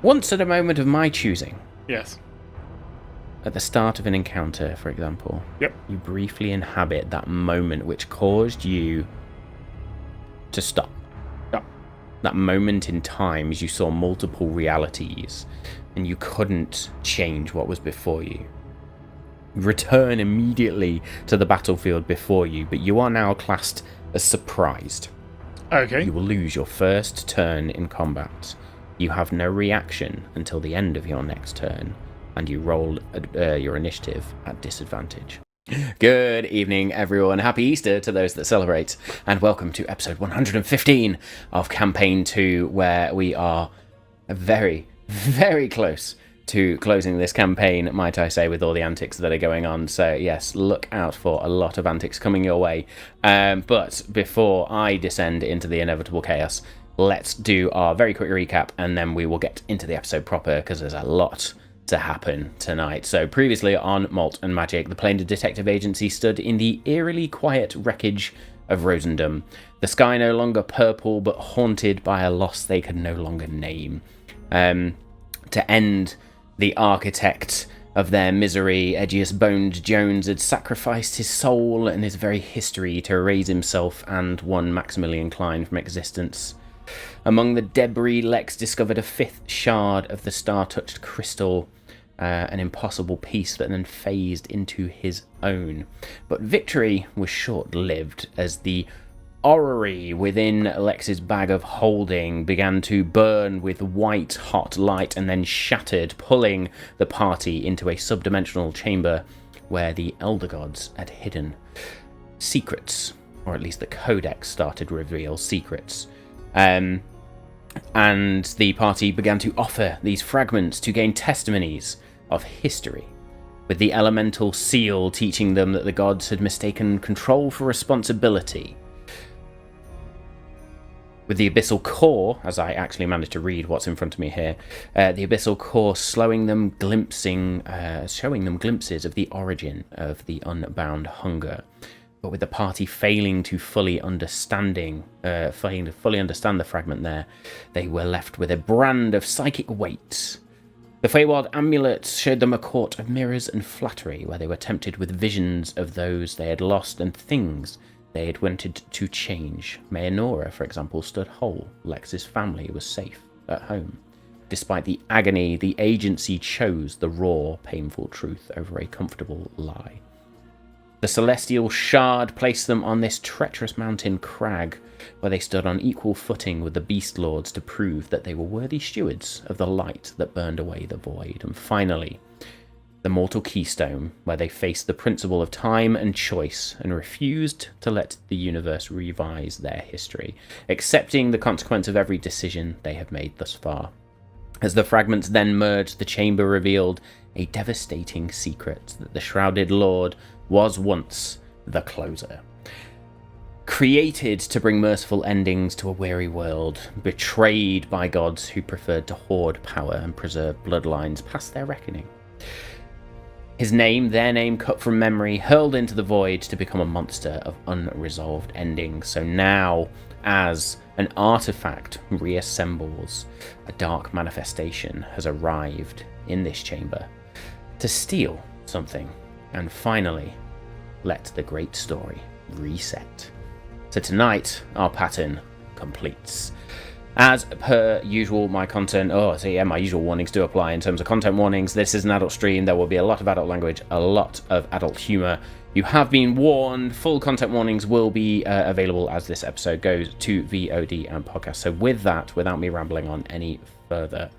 Once at a moment of my choosing, Yes. at the start of an encounter, for example, Yep. you briefly inhabit that moment which caused you to stop. Yep. That moment in time as you saw multiple realities and you couldn't change what was before you. Return immediately to the battlefield before you, but you are now classed as surprised. Okay. You will lose your first turn in combat. You have no reaction until the end of your next turn, and you roll your initiative at disadvantage. Good evening, everyone. Happy Easter to those that celebrate, and welcome to episode 115 of Campaign 2, where we are very, very close to closing this campaign, might I say, with all the antics that are going on. So yes, look out for a lot of antics coming your way. But before I descend into the inevitable chaos, let's do our very quick recap, and then we will get into the episode proper, because there's a lot to happen tonight. So previously on Malt and Magic, the Planar Detective Agency stood in the eerily quiet wreckage of Rosendom, the sky no longer purple but haunted by a loss they could no longer name. To end the architect of their misery, Edgius Boned Jones had sacrificed his soul and his very history to erase himself and one Maximilian Klein from existence. Among the debris, Lex discovered a fifth shard of the star-touched crystal, an impossible piece that then phased into his own. But victory was short-lived as the orrery within Lex's bag of holding began to burn with white-hot light and then shattered, pulling the party into a subdimensional chamber where the Elder Gods had hidden secrets, or at least the Codex started to reveal secrets. And the party began to offer these fragments to gain testimonies of history, with the elemental seal teaching them that the gods had mistaken control for responsibility. With the Abyssal Core, as I actually managed to read what's in front of me here, the Abyssal Core showing them glimpses of the origin of the Unbound Hunger. But with the party failing to fully understand the fragment there, they were left with a brand of psychic weight. The Feywild amulets showed them a court of mirrors and flattery, where they were tempted with visions of those they had lost and things they had wanted to change. Mayanora, for example, stood whole. Lex's family was safe at home. Despite the agony, the agency chose the raw, painful truth over a comfortable lie. The celestial shard placed them on this treacherous mountain crag, where they stood on equal footing with the beast lords to prove that they were worthy stewards of the light that burned away the void. And finally, the mortal keystone, where they faced the principle of time and choice and refused to let the universe revise their history, accepting the consequence of every decision they have made thus far. As the fragments then merged, the chamber revealed a devastating secret, that the Shrouded Lord was once the Closer. Created to bring merciful endings to a weary world, betrayed by gods who preferred to hoard power and preserve bloodlines past their reckoning. His name, their name, cut from memory, hurled into the void to become a monster of unresolved endings. So now, as an artifact reassembles, a dark manifestation has arrived in this chamber to steal something and finally let the great story reset. So tonight, our pattern completes. As per usual, my usual warnings do apply in terms of content warnings. This is an adult stream. There will be a lot of adult language, a lot of adult humour. You have been warned. Full content warnings will be available as this episode goes to VOD and podcast. So with that, without me rambling on any further,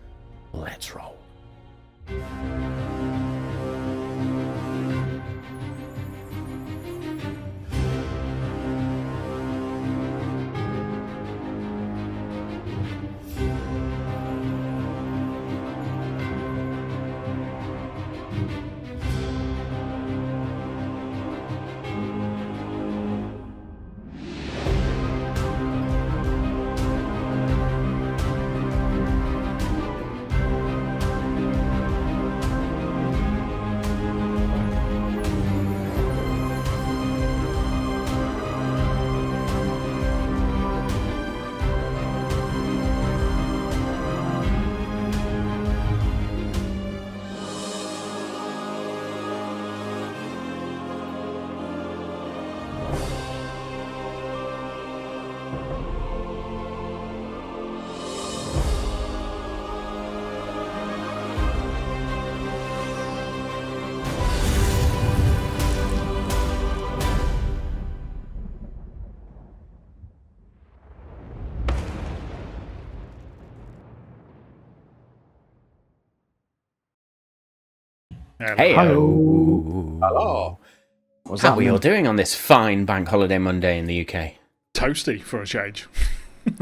let's roll. Hey-o. Hello. What's that we all doing on this fine bank holiday Monday in the UK? Toasty for a change.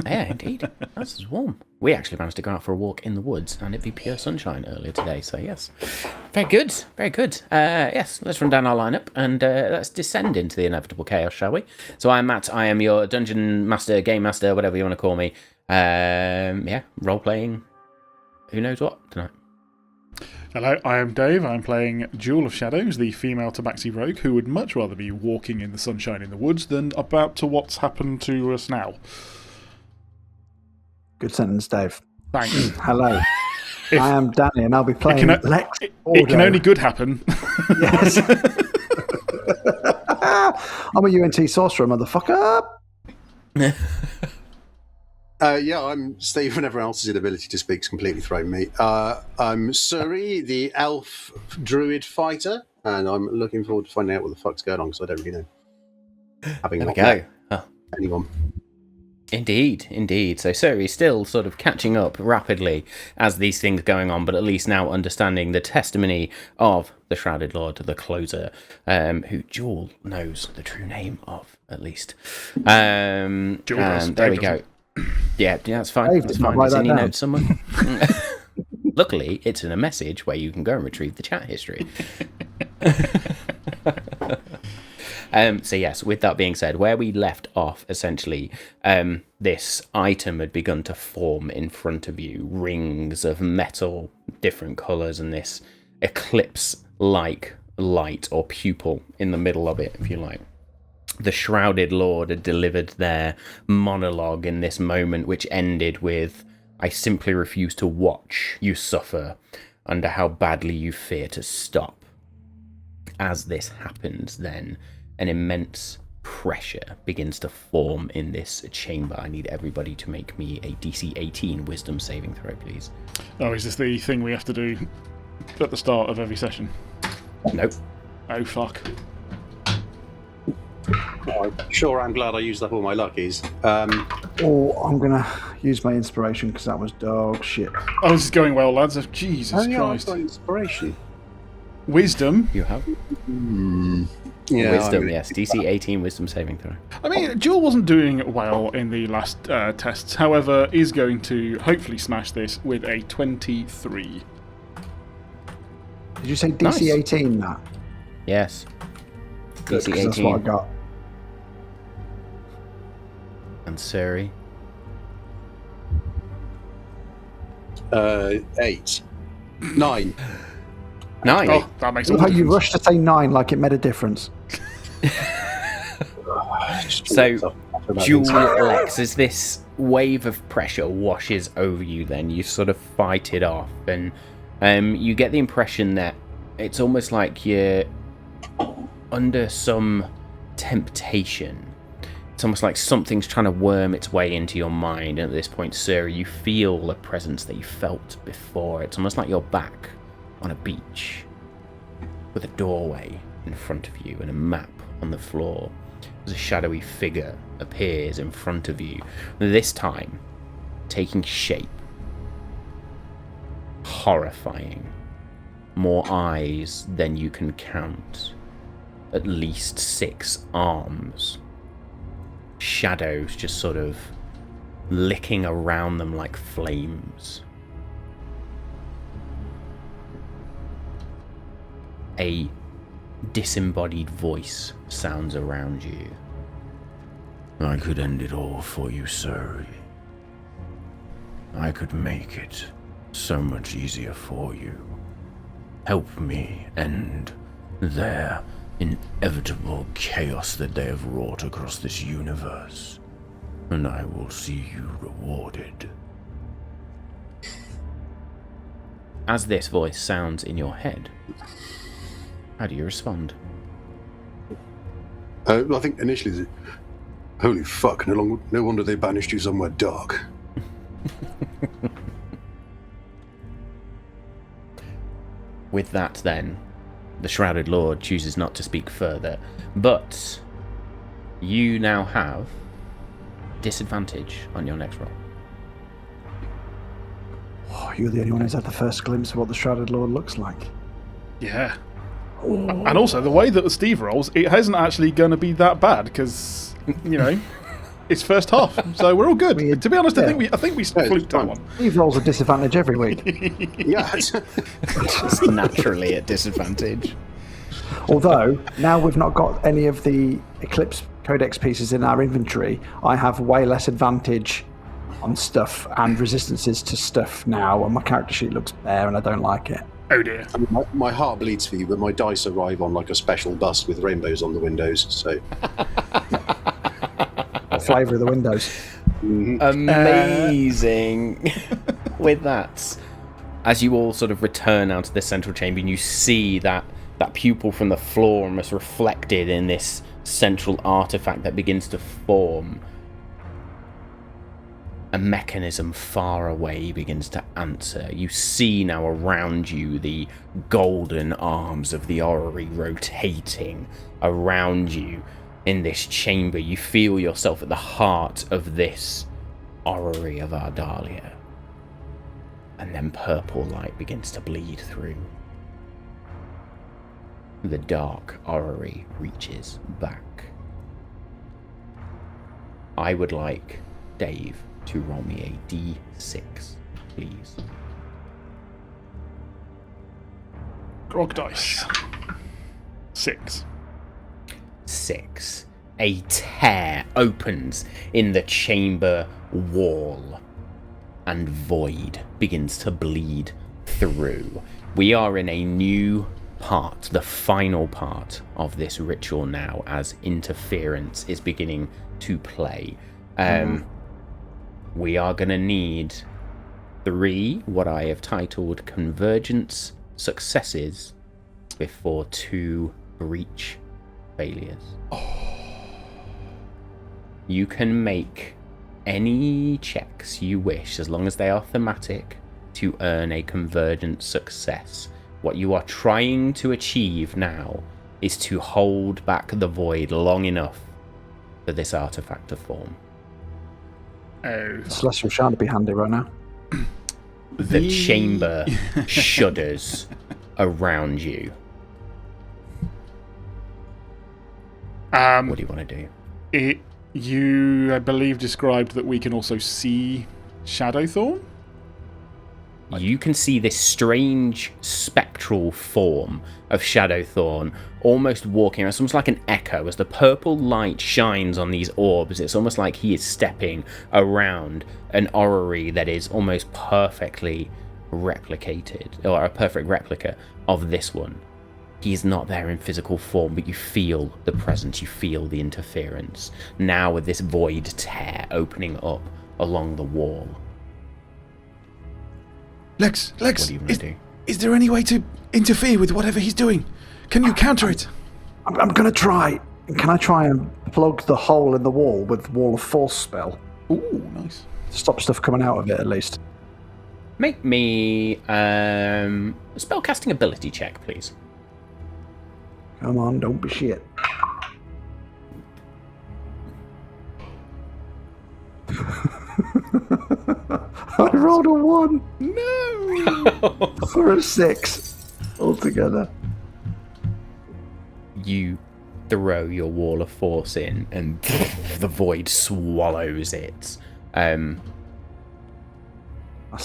Yeah, indeed. That's warm. We actually managed to go out for a walk in the woods, and it'd be pure sunshine earlier today, so yes. Very good, very good. Yes, let's run down our lineup, and let's descend into the inevitable chaos, shall we? So I'm Matt, I am your dungeon master, game master, whatever you want to call me. Yeah, role-playing, who knows what tonight. Hello, I am Dave. I'm playing Jewel of Shadows, the female tabaxi rogue who would much rather be walking in the sunshine in the woods than about to what's happened to us now. Good sentence, Dave. Thanks. Hello. I am Danny, and I'll be playing Lex. It can only good happen. Yes. I'm a UNT sorcerer, motherfucker. Yeah, I'm Steve, and everyone else's inability to speak's completely thrown me. I'm Suri, the elf druid fighter, and I'm looking forward to finding out what the fuck's going on, because I don't really know. There we go. Oh. Anyone. Indeed, indeed. So Suri's still sort of catching up rapidly as these things going on, but at least now understanding the testimony of the Shrouded Lord, the Closer, who Jewel knows the true name of, at least. Jewel does. There we go. Yeah, that's fine. That's fine. Is any notes somewhere? Luckily, it's in a message where you can go and retrieve the chat history. So yes, with that being said, where we left off, essentially, this item had begun to form in front of you, rings of metal, different colours, and this eclipse-like light or pupil in the middle of it, if you like. The Shrouded Lord had delivered their monologue in this moment, which ended with, "I simply refuse to watch you suffer under how badly you fear to stop." As this happens, then, an immense pressure begins to form in this chamber. I need everybody to make me a DC 18 wisdom saving throw, please. Oh, is this the thing we have to do at the start of every session? Nope. Oh, fuck. I'm sure I'm glad I used up all my luckies. I'm going to use my inspiration, because that was dog shit. Oh, this is going well, lads. Jesus yeah, Christ. I've got inspiration. Wisdom? You have? Yeah, Wisdom, yes. DC 18 wisdom saving throw. I mean, Jewel wasn't doing well in the last tests, however, is going to hopefully smash this with a 23. Did you say DC Nice. 18, Matt? Yes. Good, DC 'cause that's what I 18. got. And Suri. 8. 9. 9. Oh, that makes all the How you difference. rushed to say 9 like it made a difference. So, Jewel Lex, as this wave of pressure washes over you, then you sort of fight it off, and you get the impression that it's almost like you're under some temptation. It's almost like something's trying to worm its way into your mind, and at this point, Sir, you feel a presence that you felt before. It's almost like you're back on a beach with a doorway in front of you and a map on the floor. As a shadowy figure appears in front of you, this time taking shape. Horrifying. More eyes than you can count. At least 6 arms. Shadows just sort of licking around them like flames. A disembodied voice sounds around you. "I could end it all for you, Suri. I could make it so much easier for you. Help me end their inevitable chaos that they have wrought across this universe, and I will see you rewarded." As this voice sounds in your head, how do you respond? I think initially, holy fuck, no wonder they banished you somewhere dark. With that, then, the Shrouded Lord chooses not to speak further, but you now have disadvantage on your next roll. Oh, you're the only one who's had the first glimpse of what the Shrouded Lord looks like. Yeah. And also, the way that Steve rolls, it isn't actually going to be that bad because, it's first half, so we're all good. To be honest, I think we fluked that one. Steve rolls a disadvantage every week. Yeah. Just naturally at disadvantage. Although, now we've not got any of the Eclipse Codex pieces in our inventory, I have way less advantage on stuff and resistances to stuff now, and my character sheet looks bare and I don't like it. Oh dear. I mean, my heart bleeds for you, but my dice arrive on like a special bus with rainbows on the windows, so... Flavour of the windows. Amazing. With that, as you all sort of return out of the central chamber, and you see that pupil from the floor almost reflected in this central artifact that begins to form. A mechanism far away begins to answer. You see now around you the golden arms of the orrery rotating around you in this chamber. You feel yourself at the heart of this orrery of Ardalia. And then purple light begins to bleed through. The dark orrery reaches back. I would like Dave to roll me a d6, please. Grog dice. 6. 6. A tear opens in the chamber wall, and void begins to bleed through. We are in a new part, the final part of this ritual now, as interference is beginning to play. We are going to need 3, what I have titled convergence successes, before 2 breach failures. You can make any checks you wish, as long as they are thematic, to earn a convergent success. What you are trying to achieve now is to hold back the void long enough for this artifact to form. Celestial Shard would be handy right now. The chamber shudders around you. What do you want to do? You, I believe, described that we can also see Shadowthorn? You can see this strange spectral form of Shadowthorn almost walking. It's almost like an echo. As the purple light shines on these orbs, it's almost like he is stepping around an orrery that is almost perfectly replicated, or a perfect replica of this one. He is not there in physical form, but you feel the presence, you feel the interference. Now with this void tear opening up along the wall. Lex, What do you want to do? is there any way to interfere with whatever he's doing? Can you counter it? I'm going to try. Can I try and plug the hole in the wall with Wall of Force spell? Ooh, nice. Stop stuff coming out of it, at least. Make me a spellcasting ability check, please. Come on, don't be shit. I rolled a 1. No! For a 6 altogether. You throw your wall of force in, and the void swallows it. That's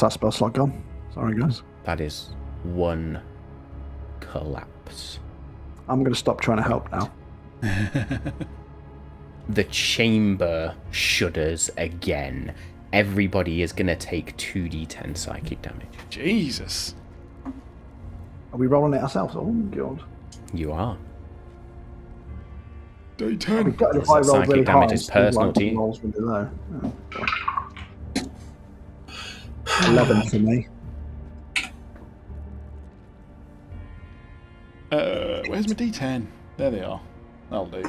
that spell slot gone. Sorry, guys. That is 1 collapse. I'm going to stop trying to help now. The chamber shudders again. Everybody is going to take 2d10 psychic damage. Jesus. Are we rolling it ourselves? Oh, God. You are. Day I'd 10. be gutted if I rolled Psychic really damage high is and personal like to you. rolls really low. Oh. 11 for me. Where's my D10? There they are. That'll do.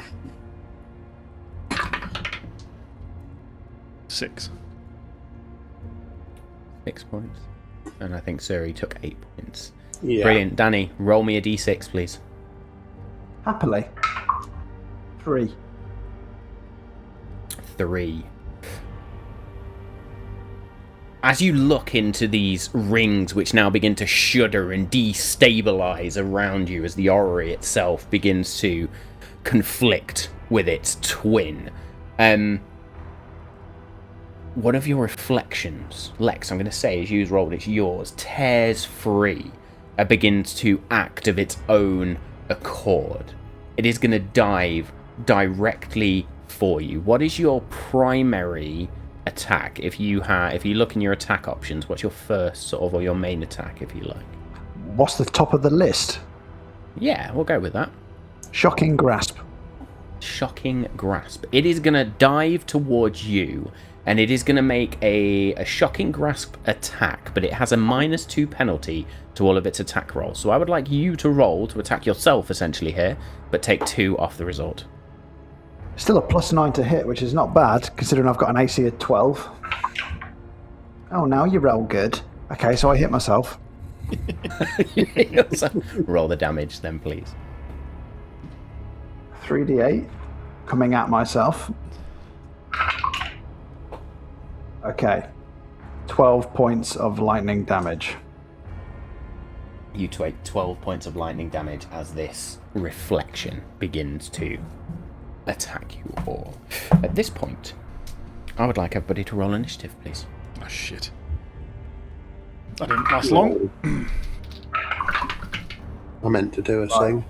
6. 6 points. And I think Suri took 8 points. Yeah. Brilliant. Danny, roll me a d6, please. Happily. 3. 3. As you look into these rings, which now begin to shudder and destabilize around you as the orrery itself begins to conflict with its twin, one of your reflections, Lex, I'm going to say, as you rolled, it's yours, tears free, begins to act of its own accord. It is going to dive directly for you. What is your primary attack? If you look in your attack options, what's your first sort of, or your main attack, if you like? What's the top of the list? Yeah, we'll go with that. Shocking Grasp. Shocking Grasp. It is going to dive towards you, and it is going to make a Shocking Grasp attack, but it has a -2 penalty to all of its attack rolls. So I would like you to roll to attack yourself, essentially, here, but take 2 off the result. Still a +9 to hit, which is not bad, considering I've got an AC of 12. Oh, now you roll good. Okay, so I hit myself. Roll the damage, then, please. 3d8, coming at myself. Okay, 12 points of lightning damage. You take 12 points of lightning damage as this reflection begins to attack you all. At this point, I would like everybody to roll initiative, please. Oh, shit. That didn't last long. I meant to do a thing.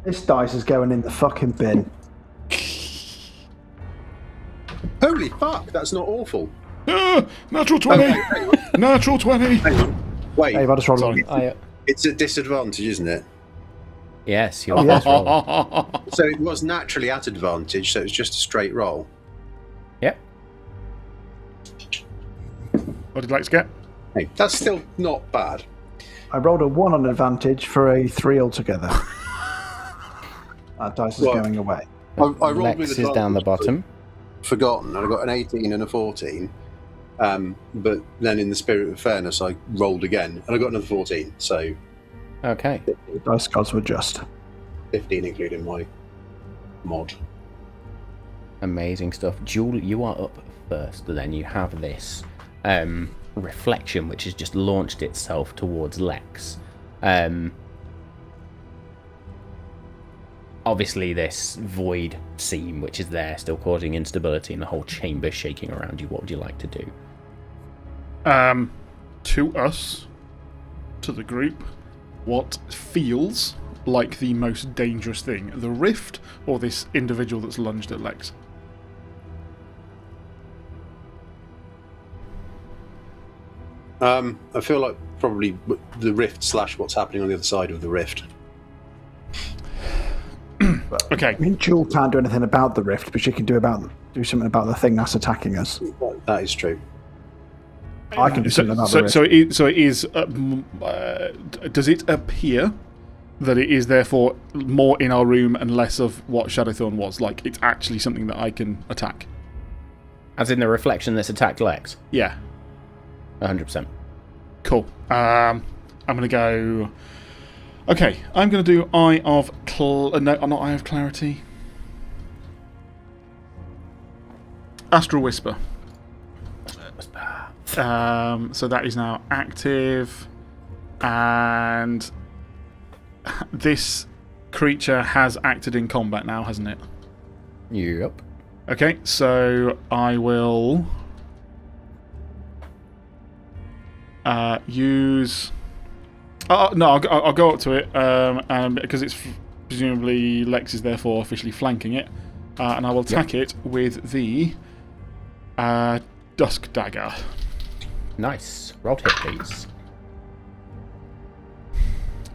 This dice is going in the fucking bin. Holy fuck, that's not awful. Natural 20! Natural 20! Wait, Dave, I just rolled Sorry. it's a disadvantage, isn't it? Yes, you're first roll. So it was naturally at advantage, so it's just a straight roll. Yep. What did Lex get? Hey, that's still not bad. I rolled a 1 on advantage for a 3 altogether. That dice is going away. I rolled Lex with is down the bottom. Forgotten, and I got an 18 and a 14. But then, in the spirit of fairness, I rolled again, and I got another 14. So, Okay. The dice gods were just. 15, including my mod. Amazing stuff. Jewel, you are up first. Then you have this reflection which has just launched itself towards Lex. Obviously, this void seam which is there, still causing instability, and the whole chamber shaking around you. What would you like to do? To us, to the group, what feels like the most dangerous thing? The rift or this individual that's lunged at Lex? I feel like probably the rift / what's happening on the other side of the rift. Okay. I mean, Jewel can't do anything about the rift, but she can do something about the thing that's attacking us. That is true. I can do something about the rift. So it is. Does it appear that it is therefore more in our room and less of what Shadowthorn was? Like it's actually something that I can attack. As in the reflection that's attacked Lex? Yeah. 100%. Cool. I'm gonna go. Okay, I'm gonna do Eye of no, not Eye of Clarity. Astral Whisper. So that is now active, and this creature has acted in combat now, hasn't it? Yep. Okay, so I will use. No, I'll go up to it, because it's presumably Lex is therefore officially flanking it, and I will attack it with the Dusk Dagger. Nice. Roll hit, please.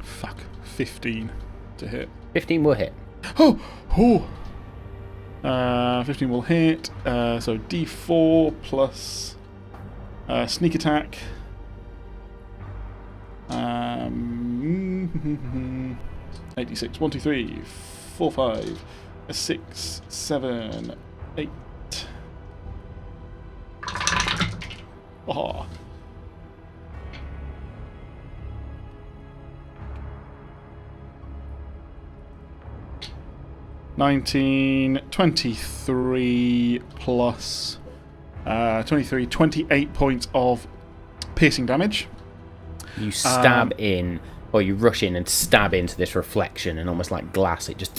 Fuck. 15 to hit. 15 will hit. Oh! 15 will hit. So D4 plus sneak attack. 86. 1, 2, 3, 4, 5, 6, 7, 8. Oh. $19, 23 plus 23, 28 points of piercing damage. You stab in, or you rush in and stab into this reflection, and almost like glass, it just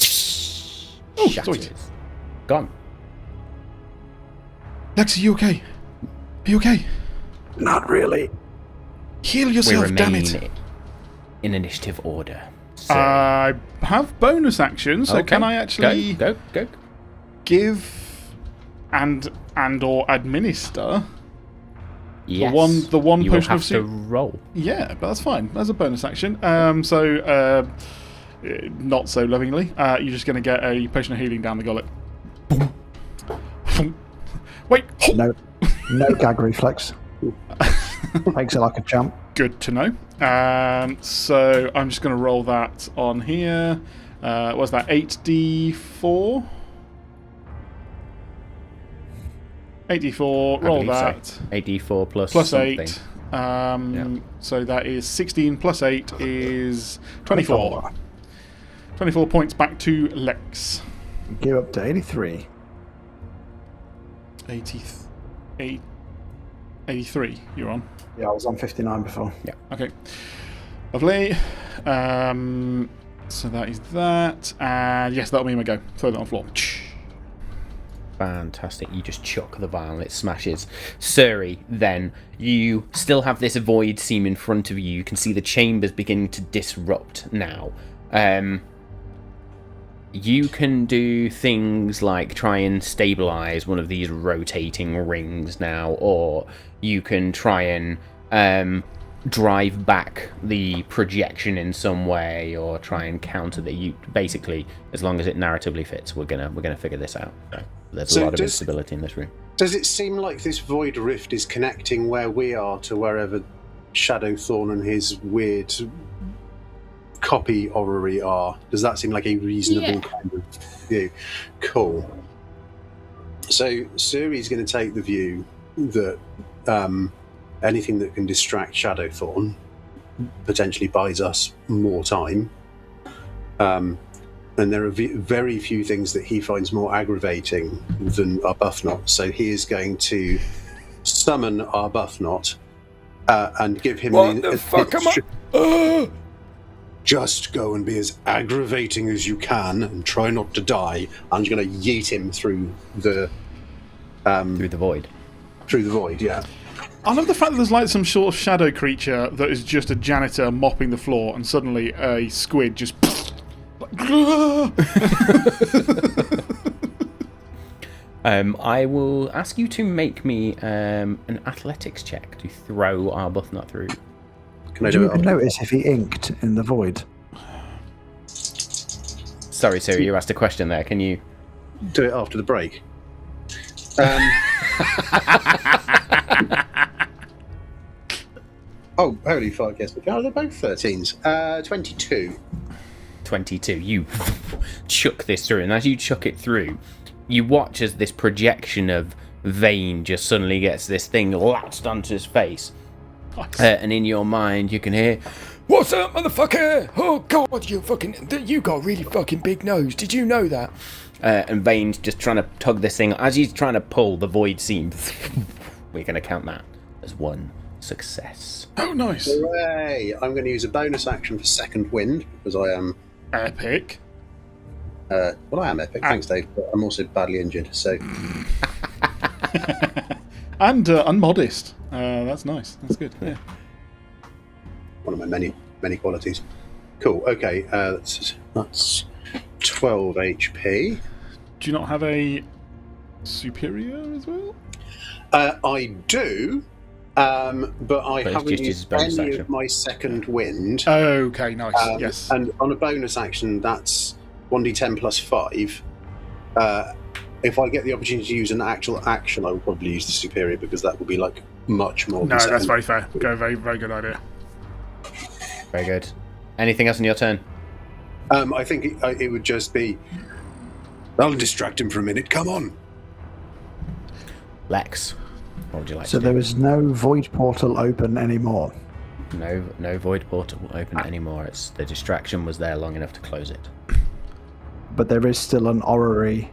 shatters. Sweet. Gone. Lex, are you okay? Are you okay? Not really. Heal We yourself, damn remain it. in initiative order. So, I have bonus action, so okay. can I actually go? give and or administer Yes. the one you will potion have of to roll. Yeah, but that's fine. That's a bonus action. Not so lovingly, you're just going to get a potion of healing down the gullet. Wait. No gag reflex. Makes it like a jump. Good to know. So I'm just going to roll that on here. Was that 8d4? 8d4. Roll that. So. 8d4 plus Plus something. 8. So that is 16 plus 8 is 24. 24 points back to Lex. Gear up to 83. 83 you're on. Yeah, I was on 59 before. Yeah. Okay. Lovely. So that is that. And yes, that'll be my go. Throw that on the floor. Fantastic. You just chuck the vial and it smashes. Suri, then, you still have this void seam in front of you. You can see the chambers beginning to disrupt now. You can do things like try and stabilize one of these rotating rings now, or you can try and drive back the projection in some way, or try and counter the. You basically, as long as it narratively fits, we're gonna figure this out. So there's a lot of instability in this room. Does it seem like this void rift is connecting where we are to wherever Shadowthorn and his weird copy orrery are? Does that seem like a reasonable kind of view? Cool. So Suri's going to take the view that anything that can distract Shadowthorn potentially buys us more time. And there are very few things that he finds more aggravating than Arbuthnot. So he is going to summon Arbuthnot and give him What the fuck am I? Just go and be as aggravating as you can and try not to die. I'm just going to yeet him through the void. Through the void, yeah. I love the fact that there's like some sort of shadow creature that is just a janitor mopping the floor, and suddenly a squid just. I will ask you to make me an athletics check to throw Arbuthnot through. Can I Did do you it? notice if he inked in the void? Sorry, Suri, you asked a question there. Can you Do it after the break. Oh, holy fuck, yes. Oh, they're both 13s. 22. 22? You chuck this through, and as you chuck it through, you watch as this projection of Vayne just suddenly gets this thing latched onto his face. And in your mind, you can hear, What's up, motherfucker? Oh god, you got a really fucking big nose. Did you know that? and Vayne's just trying to tug this thing. As he's trying to pull, the void seam. We're going to count that as one success. Oh, nice. Hooray! I'm going to use a bonus action for second wind because I am. Epic. Well, I am epic. Thanks, Dave. But I'm also badly injured, so. And unmodest. That's nice. That's good. Yeah. One of my many qualities. Cool. Okay. That's 12 HP. Do you not have a superior as well? I do, but I it's haven't just used bonus any action. of my second wind. Okay, nice. Yes. And on a bonus action, that's 1d10 plus 5. If I get the opportunity to use an actual action, I will probably use the superior because that will be like much more. No, than that's second. very fair. Very, very good idea. Very good. Anything else on your turn? I think it would just be. I'll distract him for a minute. Come on. Lex, what would you like So to do? there is no void portal open anymore. No void portal open anymore. It's the distraction was there long enough to close it. But there is still an orrery,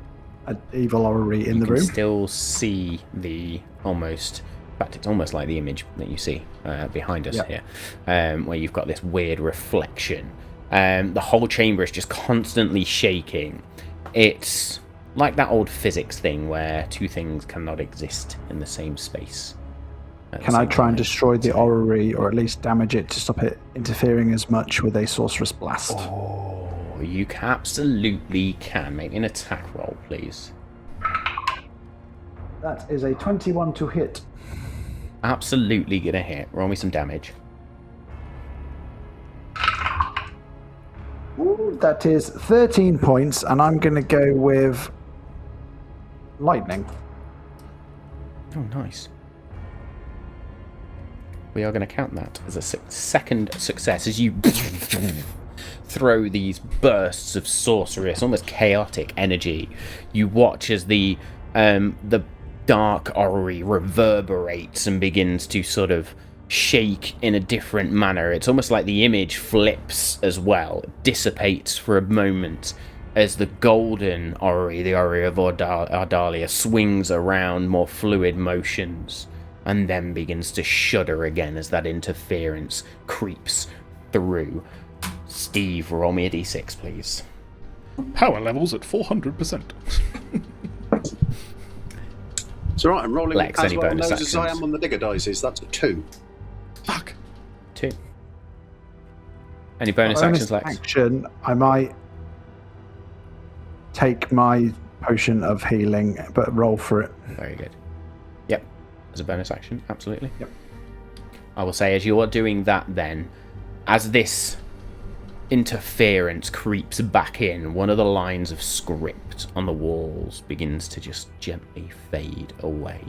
an evil orrery in the You can room. still see the almost fact, it's almost like the image that you see behind us here, where you've got this weird reflection. The whole chamber is just constantly shaking. It's like that old physics thing where two things cannot exist in the same space. Can I try and destroy the orrery, or at least damage it to stop it interfering as much with a sorceress blast? Oh, you absolutely can. Make me an attack roll, please. That is a 21 to hit. Absolutely gonna hit. Roll me some damage. Ooh, that is 13 points, and I'm going to go with lightning. Oh, nice. We are going to count that as a second success as you throw these bursts of sorcerous, almost chaotic energy. You watch as the dark orrery reverberates and begins to sort of shake in a different manner. It's almost like the image flips as well. It dissipates for a moment as the golden orrery, the orrery of Ardalia, swings around more fluid motions and then begins to shudder again as that interference creeps through. Steve, roll me a d6, please. Power levels at 400%. It's alright, I'm rolling Lex, as any well bonus knows as I actions? am on the digger dices. That's a 2. Fuck. 2. Any bonus actions, Lex? Action, I might take my potion of healing, but roll for it. Very good. Yep. As a bonus action, absolutely. Yep. I will say, as you are doing that then, as this interference creeps back in, one of the lines of script on the walls begins to just gently fade away.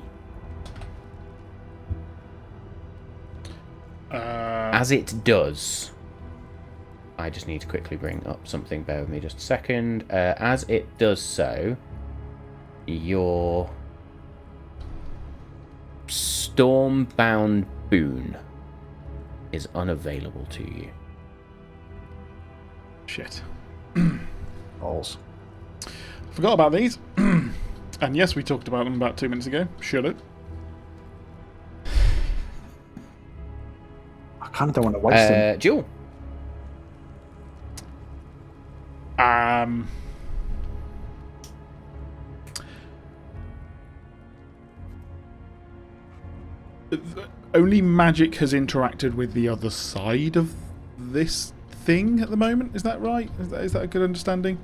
As it does, I just need to quickly bring up something, bear with me just a second. As it does so, your Stormbound boon is unavailable to you. Shit. Balls. Forgot about these. And yes, we talked about them about 2 minutes ago. Should it? I kind of don't want to waste them. Jewel. Only magic has interacted with the other side of this thing at the moment. Is that right? Is that a good understanding?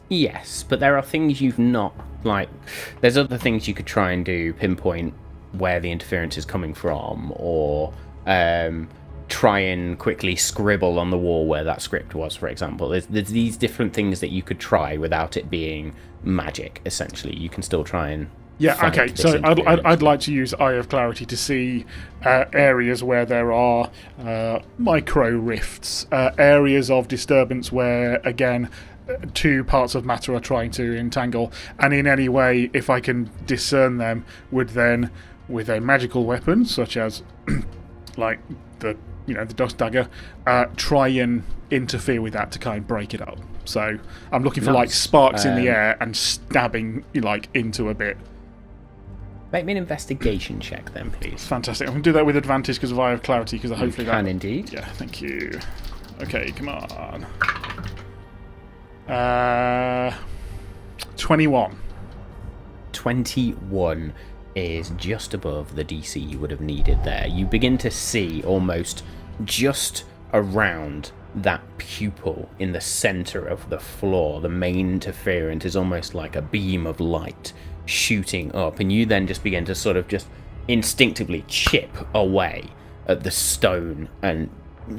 Yes, but there are things you've not, like, there's other things you could try and do, pinpoint where the interference is coming from, or try and quickly scribble on the wall where that script was, for example. There's these different things that you could try without it being magic, essentially. You can still try and fight okay, this so interference. I'd like to use Eye of Clarity to see areas where there are micro rifts, areas of disturbance where, again, two parts of matter are trying to entangle, and in any way, if I can discern them, would then, with a magical weapon, such as like the dust dagger, try and interfere with that to kind of break it up. So I'm looking for like sparks in the air and stabbing like into a bit. Make me an investigation check then, please. Fantastic. I'm going to do that with advantage because of Eye of Clarity, because hopefully You can indeed. Yeah, thank you. Okay, come on. 21. 21 is just above the DC you would have needed there. You begin to see almost just around that pupil in the center of the floor. The main interference is almost like a beam of light shooting up, and you then just begin to sort of just instinctively chip away at the stone and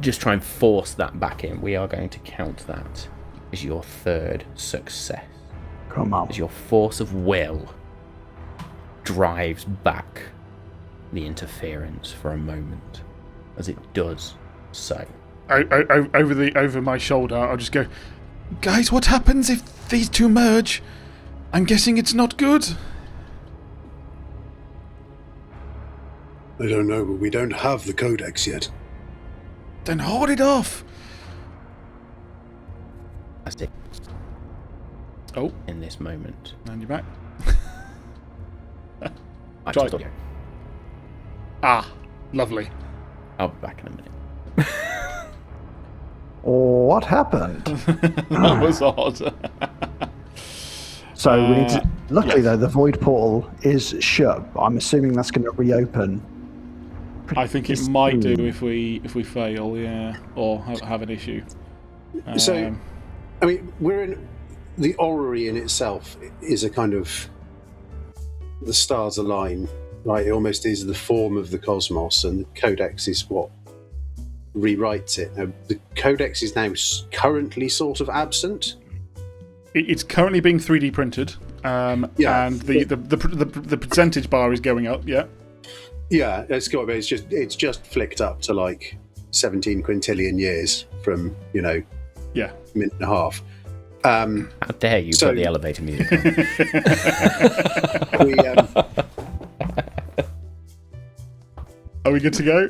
just try and force that back in. We are going to count that as your third success. Come on. As your force of will drives back the interference for a moment. As it does so. Over my shoulder, I'll just go, guys, what happens if these two merge? I'm guessing it's not good. I don't know, but we don't have the codex yet. Then hold it off. That's it. Oh, In this moment. and you're back. I Try. just- Ah, lovely. I'll be back in a minute. What happened? That was odd. So we need to. Luckily, yes. though, the void portal is shut. I'm assuming that's going to reopen. I think it might do if we fail, yeah, or have an issue. So, I mean, we're in the orrery in itself is a kind of the stars align, right? It almost is the form of the cosmos, and the codex is what rewrites it. Now, the codex is now currently sort of absent. It's currently being 3D printed, and the percentage bar is going up. Yeah. Yeah, it's just flicked up to like 17 quintillion years from minute and a half. How dare you put the elevator music on? Are we good to go?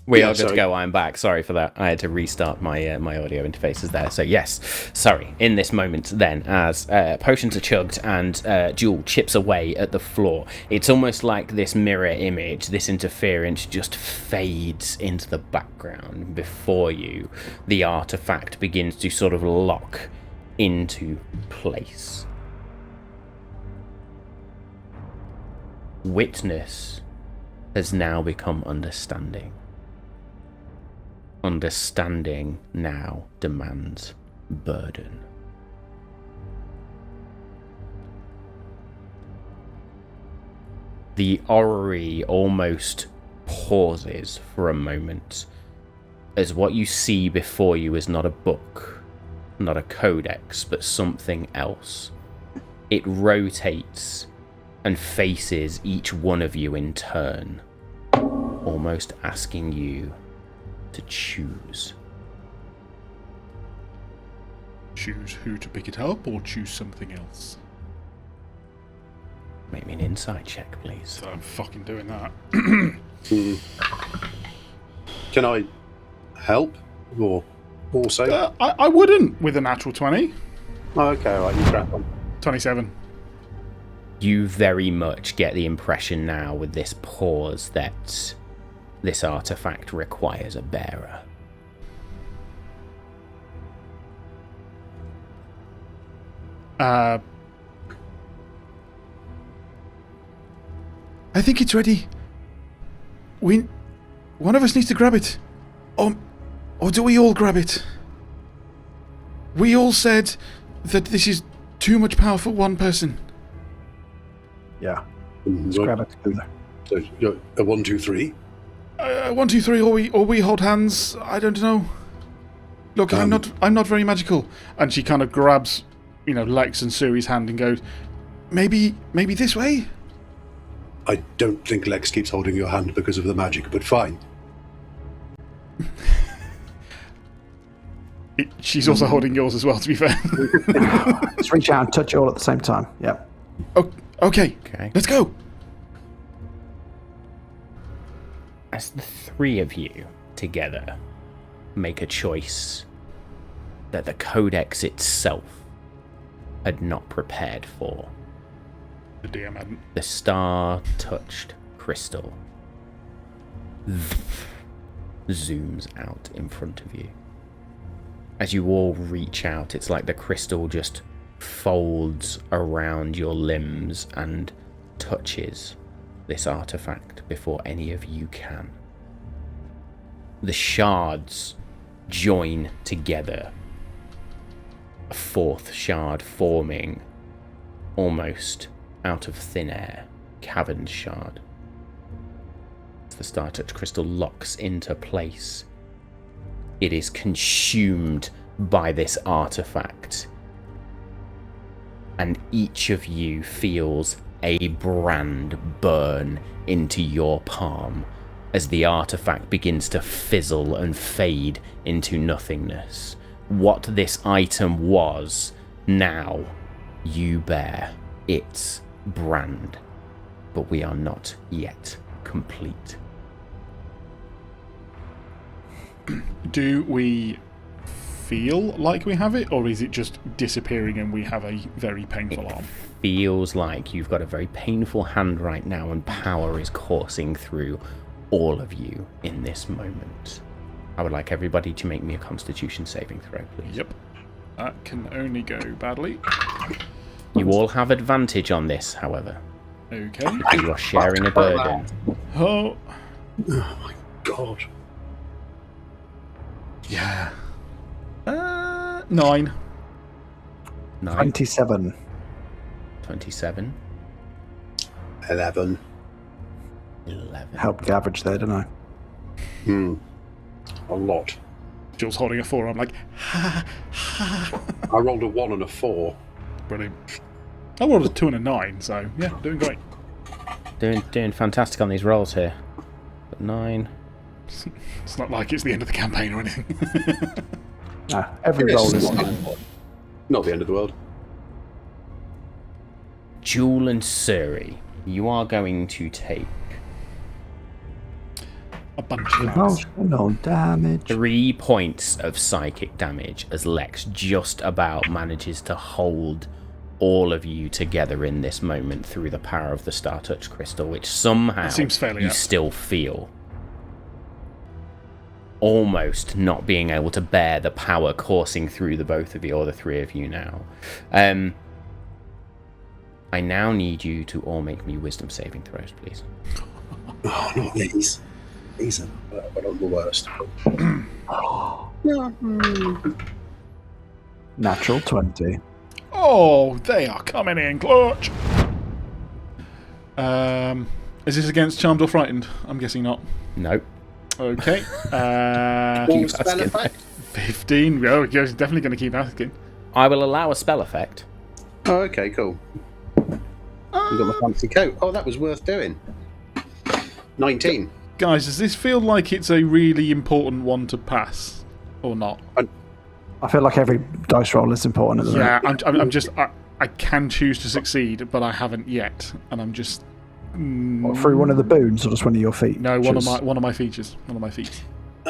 We are good to go. I'm back. Sorry for that. I had to restart my audio interfaces there. So yes, sorry. In this moment, then, as potions are chugged and Jewel chips away at the floor, it's almost like this mirror image, this interference, just fades into the background before you. The artifact begins to sort of lock into place. Witness has now become understanding. Understanding now demands burden. The orrery almost pauses for a moment, as what you see before you is not a book, not a codex, but something else. It rotates and faces each one of you in turn, almost asking you to choose. Choose who to pick it up or choose something else? Make me an insight check, please. So I'm fucking doing that. Can I help? Or also? I wouldn't with a natural 20. Oh, okay, right, you crack on. 27. You very much get the impression now with this pause that this artifact requires a bearer. I think it's ready. One of us needs to grab it. Or do we all grab it? We all said that this is too much power for one person. Yeah. Let's grab it together. So, a 1, 2, 3? 1, 2, 3, or we hold hands. I don't know. Look, I'm not very magical. And she kind of grabs, Lex and Suri's hand and goes, maybe this way. I don't think Lex keeps holding your hand because of the magic, but fine. She's also holding yours as well, to be fair. Let's reach out and touch it all at the same time. Yep. Okay. Let's go. As the three of you together make a choice that the codex itself had not prepared for. The DM hadn't. The star-touched crystal zooms out in front of you. As you all reach out, it's like the crystal just folds around your limbs and touches this artifact before any of you can. The shards join together, a fourth shard forming almost out of thin air, cavern shard. As the star-touched crystal locks into place, it is consumed by this artifact, and each of you feels a brand burn into your palm as the artifact begins to fizzle and fade into nothingness. What this item was, now you bear its brand, but we are not yet complete. Do we feel like we have it, or is it just disappearing and we have a very painful arm? feels like you've got a very painful hand right now, and power is coursing through all of you in this moment. I would like everybody to make me a Constitution saving throw, please. Yep. That can only go badly. You all have advantage on this, however. Okay. Because you are sharing a burden. Oh. Oh my god. Yeah. 9. 9. 27. 27. 11. 11. Helped the average there, didn't I? A lot. Jules holding a 4. I'm like, I rolled a 1 and a 4. brilliant. I rolled a 2 and a 9, so yeah, doing great. Doing fantastic on these rolls here. But 9. It's not like it's the end of the campaign or anything. Every roll is Not the end of the world. Jewel and Suri, you are going to take A bunch of hours. emotional damage. 3 points of psychic damage as Lex just about manages to hold all of you together in this moment through the power of the Star Touch Crystal, which somehow That seems fairly you apt. still feel. Almost not being able to bear the power coursing through the both of you, or the three of you now. I now need you to all make me wisdom saving throws, please. Oh, not these. These are the worst. Natural 20. Oh, they are coming in clutch. Is this against Charmed or Frightened? I'm guessing not. Nope. Okay. What was spell effect? 15. Oh, you're definitely going to keep asking. I will allow a spell effect. Oh, okay, cool. You got my fancy coat. Oh, that was worth doing. 19. Guys, does this feel like it's a really important one to pass? Or not? I feel like every dice roll is important at the Yeah, moment. I'm just... I can choose to succeed, but I haven't yet. And I'm just... What, through one of the boons or just one of your feet? No, one of my features. One of my feats.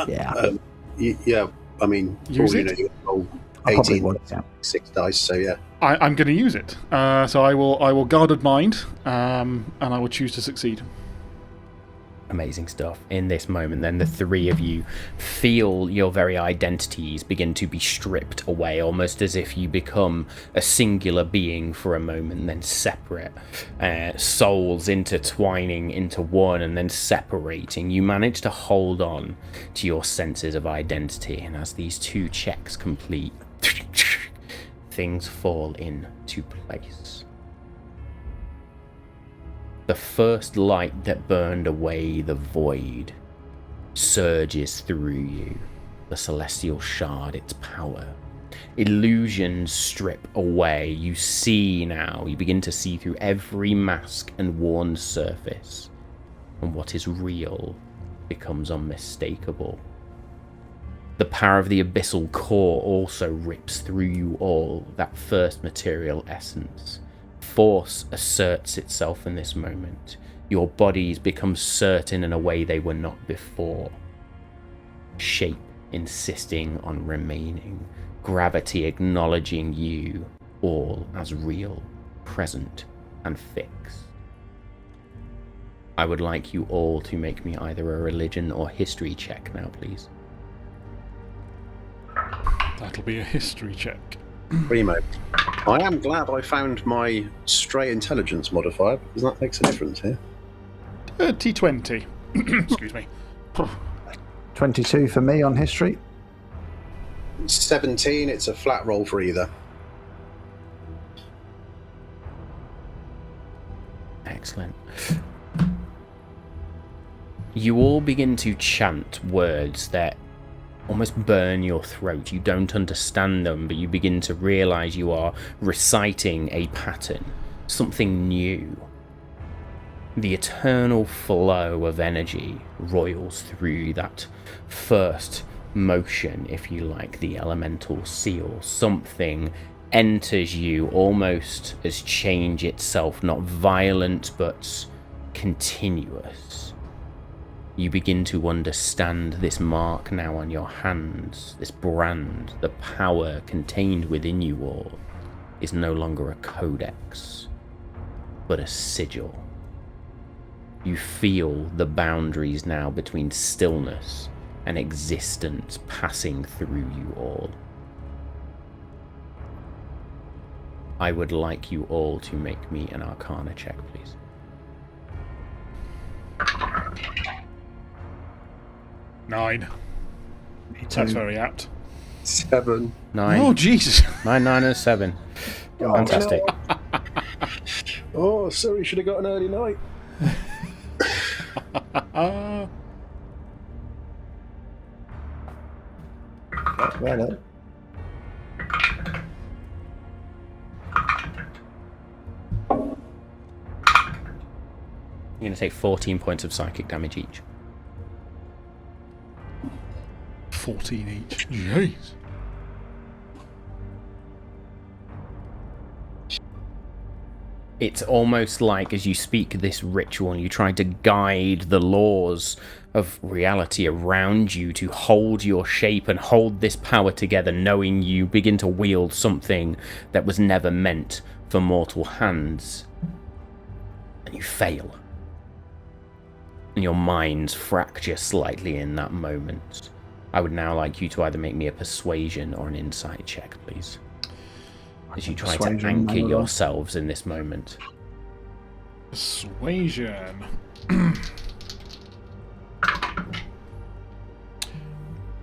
Yeah. Yeah, I mean, Use all it? you know, you roll I probably 18, would, yeah. 6 dice, so yeah. I'm going to use it. So I will guarded mind, and I will choose to succeed. Amazing stuff. In this moment, then, the three of you feel your very identities begin to be stripped away, almost as if you become a singular being for a moment, then separate. Souls intertwining into one and then separating. You manage to hold on to your senses of identity, and as these 2 checks complete, things fall into place. The first light that burned away the void surges through you, the celestial shard, its power. Illusions strip away. You see now, you begin to see through every mask and worn surface, and what is real becomes unmistakable. The power of the abyssal core also rips through you all, that first material essence. Force asserts itself in this moment. Your bodies become certain in a way they were not before. Shape insisting on remaining. Gravity acknowledging you all as real, present, and fixed. I would like you all to make me either a religion or history check now, please. That'll be a history check. Primo. I am glad I found my stray intelligence modifier, because that makes a difference here. T20. Excuse me. 22 for me on history. 17, it's a flat roll for either. Excellent. You all begin to chant words that almost burn your throat. You don't understand them, but you begin to realize you are reciting a pattern, something new. The eternal flow of energy roils through that first motion, if you like, the elemental seal. Something enters you almost as change itself, not violent but continuous. You begin to understand this mark now on your hands, this brand. The power contained within you all is no longer a codex, but a sigil. You feel the boundaries now between stillness and existence passing through you all. I would like you all to make me an Arcana check, please. Nine. That's very apt. 7. 9. Oh, Jesus. 9, 9, and 7. Oh, Fantastic. Oh, Suri should have got an early night. Well, You're going to take 14 points of psychic damage each. 14 each. Jeez. It's almost like as you speak this ritual, you try to guide the laws of reality around you to hold your shape and hold this power together, knowing you begin to wield something that was never meant for mortal hands. And you fail. And your minds fracture slightly in that moment. I would now like you to either make me a persuasion or an insight check, please. As you try to anchor yourselves in this moment. Persuasion.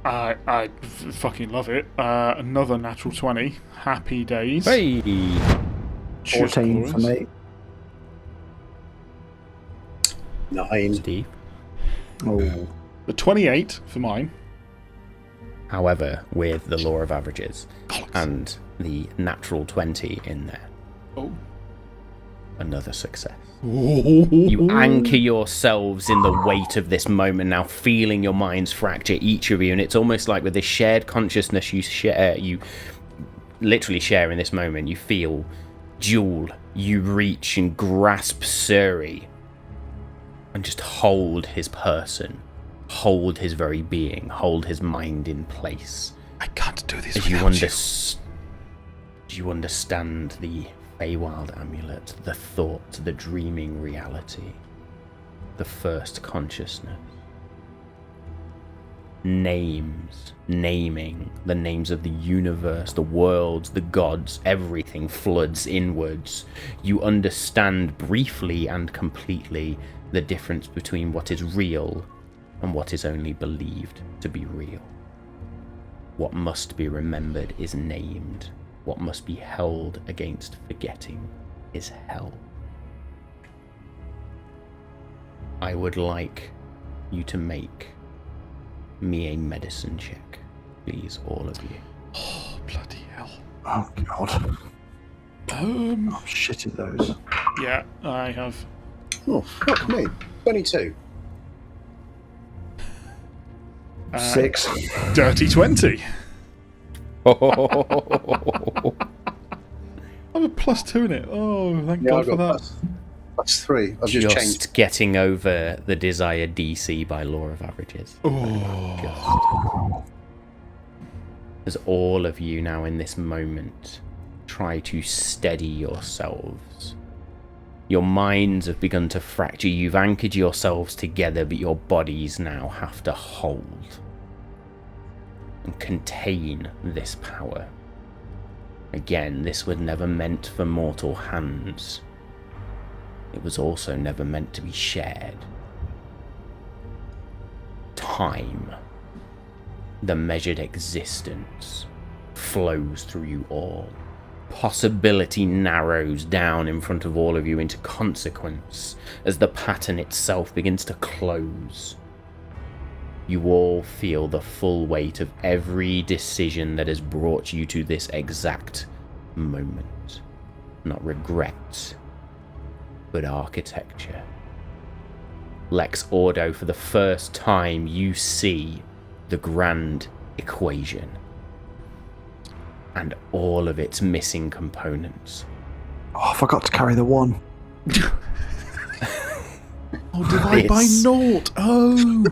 I fucking love it. Another natural 20. Happy days. Hey! 14 for me. 9. Steve. Oh, The 28 for mine. However, with the law of averages and the natural 20 in there, Oh. another success. You anchor yourselves in the weight of this moment now, feeling your minds fracture, each of you, and it's almost like with this shared consciousness you share, you literally share in this moment. You feel Jewel, you reach and grasp Suri and just hold his person, hold his very being, hold his mind in place. I can't do this As you, without you understand the Feywild amulet, the thought, the dreaming reality, the first consciousness. Names, naming, the names of the universe, the worlds, the gods, everything floods inwards. You understand briefly and completely the difference between what is real and what is only believed to be real. What must be remembered is named. What must be held against forgetting is hell. I would like you to make me a medicine check, please, all of you. Oh, bloody hell. oh God. I'm shit at those. Yeah, I have. Oh, fuck me. 22. 6. Dirty 20. I'm a +2 in it. Oh, thank God I've for got that. That's 3. I've just changed. Just getting over the desired DC by law of averages. Oh. As all of you now in this moment try to steady yourselves. Your minds have begun to fracture. You've anchored yourselves together, but your bodies now have to hold and contain this power. Again, this was never meant for mortal hands. It was also never meant to be shared. Time, the measured existence, flows through you all. Possibility narrows down in front of all of you into consequence as the pattern itself begins to close. You all feel the full weight of every decision that has brought you to this exact moment. Not regret, but architecture. Lex Ordo, for the first time, you see the grand equation and all of its missing components. Oh, I forgot to carry the 1. Oh, divide by This- naught. Oh.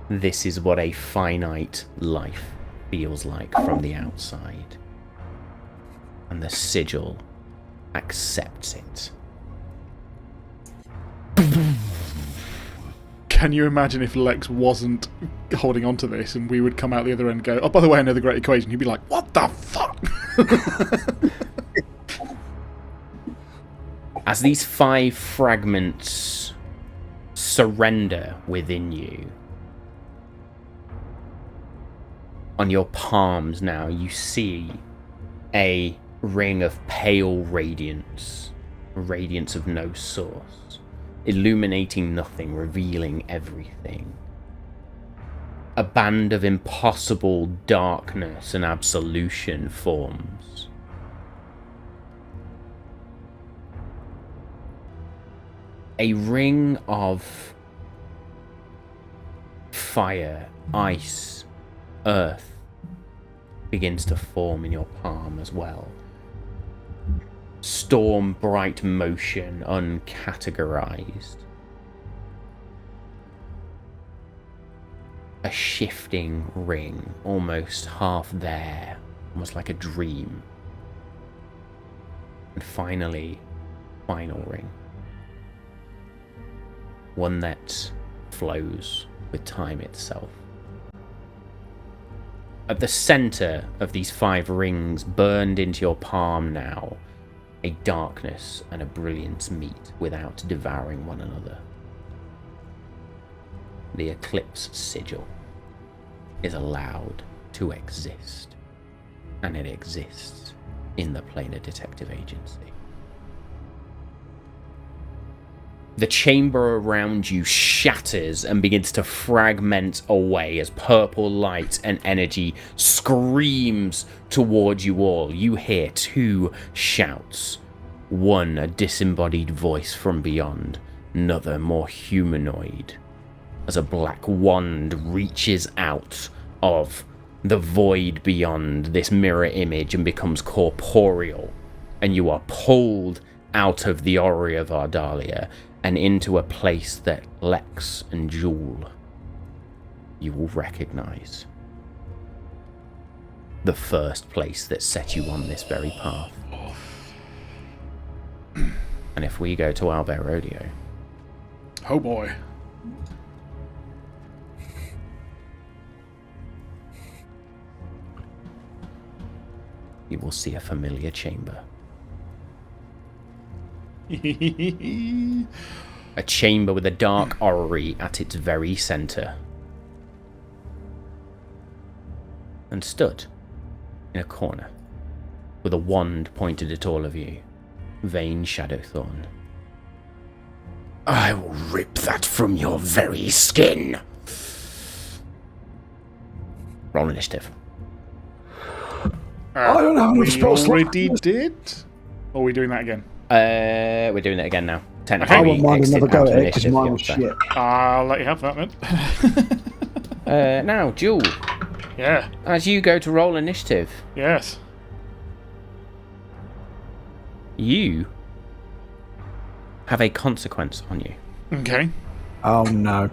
This is what a finite life feels like from the outside. And the sigil accepts it. Can you imagine if Lex wasn't holding on to this and we would come out the other end and go, oh, by the way, I know the Great Equation. He'd be like, what the fuck? As these 5 fragments surrender within you, on your palms now, you see a ring of pale radiance, radiance of no source, illuminating nothing, revealing everything. A band of impossible darkness and absolution forms. A ring of fire, ice, earth begins to form in your palm as well. Storm bright motion, uncategorized. A shifting ring, almost half there, almost like a dream. And finally, final ring. One that flows with time itself. At the center of these 5 rings, burned into your palm now, a darkness and a brilliance meet without devouring one another. The Eclipse Sigil is allowed to exist, and it exists in the Planar Detective Agency. The chamber around you shatters and begins to fragment away as purple light and energy screams towards you all. You hear 2 shouts. One, a disembodied voice from beyond. Another, more humanoid. As a black wand reaches out of the void beyond this mirror image and becomes corporeal. And you are pulled out of the Orrery of Ardalia and into a place that Lex and Jewel, you will recognize. The first place that set you on this very path. And if we go to Owlbear Rodeo... Oh boy. you will see a familiar chamber. A chamber with a dark orrery at its very centre. And stood in a corner, with a wand pointed at all of you, Vayne Shadowthorn. I will rip that from your very skin. Roll initiative. I don't have enough We spell slots. already did? Or are we doing that again? We're doing it again now. Technically, I we wouldn't mind exited another go out of at it because initiative mine was together. shit. I'll let you have that then. Now, Jewel, Yeah. as you go to roll initiative, Yes. you have a consequence on you. Okay. Oh no.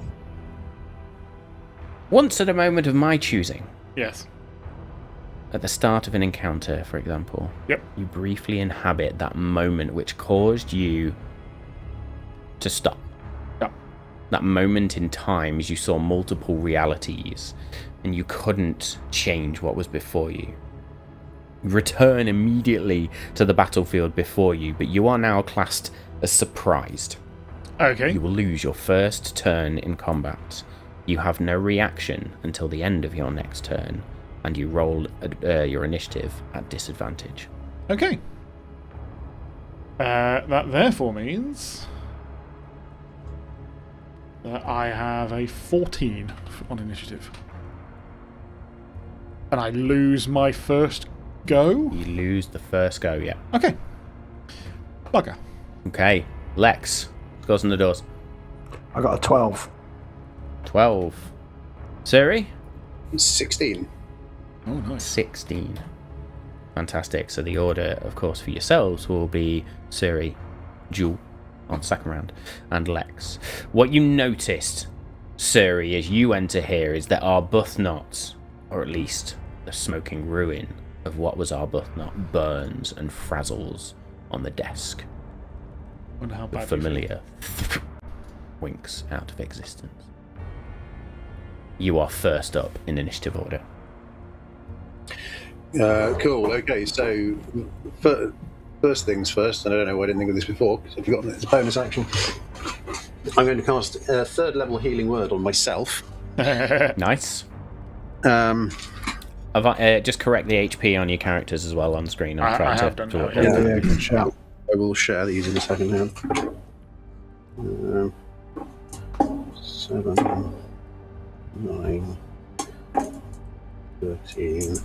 Once at a moment of my choosing, Yes. at the start of an encounter, for example, Yep. you briefly inhabit that moment which caused you to stop. Yep. That moment in time as you saw multiple realities and you couldn't change what was before you. Return immediately to the battlefield before you, but you are now classed as surprised. Okay. You will lose your first turn in combat. You have no reaction until the end of your next turn, and you roll your initiative at disadvantage. Okay. That therefore means that I have a 14 on initiative. And I lose my first go? You lose the first go, yeah. Okay. Bugger. Okay, Lex, scores on the doors. I got a 12. 12. Suri? 16. Oh, nice. 16. Fantastic. So the order, of course, for yourselves will be Suri, Jewel on second round, and Lex. What you noticed, Suri, as you enter here, is that Arbuthnot, or at least the smoking ruin of what was Arbuthnot, burns and frazzles on the desk. Wonder how The bad. familiar winks out of existence. You are first up in initiative order. Cool. Okay, so first things first, and I don't know why I didn't think of this before, because I've forgotten it's a bonus action. I'm going to cast a third level healing word on myself. Nice. Just correct the HP on your characters as well on screen. I'm trying I have to done that, update that. Yeah, good shout. I will share these in a second now. 7, 9, 13.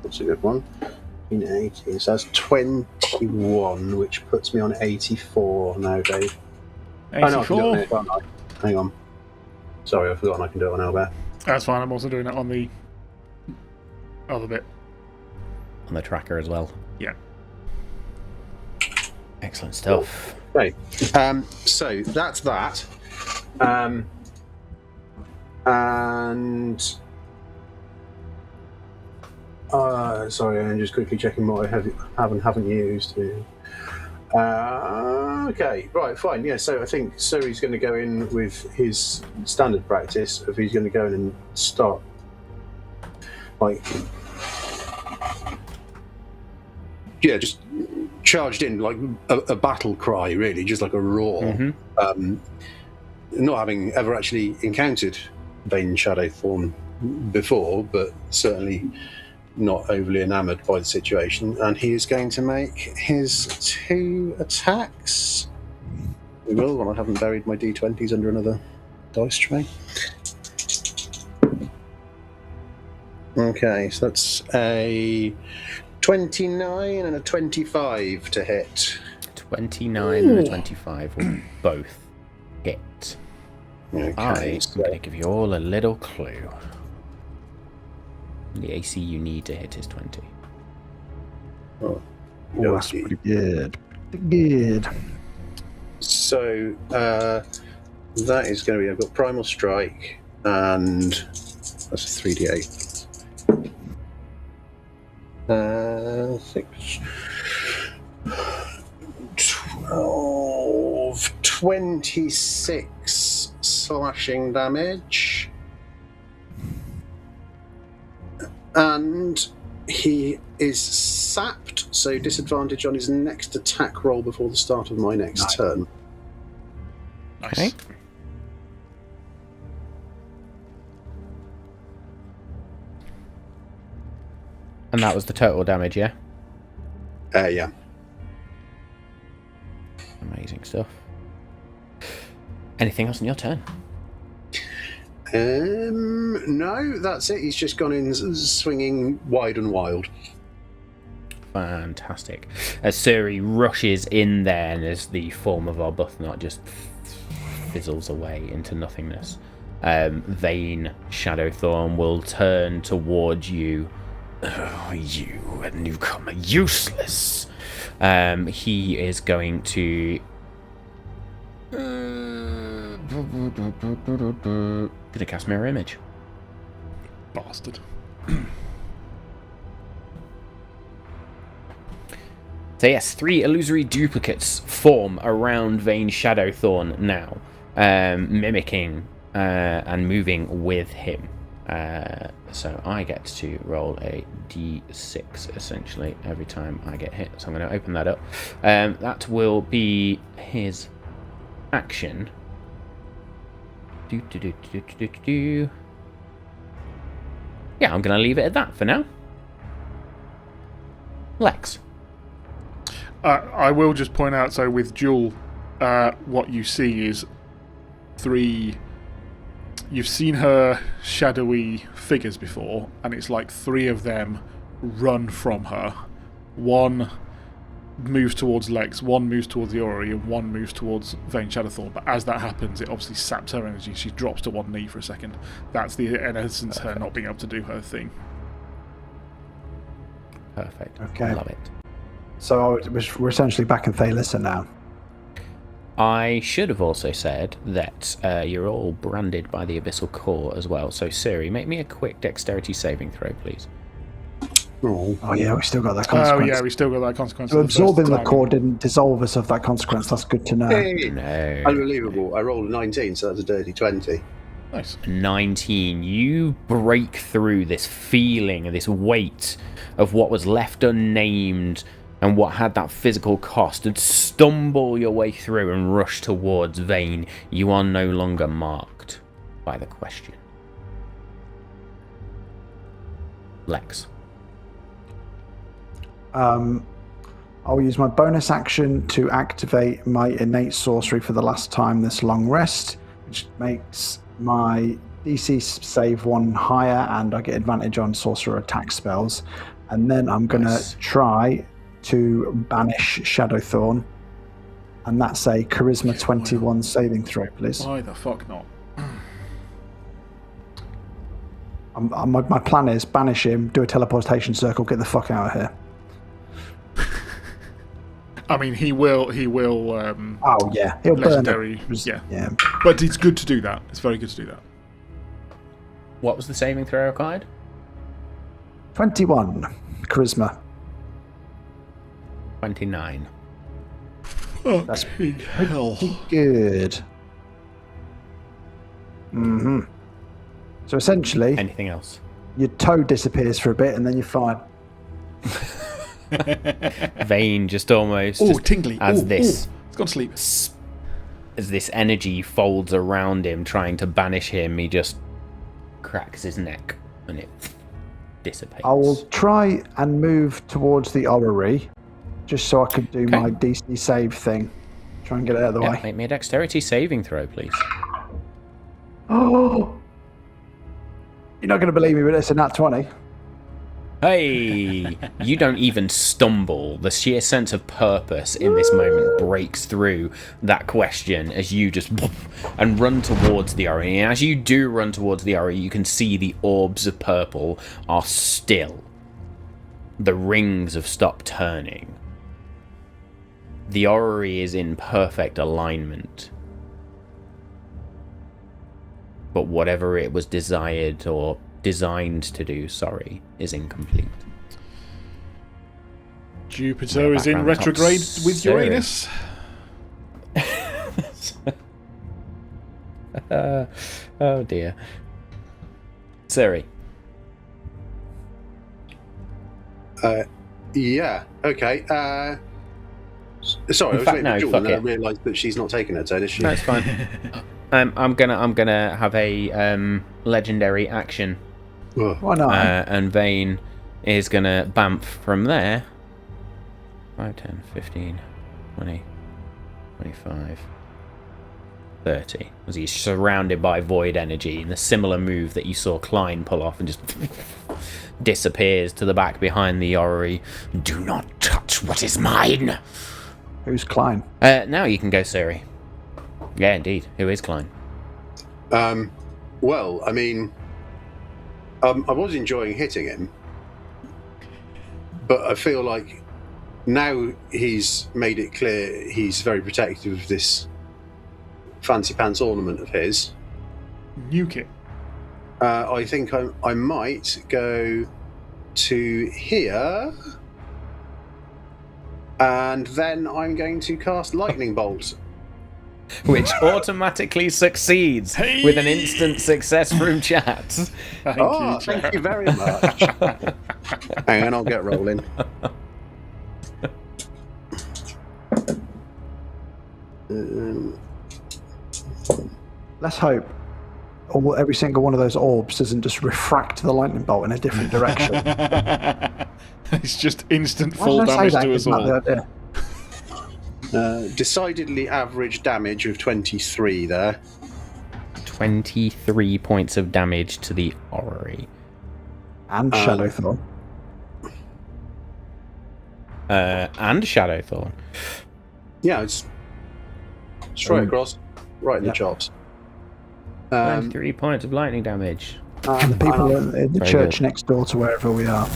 That's a good one. 18. So that's 21, which puts me on 84 now, Dave. 84. Oh, no, I can do it now, can't I? Hang on. Sorry, I've forgotten I can do it on Albert. That's fine. I'm also doing it on the other bit. On the tracker as well. Yeah. Excellent stuff. Okay. So that's that. And sorry, I'm just quickly checking what I have and haven't used. Okay, right, fine. Yeah, so I think Suri's going to go in with his standard practice of he's going to go in and start just charged in like a battle cry, really, just like a roar. Mm-hmm. Not having ever actually encountered Vayne Shadowthorn before, but certainly not overly enamoured by the situation, and he is going to make his 2 attacks. We will, when I haven't buried my d20s under another dice tray. Okay, so that's a 29 and a 25 to hit. 29 and a 25 will both hit. Okay, I'm going to give you all a little clue. The AC you need to hit is 20. Oh, That's pretty good. Pretty good. So that is going to be, I've got Primal Strike, and that's a 3d8. 6, 12, 26 slashing damage. And he is sapped, so disadvantage on his next attack roll before the start of my next turn. Nice. Okay. And that was the total damage, yeah? Yeah. Amazing stuff. Anything else on your turn? No, that's it. He's just gone in swinging wide and wild. Fantastic. As Suri rushes in there, and as the form of Arbuthnot just fizzles away into nothingness, Vayne Shadowthorn will turn towards you. Oh, you, a newcomer, useless. He is going to... Gonna cast Mirror Image. Bastard. So yes, 3 illusory duplicates form around Vayne Shadowthorn now, mimicking and moving with him. So I get to roll a d6 essentially every time I get hit. So I'm going to open that up. That will be his action. Yeah, I'm going to leave it at that for now. Lex. I will just point out, so with Jewel, what you see is 3... You've seen her shadowy figures before, and it's like 3 of them run from her. 1 moves towards Lex, 1 moves towards the Orrery, and 1 moves towards Vayne Shadowthorn. But as that happens, it obviously saps her energy. She drops to 1 knee for a second. That's in essence her not being able to do her thing. Perfect. Okay. Love it. So we're essentially back in Thalissa now. I should have also said that you're all branded by the Abyssal Core as well. So, Suri, make me a quick dexterity saving throw, please. Oh yeah, we still got that Oh consequence. yeah, we still got that consequence. So of the first absorbing the time. core didn't dissolve us of that consequence. That's good to know. Hey, No. unbelievable. I rolled a 19, so that's a dirty 20. Nice. 19. You break through this feeling, this weight of what was left unnamed and what had that physical cost, and stumble your way through and rush towards Vayne. You are no longer marked by the question. Lex. I'll use my bonus action to activate my innate sorcery for the last time this long rest, which makes my DC save 1 higher, and I get advantage on sorcerer attack spells. And then I'm going to try to banish Shadowthorn, and that's a Charisma 21 saving throw, please. Why the fuck not? My plan is banish him, do a teleportation circle, get the fuck out of here. I mean, he will. Oh yeah, he'll legendary. burn it. Yeah. But it's good to do that. It's very good to do that. What was the saving throw required? 21 charisma. 29. That's Fucking hell. good. Mm-hmm. So essentially, Anything else? your toe disappears for a bit, and then you're fine. Vayne just almost Oh, tingly. as Ooh, this ooh. It's gone to sleep. as this energy folds around him, trying to banish him. He just cracks his neck, and it dissipates. I will try and move towards the orrery, just so I could do Okay. my DC save thing. Try and get it out of the way. Make me a dexterity saving throw, please. Oh! You're not going to believe me, but it's a nat 20. Hey, you don't even stumble. The sheer sense of purpose in this moment breaks through that question as you just and run towards the orrery. And as you do run towards the orrery, you can see the orbs of purple are still. The rings have stopped turning. The orrery is in perfect alignment. But whatever it was desired or designed to do, is incomplete. Jupiter is in background top retrograde with Suri. Uranus. Oh dear. Suri. Yeah, okay. Sorry, I was fact, waiting no, for Jules, fuck and then I it. realised that she's not taking her turn, is she? No, it's fine. I'm gonna have a legendary action, Ugh. Why not? and Vayne is gonna bamf from there. 5, 10, 15, 20, 25, 30. As he's surrounded by void energy in a similar move that you saw Klein pull off, and just disappears to the back behind the orrery. Do not touch what is mine. Who's Klein? Now you can go, Suri. Yeah, indeed. Who is Klein? Well, I mean, I was enjoying hitting him, but I feel like now he's made it clear he's very protective of this fancy pants ornament of his. Nuke it. I think I might go to here, and then I'm going to cast Lightning Bolt. Which automatically succeeds with an instant success from chat. Thank you very much. Hang on, I'll get rolling. Let's hope every single one of those orbs doesn't just refract the lightning bolt in a different direction. It's just instant Why full did I say damage that? to us Isn't that all. the idea? Decidedly average damage of 23 there. 23 points of damage to the orrery. And Shadowthorn. And Shadowthorn. Yeah, it's straight across, right in the Yep. chops. 23 points of lightning damage. And the people in the Very church good. next door to wherever we are.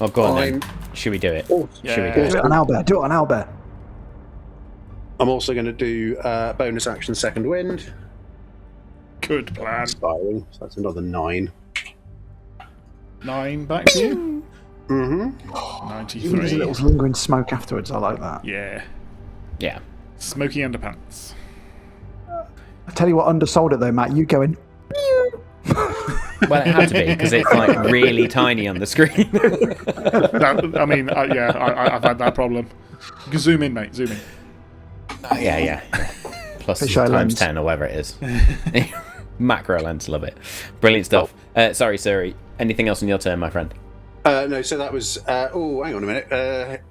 Oh, go on I'm- then. Should we do it? Oh, Should we Yeah. do Do it? it on Owlbear. Do it on Owlbear. I'm also going to do bonus action second wind. Good plan. Inspiring. So that's another 9. 9 back to you. Mm-hmm. 93. Even there's a little lingering smoke afterwards. I like that. Yeah. Yeah. Smoky underpants. I tell you what undersold it though, Matt. You go in. Well, it had to be because it's like really tiny on the screen. I mean, I've had that problem. You can zoom in, mate. Zoom in. Yeah. Plus Fisheye times lens. 10 or whatever it is. Macro lens, love it. Brilliant stuff. Sorry, Suri. Anything else on your turn, my friend? No, so that was. Oh, hang on a minute.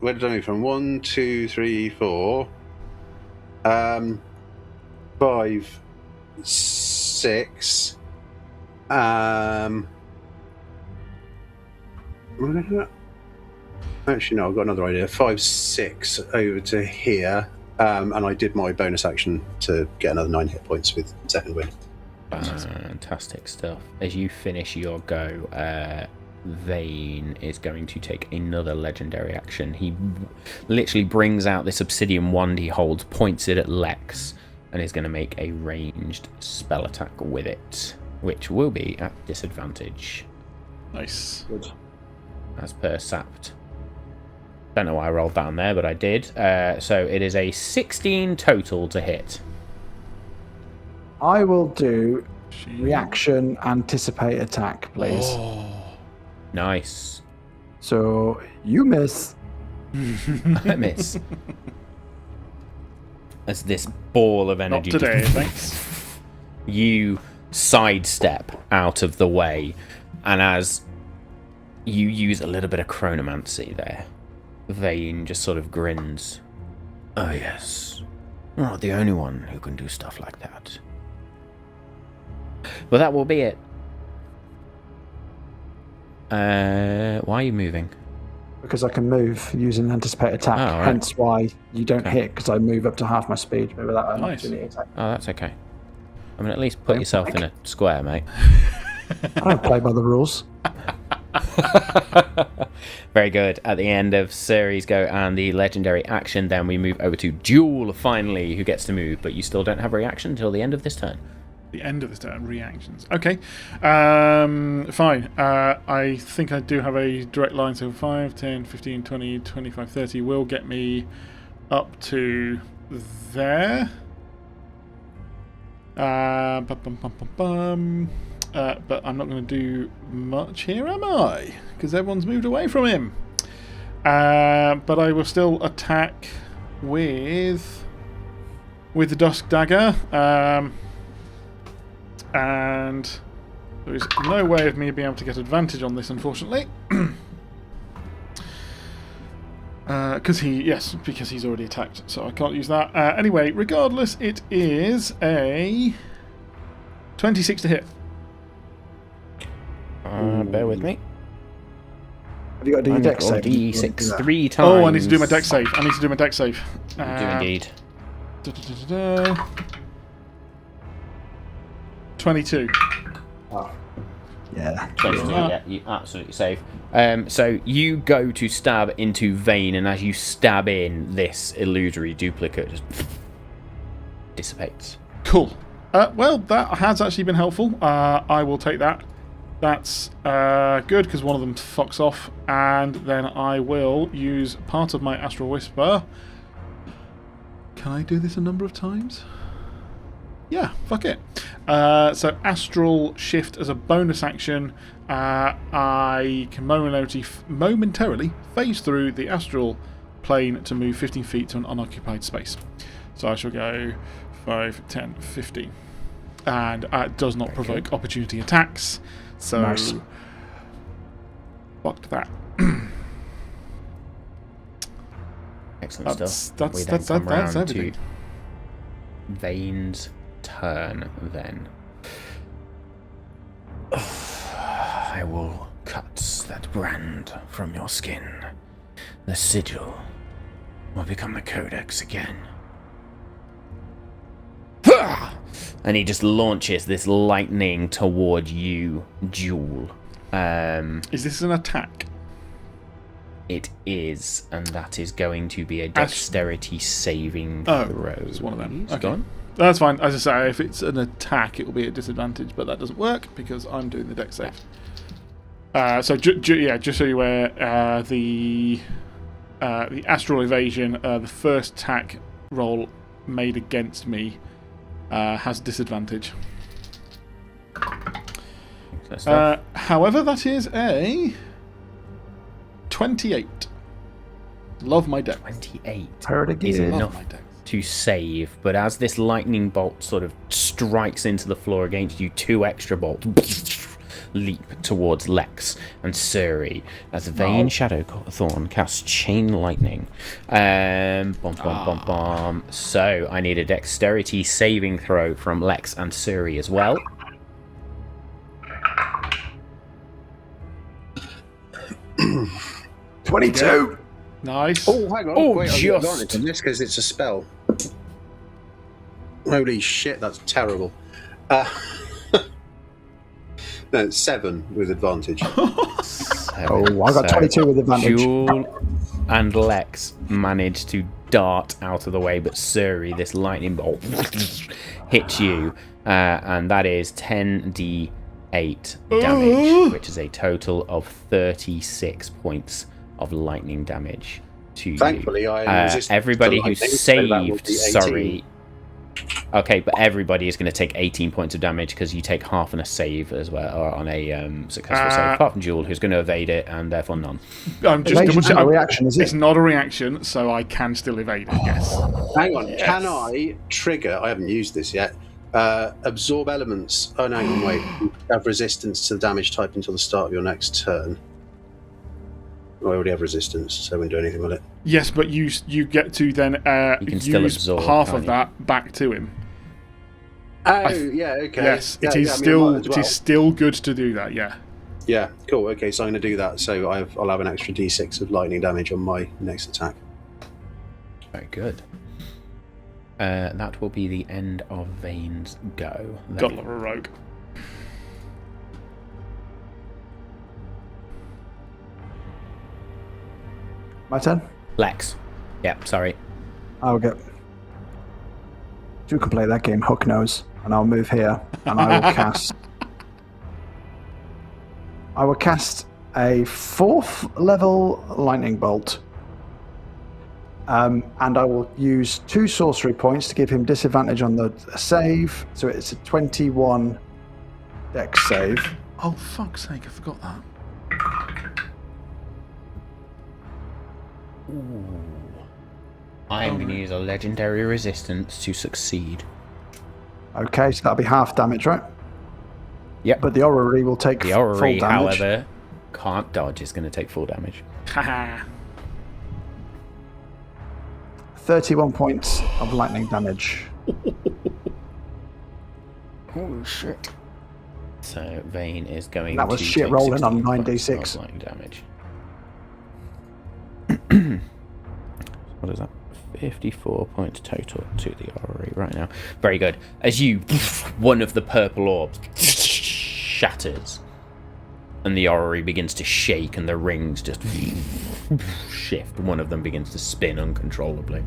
Where did I move from? 1, 2, 3, 4. 5, 6. Actually, no, I've got another idea. 5, 6 over to here. And I did my bonus action to get another 9 hit points with second wind. Fantastic stuff. As you finish your go, Vayne is going to take another legendary action. He literally brings out this obsidian wand he holds, points it at Lex, and is going to make a ranged spell attack with it, which will be at disadvantage. Nice. Good. As per Sapt. Don't know why I rolled that on there, but I did. So it is a 16 total to hit. I will do reaction anticipate attack, please. Oh. Nice. So you miss. I miss. As this ball of energy. Not today, thanks. You sidestep out of the way, and as you use a little bit of chronomancy there, Vayne just sort of grins. Oh yes, you're not the only one who can do stuff like that. But that will be it. Why are you moving? Because I can move using anticipate attack. Oh, right. Hence why you don't Okay. hit, because I move up to half my speed without an Nice. opportunity attack. Oh, that's okay. I mean, at least put yourself in a square, mate. I don't play by the rules. Very good. At the end of Suri's go and the legendary action, then we move over to Jewel, finally, who gets to move, but you still don't have a reaction until the end of this turn. The end of this turn, reactions. Okay. Fine. I think I do have a direct line, so 5, 10, 15, 20, 25, 30 will get me up to there. But I'm not going to do much here, am I? Because everyone's moved away from him. But I will still attack with the Dusk Dagger. And there is no way of me being able to get advantage on this, unfortunately. Because he's already attacked, so I can't use that. Anyway, regardless, it is a 26 to hit. Bear with me. Have you got to do your dex save? D6 3 times. Oh, I need to do my dex save. You do indeed. 22. Yeah. 22, yeah, you absolutely save. So you go to stab into Vayne, and as you stab in, this illusory duplicate just dissipates. Cool. Well, that has actually been helpful. I will take that. That's good, because one of them fucks off, and then I will use part of my Astral Whisper. Can I do this a number of times? Yeah, fuck it. So Astral Shift as a bonus action. I can momentarily phase through the astral plane to move 15 feet to an unoccupied space. So I shall go 5, 10, 15. And it does not provoke opportunity attacks. So Nice. fuck that. Excellent stuff. That's That's everything. to Vayne's turn then. I will cut that brand from your skin. The sigil will become the codex again. And he just launches this lightning toward you, Jewel. Is this an attack? It is, and that is going to be a dexterity saving Oh, throw. it's one of them. Please, Okay. go on. That's fine. As I say, if it's an attack, it will be at disadvantage, but that doesn't work because I'm doing the dex save. So just so you're aware, the astral evasion, the first attack roll made against me has disadvantage. However, that is a 28. Love my deck. 28. Heard it Is again. enough my deck. to save, but as this lightning bolt sort of strikes into the floor against you, 2 extra bolts leap towards Lex and Suri as Vayne Shadowthorn casts Chain Lightning. So I need a dexterity saving throw from Lex and Suri as well. $22. Nice. Oh, hang on. Oh, Wait, I've got just. advantage on this because it's a spell. Holy shit, that's terrible. No, 7 with advantage. Oh, I got 22 with advantage. Jewel and Lex manage to dart out of the way, but Suri, this lightning bolt, hits you, and that is 10d8 damage, which is a total of 36 points of lightning damage to you. Thankfully, I am resistant everybody to who lightning, so that will saved, be 18. sorry. Okay, but everybody is going to take 18 points of damage because you take half on a save as well, or on a successful save, apart from Jewel, who's going to evade it, and therefore none. I'm just Evasion's not a reaction, is it? It's not a reaction, so I can still evade it, yes. Hang on, can I trigger, I haven't used this yet, absorb elements. Oh, no, hang on, wait. You have resistance to the damage type until the start of your next turn. I already have resistance, so I won't do anything with it. Yes, but you get to then You can still use absorb, half can't of you? that back to him. Oh, yeah, okay. Yes, Yeah, it is I mean, I still might as it well. is still good to do that. Yeah. Yeah, cool. Okay, so I'm going to do that. So I'll have an extra d6 of lightning damage on my next attack. Very good. That will be the end of Vayne's go. God love a rogue. My turn? Lex. Yep, sorry. I'll get. You can play that game, Hook Nose, and I'll move here, and I will cast. I will cast a 4th level lightning bolt, and I will use 2 sorcery points to give him disadvantage on the save. So it's a 21 dex save. Oh fuck's sake! I forgot that. I'm going to use a legendary resistance to succeed. Okay, so that'll be half damage, right? Yep. But the orrery will take The full orrery, damage. however, can't dodge. It's going to take full damage. Haha. 31 points of lightning damage. Holy shit. So Vayne is going That was to shit take rolling 16 on points 9d6. of lightning damage. What is that? 54 points total to the orrery right now. Very good. As you, one of the purple orbs shatters, and the orrery begins to shake, and the rings just shift. One of them begins to spin uncontrollably.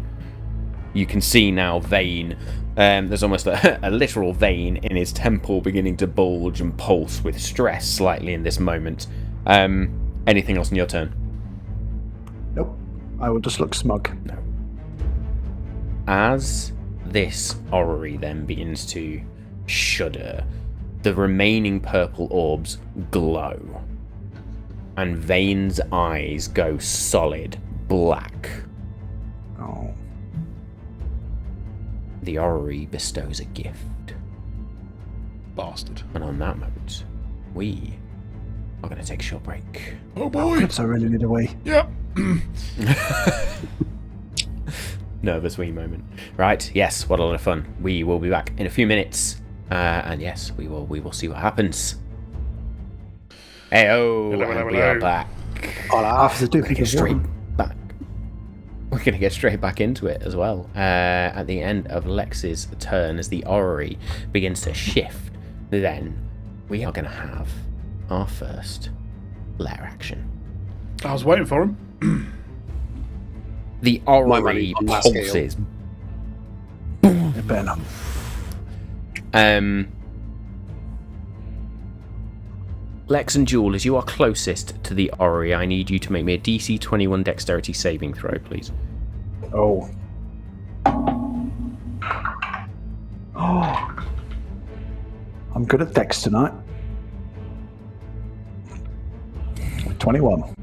You can see now Vayne. There's almost a literal vein in his temple beginning to bulge and pulse with stress slightly in this moment. Anything else on your turn? Nope. I will just look smug. No. As this orrery then begins to shudder, the remaining purple orbs glow, and Vayne's eyes go solid black. Oh. The orrery bestows a gift, Bastard. and on that note, we are going to take a short break. Oh boy. So I really need a wee. Yep. Nervous wee moment. Right, yes, what a lot of fun. We will be back in a few minutes, and yes, we will see what happens. Heyo, Hello, and hello, we are hello. back. After We're gonna get straight one. back. We're gonna get straight back into it as well. At the end of Lex's turn, as the orrery begins to shift, then we are gonna have our first lair action. I was waiting for him. The My orrery money on that scale. pulses. It better not. Lex and Jewel, as you are closest to the orrery, I need you to make me a DC 21 dexterity saving throw, please. Oh. Oh. I'm good at dex tonight. 21.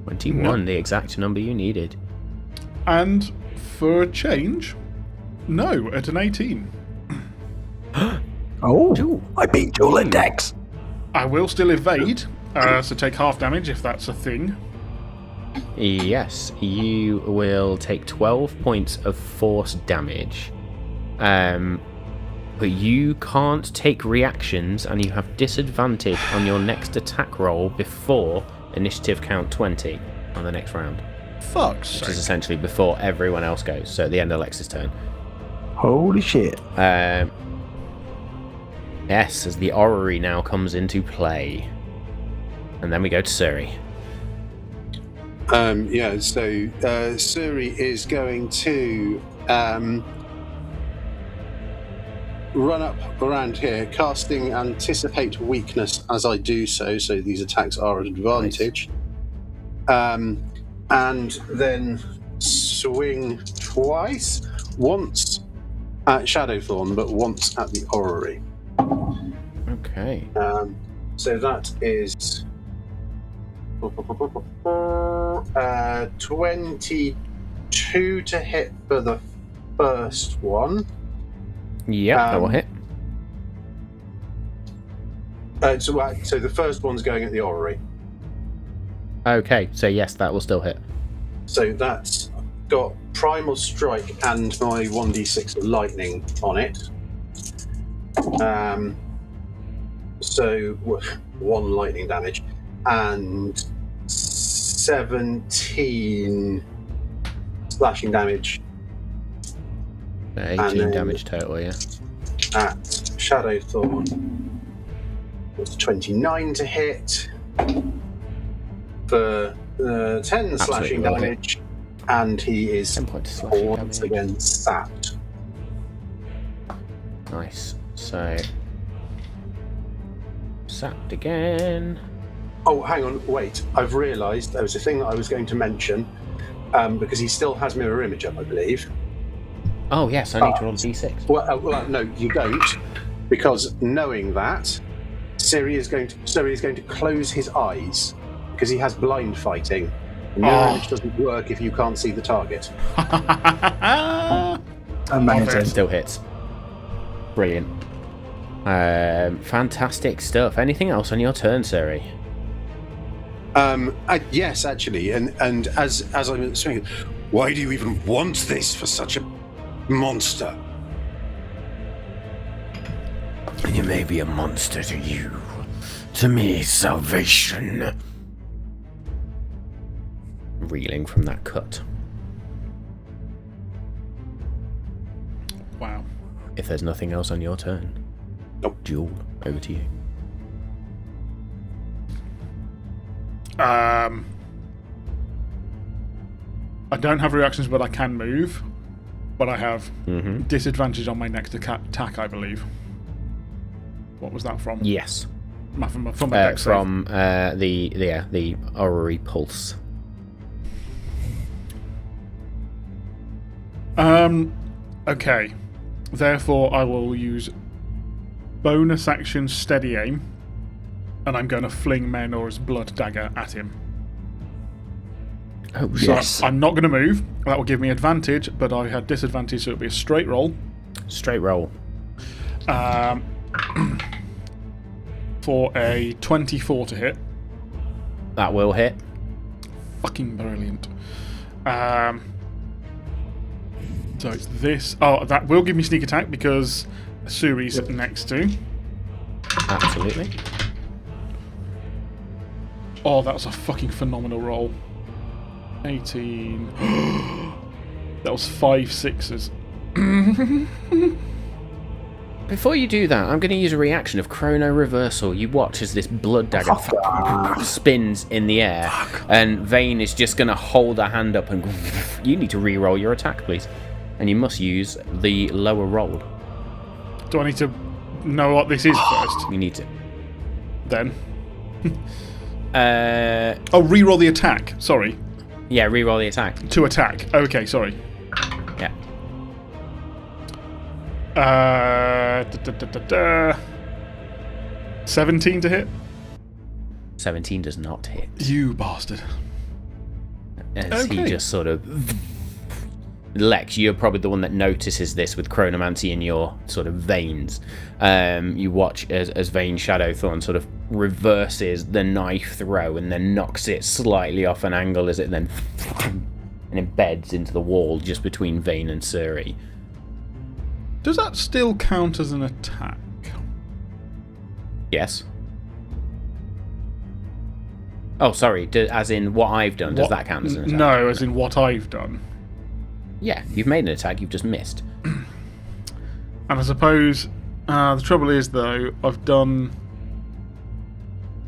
21, the exact number you needed. And for a change, no, at an 18. Oh, Jewel. I beat Jewel at dex. I will still evade, so take half damage if that's a thing. Yes, you will take 12 points of force damage. But you can't take reactions, and you have disadvantage on your next attack roll before initiative count 20 on the next round. Fuck's Which sake. is essentially before everyone else goes, so at the end of Lex's turn. Holy shit. Yes, as the orrery now comes into play. And then we go to Suri. So Suri is going to run up around here, casting Anticipate Weakness as I do so these attacks are at advantage. Nice. And then swing twice, once at Shadowthorn, but once at the orrery. Okay. So that is 22 to hit for the first one. Yep, that will hit. So the first one's going at the orrery. Okay, so yes, that will still hit. So that's got Primal Strike and my 1d6 of lightning on it. So 1 lightning damage and 17 slashing damage 18 damage total, yeah. at Shadowthorn. It's 29 to hit for 10 slashing will hit. damage, and he is 10 points of slashing once damage. again sapped. Nice. So, sapped again. Oh, hang on, wait. I've realised there was a thing that I was going to mention, because he still has mirror image up, I believe. Oh yes, I need to roll a d6. Well, no, you don't, because knowing that, Suri is going to close his eyes because he has blind fighting. Mirror image doesn't work if you can't see the target. Amazing. Still hits. Brilliant. Fantastic stuff. Anything else on your turn, Suri? Yes, actually, and as I'm saying, why do you even want this for such a monster? You may be a monster to you. To me, salvation. Reeling from that cut. Wow. If there's nothing else on your turn, Nope. Jewel, over to you. I don't have reactions, but I can move. But I have disadvantage on my next attack, I believe. What was that from? Yes. From my dex save. From the orrery pulse. Okay. Therefore, I will use bonus action steady aim, and I'm going to fling Menor's blood dagger at him. Oh, So Yes. I'm not going to move. That will give me advantage, but I had disadvantage, so it'll be a straight roll. straight roll. For a 24 to hit. That will hit. Fucking brilliant. So it's this. Oh, that will give me sneak attack because Suri's next to. Absolutely. Oh, that was a fucking phenomenal roll. 18. That was 5 sixes. Before you do that, I'm going to use a reaction of chrono reversal. You watch as this blood dagger spins in the air, and Vayne is just going to hold her hand up and you need to re-roll your attack, please. And you must use the lower roll. Do I need to know what this is first? You need to. then. Oh, reroll the attack. Sorry. Yeah, reroll the attack. To attack. Okay, sorry. Yeah. 17 to hit. 17 does not hit. You bastard. As Okay. he just sort of... Lex, you're probably the one that notices this with chronomancy in your sort of veins. You watch as Vayne Shadowthorn sort of reverses the knife throw and then knocks it slightly off an angle as it then and embeds into the wall just between Vayne and Suri. Does that still count as an attack? Yes. Oh, sorry. As in what I've done, does that count as an attack? No, as in what I've done. Yeah, you've made an attack, you've just missed. And I suppose the trouble is, though, I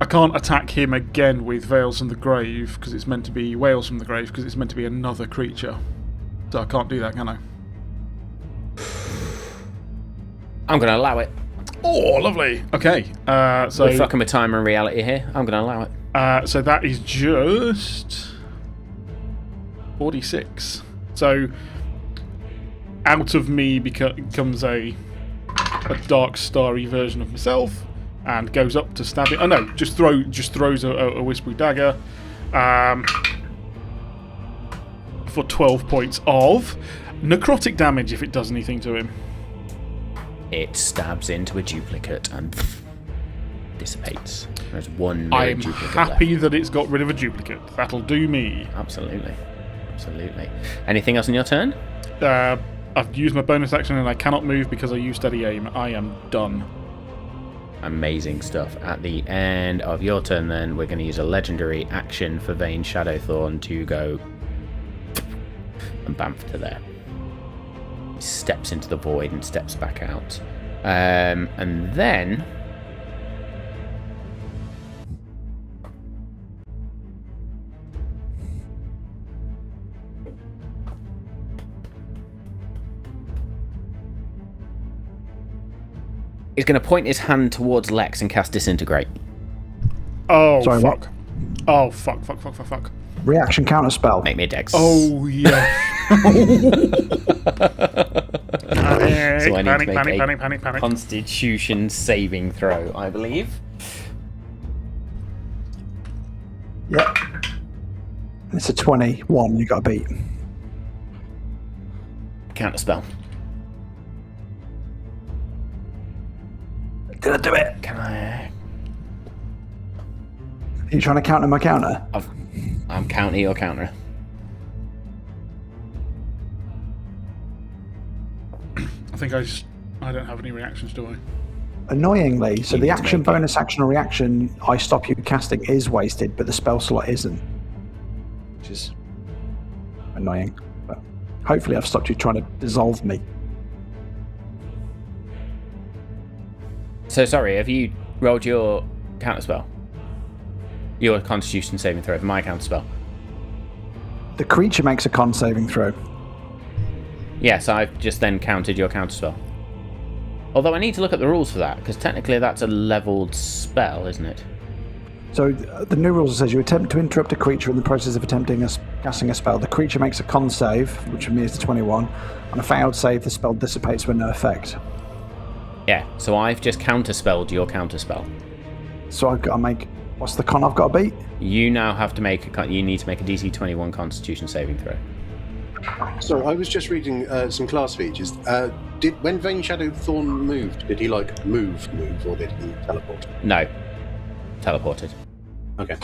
can't attack him again with Veils from the Grave because it's meant to be Wails from the Grave because it's meant to be another creature. So I can't do that, can I? I'm going to allow it. Oh, lovely. Okay, so We're fucking with time and reality here. I'm going to allow it. so that is just 46. So out of me becomes a dark, starry version of myself, and goes up to stab it. Oh no, just throws a whispery dagger for 12 points of necrotic damage if it does anything to him. It stabs into a duplicate and dissipates. There's one mirror I'm duplicate happy left. that it's got rid of a duplicate. That'll do me. Absolutely. Absolutely. Anything else on your turn? I've used my bonus action and I cannot move because I used steady aim. I am done. Amazing stuff. At the end of your turn, then, we're going to use a legendary action for Vayne Shadowthorn to go and bamf to there. He steps into the void and steps back out. And then... he's going to point his hand towards Lex and cast Disintegrate. Oh, Sorry, fuck. Oh, fuck. Reaction counter spell. Make me a dex. Oh, yeah. So I need to make a panic. Constitution saving throw, I believe. Yep. It's a 21 you got to beat. Counter spell. Did I do it? Can I? Are you trying to counter my counter? I'm counter your counter. I think I don't have any reactions, do I? Annoyingly, so You the need to action, make it. bonus action, or reaction I stop you casting is wasted, but the spell slot isn't. Which is annoying. But hopefully I've stopped you trying to dissolve me. So sorry, have you rolled your counter spell? Your Constitution saving throw for my counter spell? The creature makes a con saving throw. Yes, I've just then counted your counter spell. Although I need to look at the rules for that, because technically that's a leveled spell, isn't it? So the new rules says you attempt to interrupt a creature in the process of casting a spell. The creature makes a con save, which for me is the 21. On a failed save, the spell dissipates with no effect. Yeah, so I've just counterspelled your counterspell. So I've got to make... What's the con I've got to beat? You now have to make you need to make a DC 21 Constitution saving throw. So I was just reading some class features. When Vayne Shadowthorn moved, did he move, or did he teleport? No. Teleported. Okay.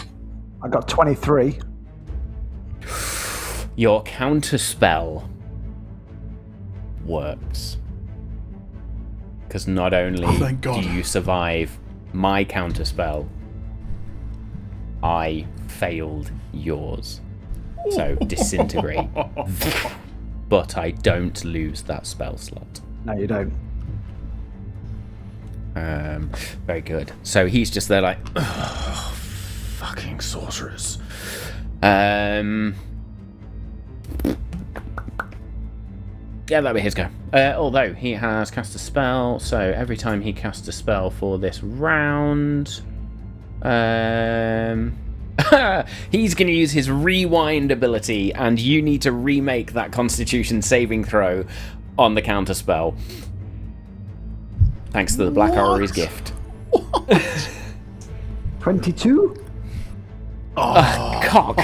I got 23. Your counterspell works. Because not only thank God. do you survive my counterspell, I failed yours. So disintegrate. But I don't lose that spell slot. No, you don't. Very good. So he's just there like, ugh, fucking sorcerers. Yeah, that'll be his go. Although he has cast a spell, so every time he casts a spell for this round, He's going to use his rewind ability, and you need to remake that Constitution saving throw on the counterspell. Thanks to the Black Orrery's gift. 22? Cock.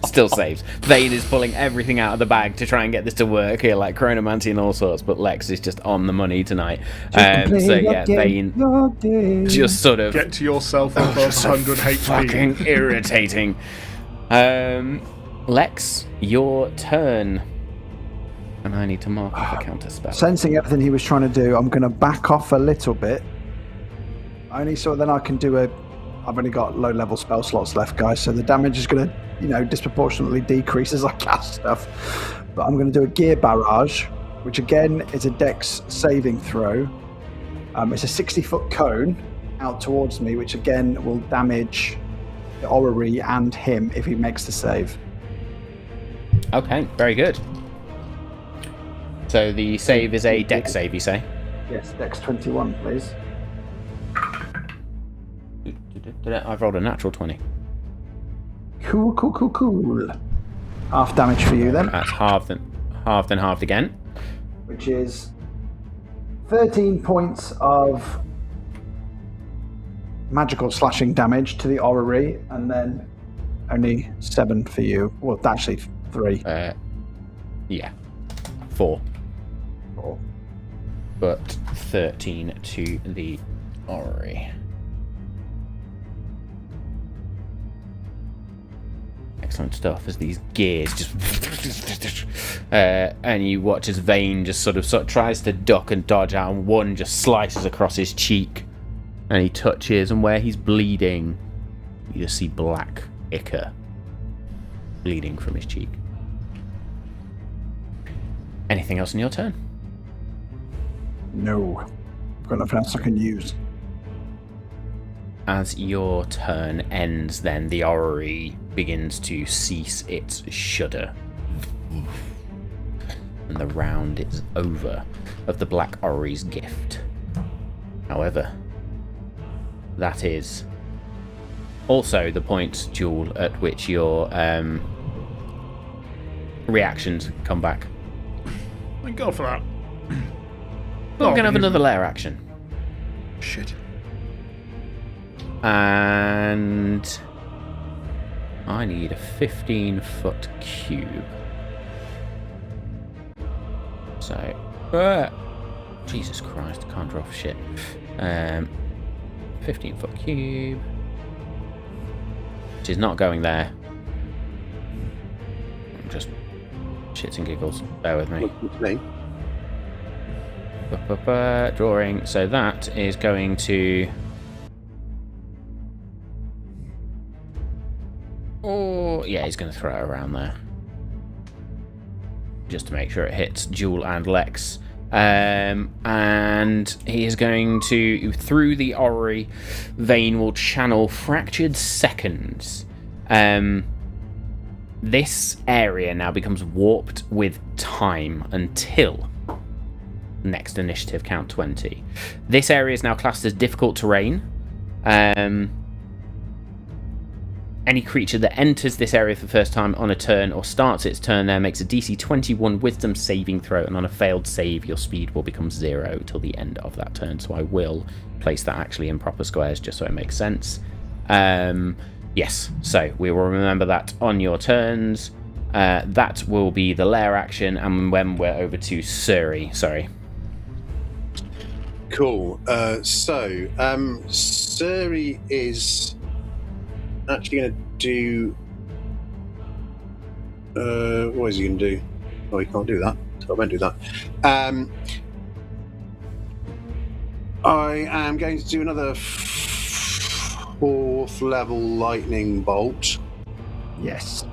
Still saved. Vayne is pulling everything out of the bag to try and get this to work here, like chronomancy and all sorts, but Lex is just on the money tonight. So yeah, Vayne just sort of... Get to yourself above 100 HP. Fucking irritating. Lex, your turn. And I need to mark off a counter spell. Sensing everything he was trying to do, I'm going to back off a little bit. Only so then I can do a... I've only got low-level spell slots left, guys, so the damage is going to, disproportionately decrease as I cast stuff. But I'm going to do a gear barrage, which again is a dex saving throw. It's a 60-foot cone out towards me, which again will damage the orrery and him if he makes the save. Okay, very good. So the save is a dex save, you say? Yes, dex 21, please. I've rolled a natural 20. Cool. Half damage for you then. That's halved and halved again. Which is 13 points of magical slashing damage to the orrery, and then only 7 for you. Well, actually 3. Yeah. 4. 4. But 13 to the orrery. Excellent stuff as these gears just and you watch as Vayne just sort of tries to duck and dodge out, and one just slices across his cheek, and he touches, and where he's bleeding you just see black ichor bleeding from his cheek. Anything else in your turn? No. I've got nothing else I can use. As your turn ends, then the orrery begins to cease its shudder. And the round is over of the Black Orrery's gift. However, that is also the point, Jewel, at which your reactions come back. Thank God for that. We're going to have another lair action. Shit. And I need a 15-foot cube. So, Jesus Christ, I can't draw for shit. 15-foot cube, which is not going there. Just shits and giggles. Bear with me. Drawing. So that is going to. Oh, yeah, he's going to throw it around there. Just to make sure it hits Jewel and Lex. And he is going to, through the orrery, Vayne will channel Fractured Seconds. This area now becomes warped with time until next initiative, count 20. This area is now classed as difficult terrain. Any creature that enters this area for the first time on a turn or starts its turn there makes a DC 21 Wisdom saving throw, and on a failed save your speed will become 0 till the end of that turn. So I will place that actually in proper squares just so it makes sense. Yes, so we will remember that on your turns. That will be the lair action, and when we're over to Suri. Sorry. Cool. So Suri is actually going to do. What is he going to do? Oh, he can't do that. So I won't do that. I am going to do another 4th level lightning bolt. Yes.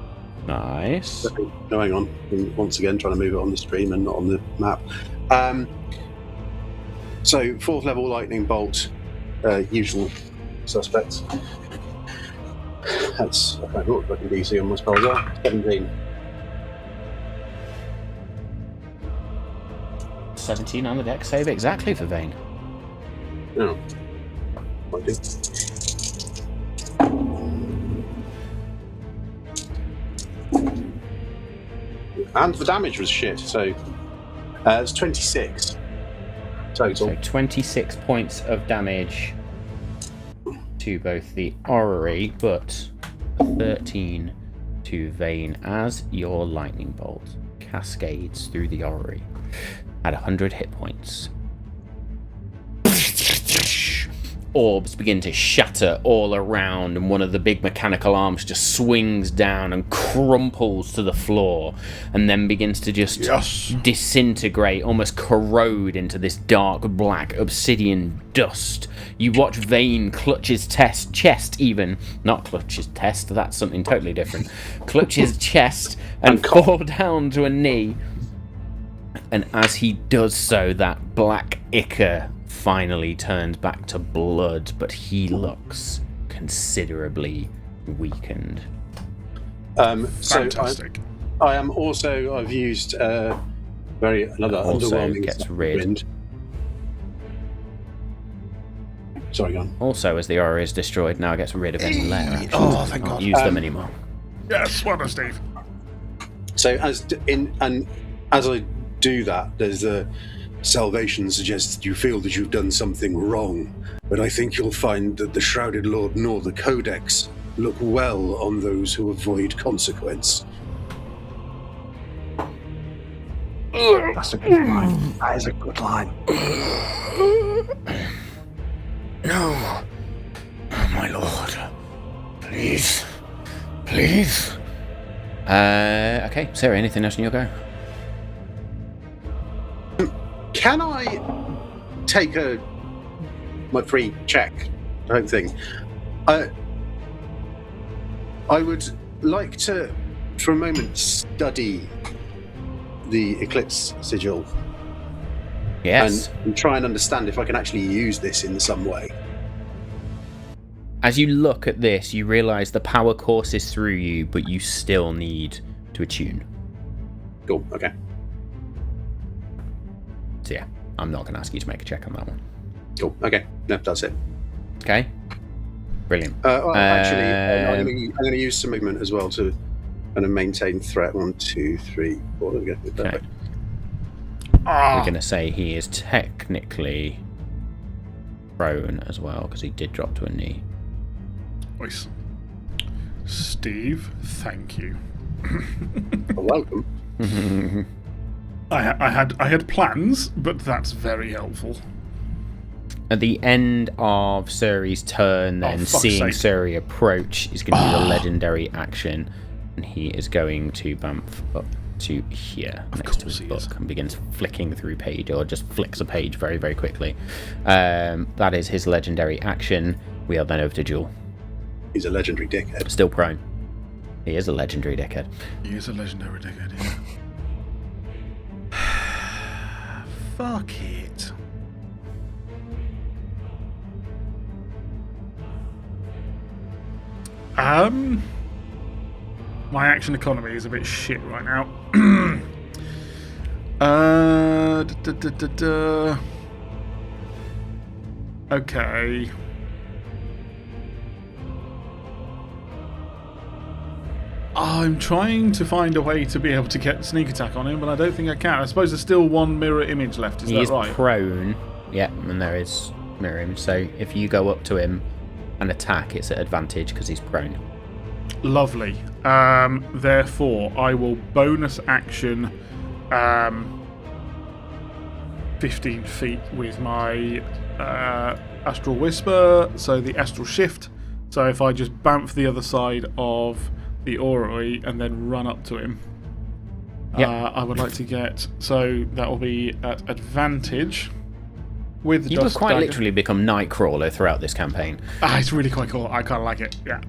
Nice. No, hang on. Once again, trying to move it on the stream and not on the map. So 4th level lightning bolt, usual suspects. That's, I don't know what fucking DC on my spells are. 17. 17 on the deck save exactly for Vayne. Oh. Might do. And the damage was shit, so it's 26 total. So 26 points of damage to both the orrery, but 13 to Vayne as your lightning bolt cascades through the orrery at 100 hit points. Orbs begin to shatter all around, and one of the big mechanical arms just swings down and crumples to the floor, and then begins to just disintegrate, almost corrode into this dark black obsidian dust. You watch Vayne clutch his chest even, not clutch his test, that's something totally different, clutch his chest and fall down to a knee, and as he does so, that black ichor finally turns back to blood, but he looks considerably weakened. Fantastic. I am also. I've used another underwhelming. Gets rid. Sorry, go on. Also, as the aura is destroyed, now it gets rid of any lair actions. Oh, thank Can't God. use them anymore. Yes, well done, Steve. So as I do that, there's a salvation suggests you feel that you've done something wrong, but I think you'll find that the Shrouded Lord nor the Codex look well on those who avoid consequence. That's a good line. That is a good line. No. Oh, my lord. Please. Please. Okay, Sarah, anything else in your go? Can I take my free check type thing? I would like to, for a moment, study the Eclipse Sigil. Yes. And try and understand if I can actually use this in some way. As you look at this, you realise the power courses through you, but you still need to attune. Cool, okay. So yeah, I'm not going to ask you to make a check on that one. Cool, okay. No, that's it. Okay? Brilliant. I'm going to use some movement as well to kind of maintain threat. 1, 2, 3, 4. There we go. Perfect. We're going to say he is technically prone as well, because he did drop to a knee. Nice. Steve, thank you. You're welcome. I had plans, but that's very helpful. At the end of Suri's turn, then seeing Suri approach is going to be the legendary action, and he is going to bump up to here next to his book and begins flicking through page, or just flicks a page very, very quickly. That is his legendary action. We are then over to Jewel. He's a legendary dickhead. Still prone. He is a legendary dickhead. He is a legendary dickhead, yeah. Fuck it. My action economy is a bit shit right now. Okay. I'm trying to find a way to be able to get sneak attack on him, but I don't think I can. I suppose there's still one mirror image left, is that right? He is prone, yeah, and there is mirror image, so if you go up to him and attack, it's at advantage because he's prone. Lovely. Therefore, I will bonus action 15 feet with my Astral Whisper, so the Astral Shift. So if I just bamf the other side of the orrery and then run up to him, I would like to get, so that will be at advantage with the You have quite literally become Nightcrawler throughout this campaign. It's really quite cool. I kind of like it, yeah.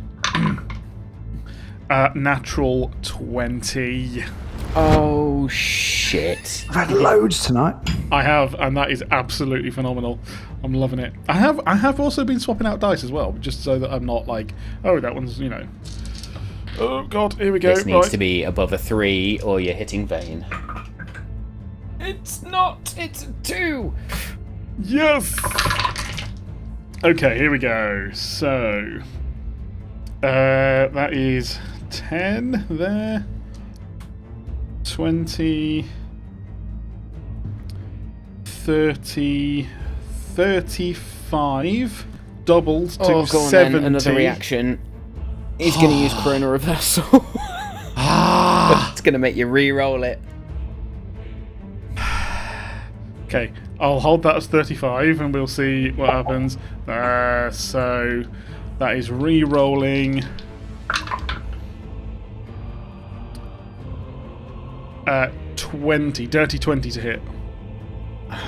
Natural 20. Oh, shit. I've had loads tonight. I have, and that is absolutely phenomenal. I'm loving it. I have also been swapping out dice as well, just so that I'm not like, oh, that one's, you know. Oh, God, here we go. This needs to be above a 3, or you're hitting Vayne. It's not. It's a 2. Yes! Okay, here we go. So, that is 10 there. 20, 30, 35, doubled to go on 70. then, another reaction. He's going to use Chrono Reversal. It's going to make you re-roll it. Okay, I'll hold that as 35 and we'll see what happens. So that is re-rolling. 20, dirty 20 to hit.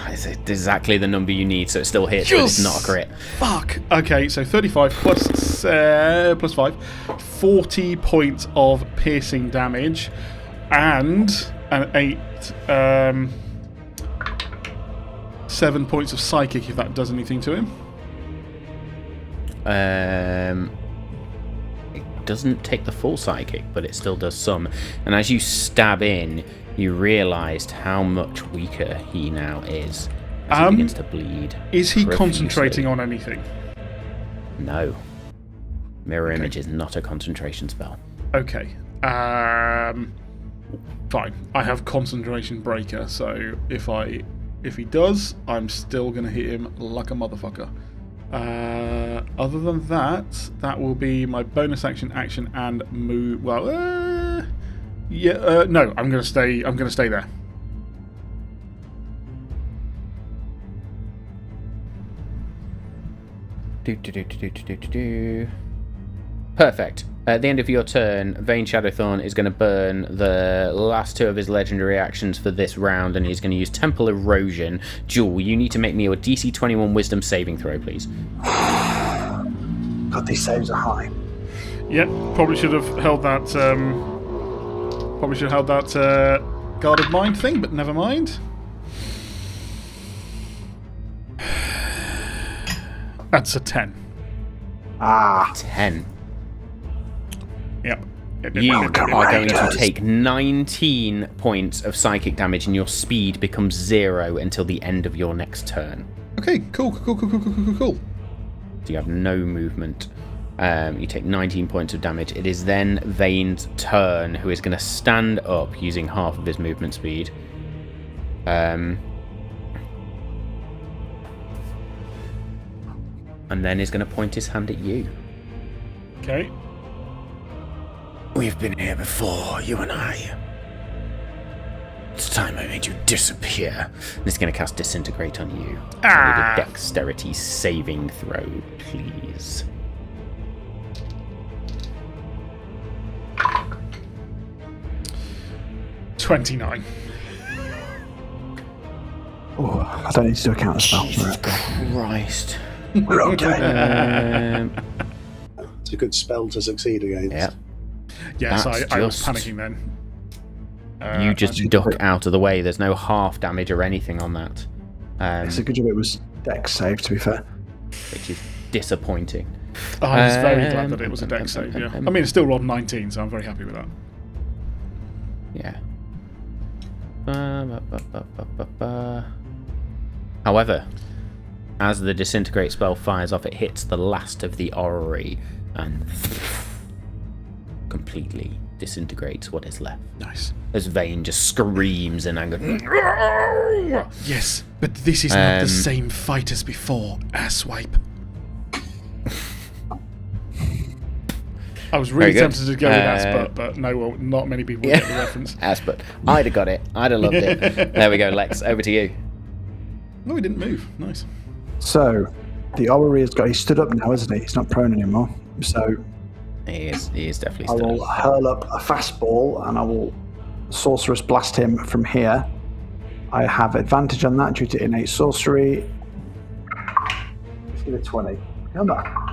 It's exactly the number you need, so it still hits, but it's not a crit. Fuck! Okay, so 35 plus 5, 40 points of piercing damage, and an 7 points of psychic if that does anything to him. It doesn't take the full psychic, but it still does some. And as you stab in, you realised how much weaker he now is as he begins to bleed. Is he profusely. concentrating on anything? No. Mirror Image is not a concentration spell. Okay. Fine. I have concentration breaker, so if he does, I'm still gonna hit him like a motherfucker. Other than that, that will be my bonus action, and move. Well, no, I'm gonna stay there. Perfect. At the end of your turn, Vayne Shadowthorn is going to burn the last 2 of his legendary actions for this round, and he's going to use Temple Erosion. Jewel, you need to make me a DC 21 Wisdom saving throw, please. God, these saves are high. Yep, probably should have held that. Guarded mind thing, but never mind. That's a 10. 10. Yep. You are going to take 19 points of psychic damage, and your speed becomes 0 until the end of your next turn. Okay, cool. So you have no movement. You take 19 points of damage. It is then Vayne's turn, who is going to stand up using half of his movement speed. And then is going to point his hand at you. Okay. We've been here before, you and I. It's time I made you disappear. And it's going to cast Disintegrate on you. I need a dexterity saving throw, please. $29. Oh, I don't need to do a counter spell. Jesus Christ. We're okay. It's a good spell to succeed against. Yeah. Yes, That's I was just- panicking then. You just duck out of the way. There's no half damage or anything on that. It's a good job it was dex save, to be fair. Which is disappointing. Oh, I was very glad that it was a dex save, yeah. I mean, it still rolled 19, so I'm very happy with that. Yeah. However, as the Disintegrate spell fires off, it hits the last of the orrery and completely disintegrates what is left. Nice. As Vayne just screams in anger. Yes, but this is not the same fight as before, asswipe. I was really tempted to go with Aspert, but no, well, not many people get the reference. Aspert. I'd have got it. I'd have loved it. There we go, Lex. Over to you. No, he didn't move. Nice. So, the orrery has got. He's stood up now, isn't he? He's not prone anymore. So, He is definitely I still. will hurl up a fastball and I will Sorceress Blast him from here. I have advantage on that due to innate sorcery. Let's give it 20. Come on.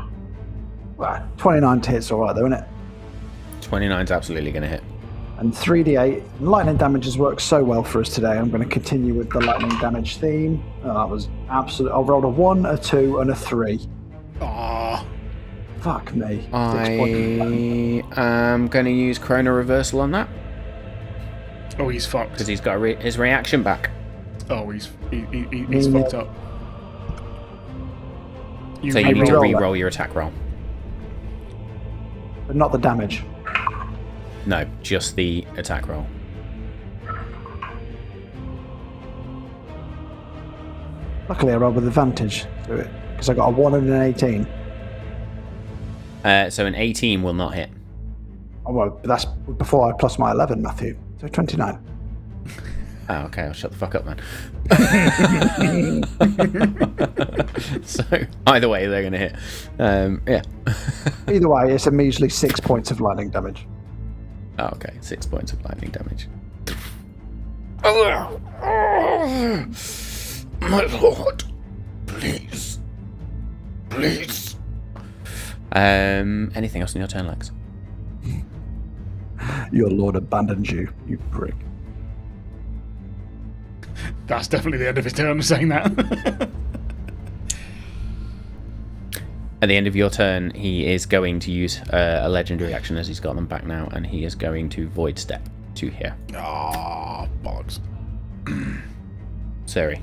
Well, 29 to hit's alright though, isn't it? 29's absolutely going to hit. And 3d8. Lightning damage has worked so well for us today. I'm going to continue with the lightning damage theme. Oh, that was absolute. I rolled a 1, a 2, and a 3. Ah, Fuck me. I am going to use Chrono Reversal on that oh, he's fucked. because he's got his reaction back. Oh, he's fucked up. So you need to re-roll re-roll that. your attack roll. But not the damage. No, just the attack roll. Luckily, I rolled with advantage through it because I got a 1 and an 18. So an 18 will not hit. Oh, well, but that's before I plus my 11, Matthew. So 29. Oh, okay, I'll shut the fuck up then. So, either way, they're going to hit. Yeah. Either way, it's a measly 6 points of lightning damage. Oh, okay, 6 points of lightning damage. My lord, please. Please. Anything else in your turn, Lex? Your lord abandons you, you prick. That's definitely the end of his turn saying that. At the end of your turn, he is going to use a legendary action as he's got them back now, and he is going to Void Step to here. Ah, bollocks. Suri.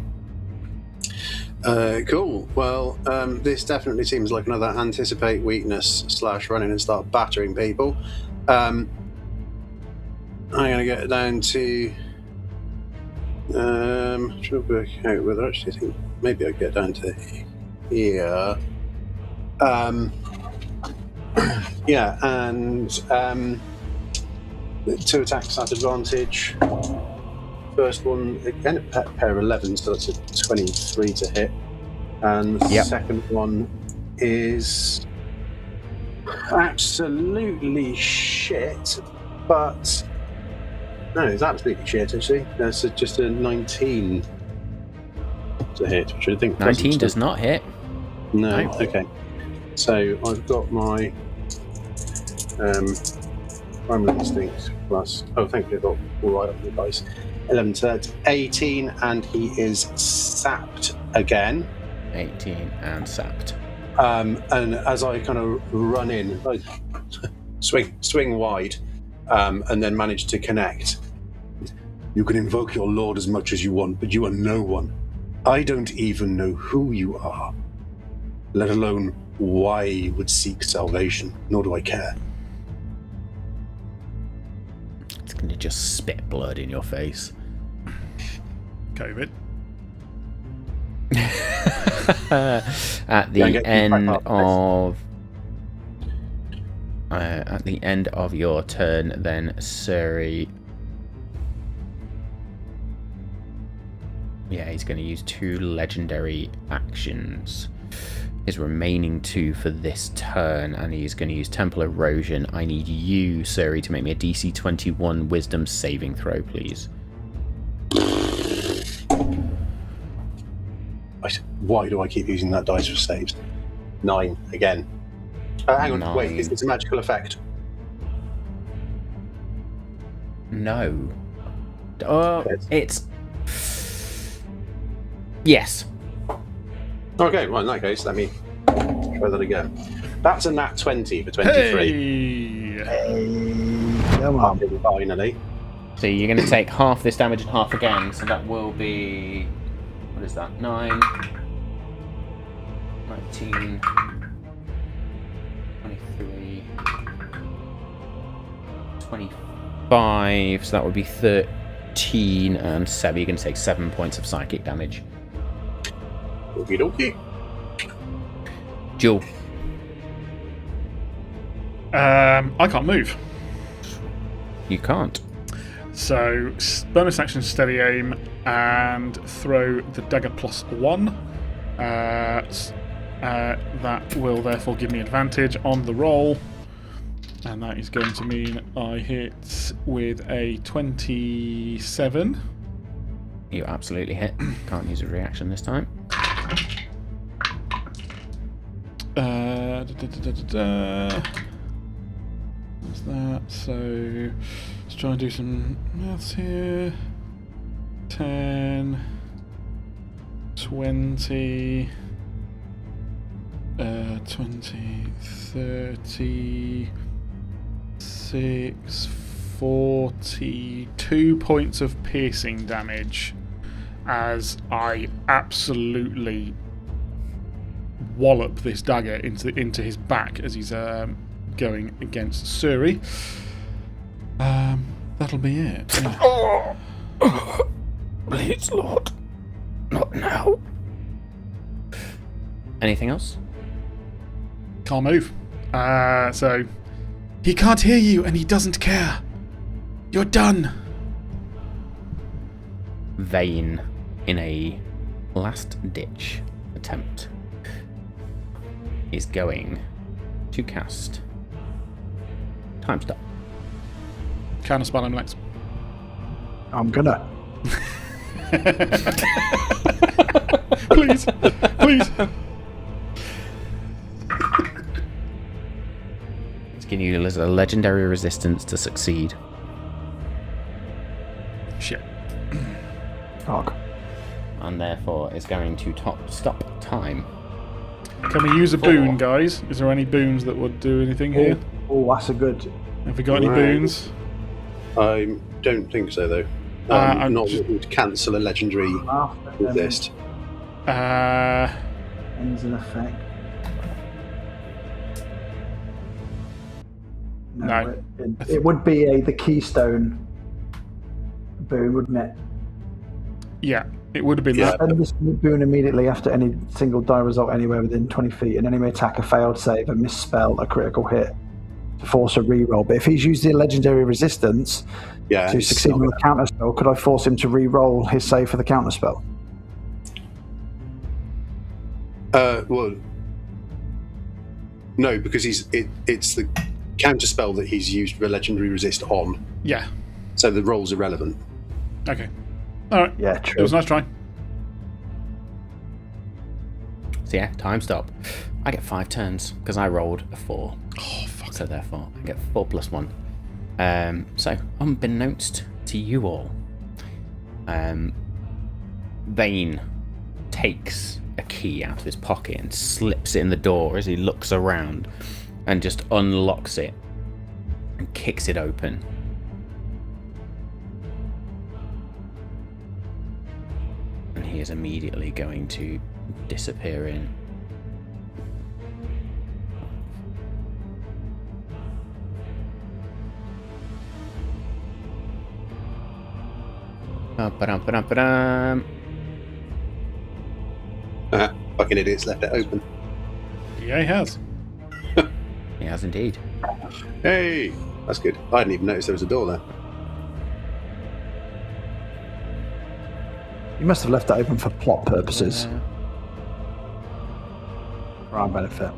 Cool. Well, this definitely seems like another anticipate weakness / run in and start battering people. I'm going to get down to... trying to work out whether I actually think maybe I'll get down to here. Yeah, and 2 attacks at advantage. First one, again, a pair of 11, so that's a 23 to hit. And the second one is absolutely shit, but... No, it's absolutely shit, actually. That's just a 19 to hit, which I think... 19 does not hit. No, okay. So I've got my Primal Instinct plus... Oh, thankfully I got all right on the dice. 11, so that's 18, and he is sapped again. 18 and sapped. And as I kind of run in, I swing wide, and then manage to connect. You can invoke your lord as much as you want, but you are no one. I don't even know who you are, let alone why you would seek salvation, nor do I care. It's going to just spit blood in your face. COVID. At the end of your turn, then Suri. Yeah, he's going to use 2 legendary actions. His remaining 2 for this turn, and he's going to use Temple Erosion. I need you, Suri, to make me a DC 21 Wisdom saving throw, please. Why do I keep using that dice for saves? 9 again. Hang on, 9. wait, is this a magical effect? No. It's... Yes. Okay, well, in that case, let me try that again. That's a nat 20 for 23. Hey! Come on. Finally. So you're going to take half this damage and half again, so that will be... What is that? 9... 19... 23... 25, so that would be 13, and Sebi, you're going to take 7 points of psychic damage. Okie dokie. Jewel. I can't move. You can't. So, bonus action, steady aim, and throw the dagger +1. That will therefore give me advantage on the roll. And that is going to mean I hit with a 27. You absolutely hit. Can't use a reaction this time. What's that? So let's try and do some maths here. 10, 20, 20, 30, 6, 42 points of piercing damage as I absolutely wallop this dagger into his back as he's going against Suri. That'll be it. Yeah. Please, Lord. Not now. Anything else? Can't move. So he can't hear you and he doesn't care. You're done. Vayne, in a last-ditch attempt, is going to cast Time Stop. Counterspell him next. I'm gonna. Please. It's giving you a legendary resistance to succeed. Shit. Fuck. And therefore is going to stop time. Can we use a boon, guys? Is there any boons that would do anything here? Oh, that's a good. Have we got any boons? I don't think so, though. I'm not just- able to cancel a legendary resist. Ends in effect. No. It would be the keystone boon, wouldn't it? Yeah, it would have been Yeah. that. Spend this boon immediately after any single die result anywhere within 20 feet. An enemy attack, a failed save, a misspell, a critical hit to force a reroll. But if he's used the legendary resistance Yeah, to it's succeed not on the counterspell, could I force him to reroll his save for the counterspell? Well, no, because it's the counterspell that he's used the legendary resist on, Yeah. so the roll's irrelevant. Okay. Alright. Yeah, It true. was a nice try. So yeah, time stop. I get 5 turns because I rolled a 4. Oh, fuck. So therefore, I get 4 plus 1. So, unbeknownst to you all, Vayne takes a key out of his pocket and slips it in the door as he looks around and just unlocks it and kicks it open. And he is immediately going to disappear in. Ba-dum. Fucking idiots left it open. Yeah, he has. He has indeed. Hey, that's good. I hadn't even noticed there was a door there. You must have left that open for plot purposes. For our benefit.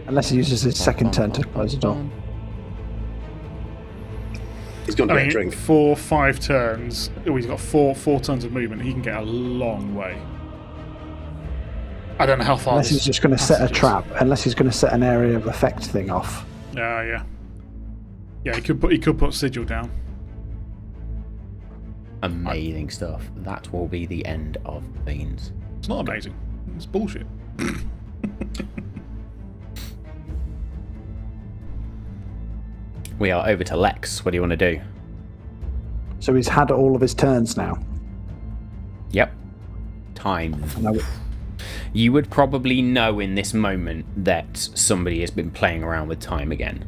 Unless he uses his second turn to close the door. He's gone to I get a mean, drink. for 5 turns, he's got four turns of movement. He can get a long way. I don't know how far. Unless this he's just going to set a passage is. trap. Unless he's going to set an area of effect thing off. Yeah. He could put Sigil down. Amazing stuff. That will be the end of Vayne's. It's not amazing. It's bullshit. We are over to Lex. What do you want to do? So he's had all of his turns now. Yep. Time. And You would probably know in this moment that somebody has been playing around with time again,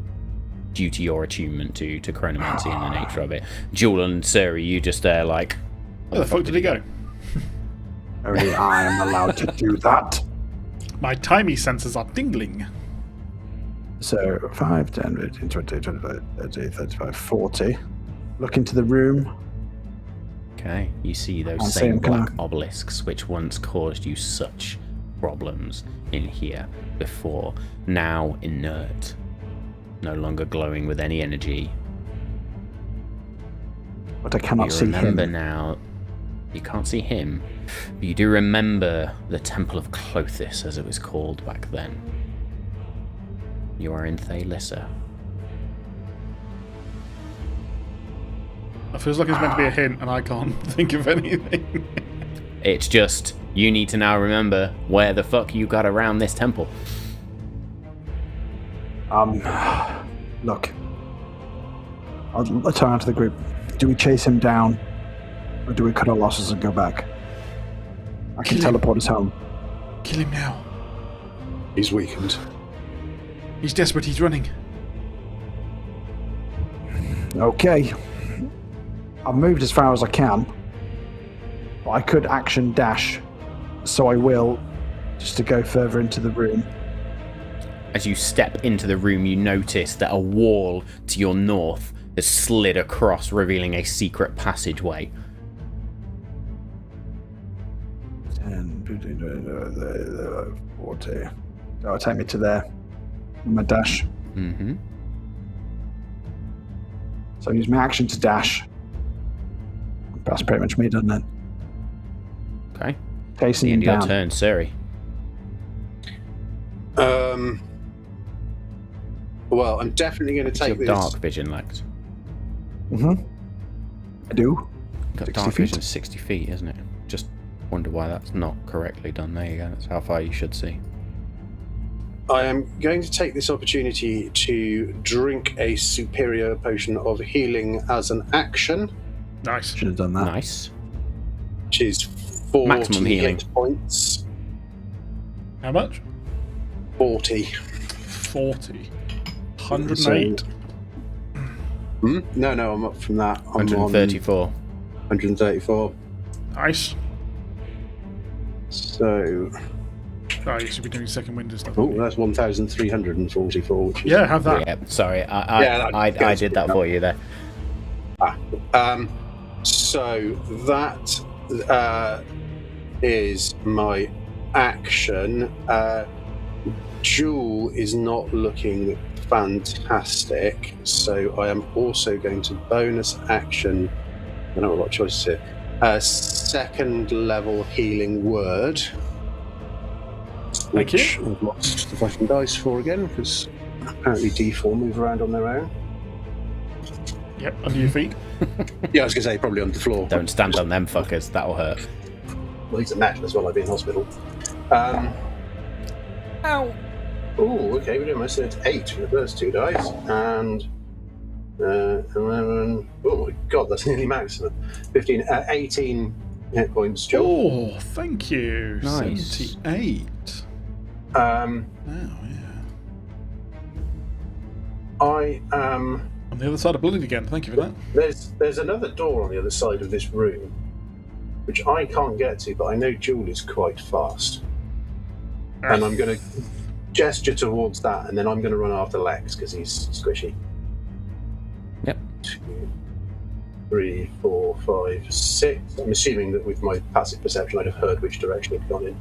due to your attunement to chronomancy and the nature of it. Jewel and Suri, you just there like... Where the fuck did he go? only I am allowed to do that. My timey senses are tingling. So 5, 10, 15, 20, 25, 30, 35, 40. Look into the room. Okay, you see those I'll see same him come black out. obelisks which once caused you such problems in here before, now inert, no longer glowing with any energy. But I cannot You see remember him. now, you can't see him, but you do remember the Temple of Clothis as it was called back then. You are in Thaylissa. It feels like it's meant to be a hint, and I can't think of anything. It's just, you need to now remember where the fuck you got around this temple. Look. I'll turn around to the group. Do we chase him down? Or do we cut our losses and go back? I can Kill him. teleport us home. Kill him now. He's weakened. He's desperate, he's running. Okay. I've moved as far as I can. But I could action dash, so I will, just to go further into the room. As you step into the room, you notice that a wall to your north has slid across, revealing a secret passageway. 10, 15, 40. That'll take me to there. My dash. Mm-hmm. So I use my action to dash. That's pretty much me done then. Okay. Chasing The end him of your down. turn, Suri. Well, I'm definitely going to It's take your this. dark vision, Lex. Mm-hmm. I do. You've got 60 dark feet. vision 60 feet, isn't it? Just wonder why that's not correctly done. There you go. That's how far you should see. I am going to take this opportunity to drink a superior potion of healing as an action, Nice. Should have done that. Nice. which is 40 Maximum healing. hit points. How much? 40. 40. 108. No, I'm up from that. I'm 134. on 134. Nice. So, Oh, you should be doing second wind and stuff. oh, that's 1,344. Which is, Yeah, have that. Yeah, sorry. Yeah, I that did that for you there. So that is my action. Jewel is not looking fantastic, so I am also going to bonus action. I don't know what choices here. Second level healing word, Thank which I've lost the fucking dice for again because apparently D4 move around on their own. Yep, under your feet. Yeah, I was going to say probably on the floor. Don't stand on them fuckers. That'll hurt. Well, he's a natural as well. I've been in hospital. Ow. Oh, okay, we're doing most of it. 8 for the first two dice, and 11. Oh my god, that's nearly maximum. 15, 18 hit points, Joel. Oh, thank you. Nice. 78. Um, Wow, yeah. I am. On the other side of blood again. Thank you for that. There's another door on the other side of this room, which I can't get to, but I know Jewel is quite fast, and I'm going to gesture towards that, and then I'm going to run after Lex because he's squishy. Yep. 2, 3, 4, 5, 6. I'm assuming that with my passive perception, I'd have heard which direction it'd gone in.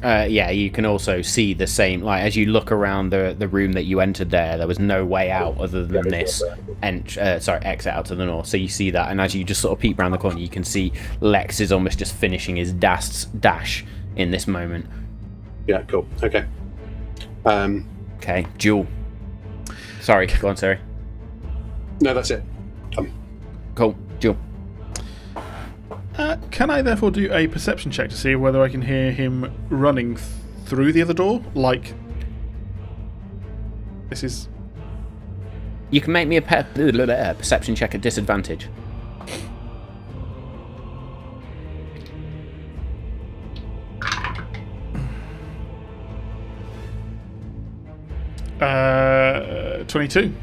Yeah, you can also see the same. Like as you look around the room that you entered, there was no way out other than this exit out to the north. So you see that, and as you just sort of peep around the corner, you can see Lex is almost just finishing his dash in this moment. Yeah, cool. Okay. Okay, Jewel. Sorry, go on, sorry. No, that's it. Cool, Jewel. Can I therefore do a perception check to see whether I can hear him running through the other door? Like, this is... You can make me a perception check at disadvantage. Uh, 22.